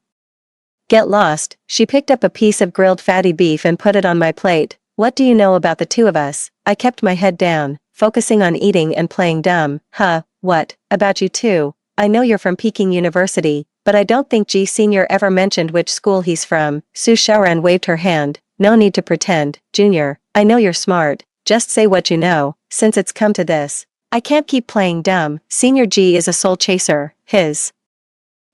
[SPEAKER 1] Get lost. She picked up a piece of grilled fatty beef and put it on my plate. What do you know about the two of us? I kept my head down, focusing on eating and playing dumb. What? About you two? I know you're from Peking University, but I don't think Ji Senior ever mentioned which school he's from. Su Xiaoran waved her hand. No need to pretend, Junior. I know you're smart. Just say what you know, since it's come to this. I can't keep playing dumb. Senior Ji is a soul chaser. His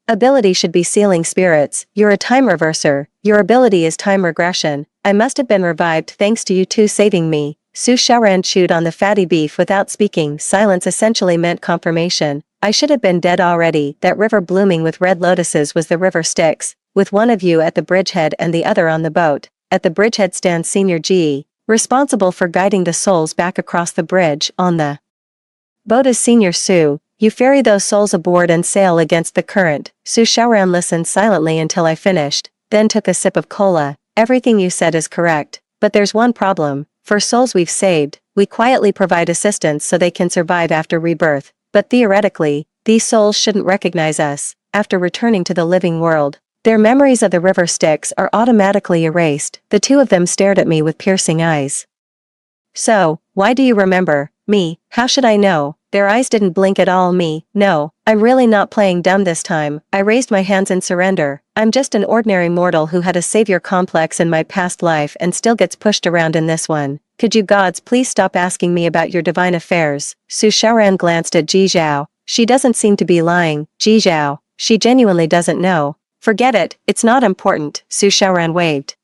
[SPEAKER 1] ability should be sealing spirits. You're a time reverser. Your ability is time regression. I must have been revived thanks to you two saving me. Su Xiaoran chewed on the fatty beef without speaking. Silence essentially meant confirmation. I should have been dead already. That river blooming with red lotuses was the river Styx, with one of you at the bridgehead and the other on the boat. At the bridgehead stands Senior Ji, responsible for guiding the souls back across the bridge. On the boat is Senior Su. You ferry those souls aboard and sail against the current. Su Xiaoran listened silently until I finished, then took a sip of cola. Everything you said is correct, but there's one problem. For souls we've saved, we quietly provide assistance so they can survive after rebirth. But theoretically, these souls shouldn't recognize us. After returning to the living world, their memories of the river Styx are automatically erased. The two of them stared at me with piercing eyes. So, why do you remember me? How should I know? Their eyes didn't blink at all. Me, no, I'm really not playing dumb this time. I raised my hands in surrender. I'm just an ordinary mortal who had a savior complex in my past life and still gets pushed around in this one. Could you gods please stop asking me about your divine affairs? Su Xiaoran glanced at Ji Zhao. She doesn't seem to be lying. Ji Zhao, she genuinely doesn't know. Forget it, it's not important. Su Xiaoran waved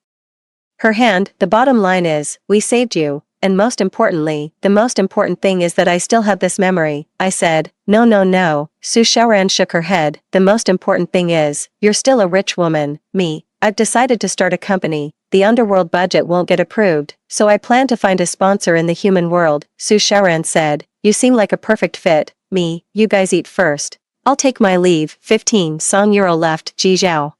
[SPEAKER 1] her hand. The bottom line is, we saved you. And most importantly, the most important thing is that I still have this memory. I said, no. Su Xiaoran shook her head. The most important thing is, you're still a rich woman. Me, I've decided to start a company. The underworld budget won't get approved, so I plan to find a sponsor in the human world. Su Xiaoran said, you seem like a perfect fit. Me, you guys eat first. I'll take my leave. 15 Song Euro left. Ji Zhao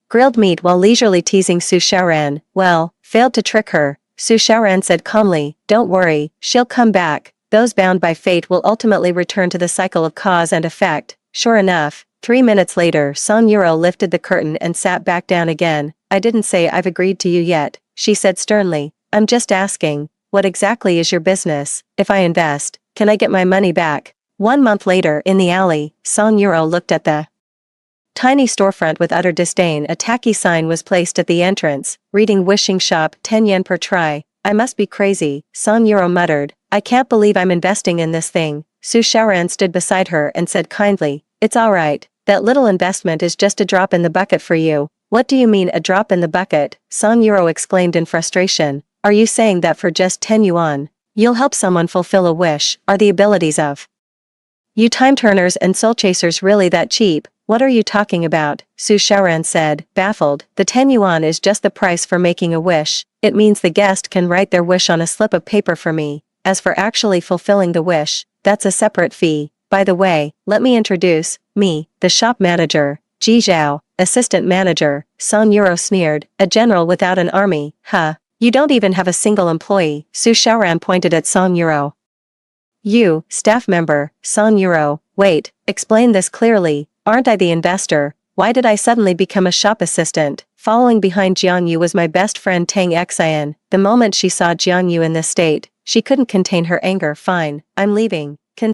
[SPEAKER 1] grilled meat while leisurely teasing Su Xiaoran. Well, failed to trick her. Su Xiaoran said calmly, don't worry, she'll come back. Those bound by fate will ultimately return to the cycle of cause and effect. Sure enough, 3 minutes later Song Euro lifted the curtain and sat back down again. I didn't say I've agreed to you yet, she said sternly. I'm just asking, what exactly is your business? If I invest, can I get my money back? 1 month later in the alley, Song Euro looked at the tiny storefront with utter disdain. A tacky sign was placed at the entrance, reading wishing shop, 10 yen per try. I must be crazy, Song Euro muttered. I can't believe I'm investing in this thing. Su Xiaoran stood beside her and said kindly, it's alright, that little investment is just a drop in the bucket for you. What do you mean a drop in the bucket? Song Euro exclaimed in frustration. Are you saying that for just 10 yuan, you'll help someone fulfill a wish? Are the abilities of you time turners and soul chasers really that cheap? What are you talking about? Su Shaoran said, baffled. The 10 yuan is just the price for making a wish. It means the guest can write their wish on a slip of paper for me. As for actually fulfilling the wish, that's a separate fee. By the way, let me introduce me, the shop manager, Ji Zhao, assistant manager. Song Yuro sneered, a general without an army, huh? You don't even have a single employee. Su Shaoran pointed at Song Yuro. You, staff member, Song Yuro, wait, explain this clearly. Aren't I the investor? Why did I suddenly become a shop assistant? Following behind Jiang Yu was my best friend Tang Xian. The moment she saw Jiang Yu in this state, she couldn't contain her anger. Fine, I'm leaving.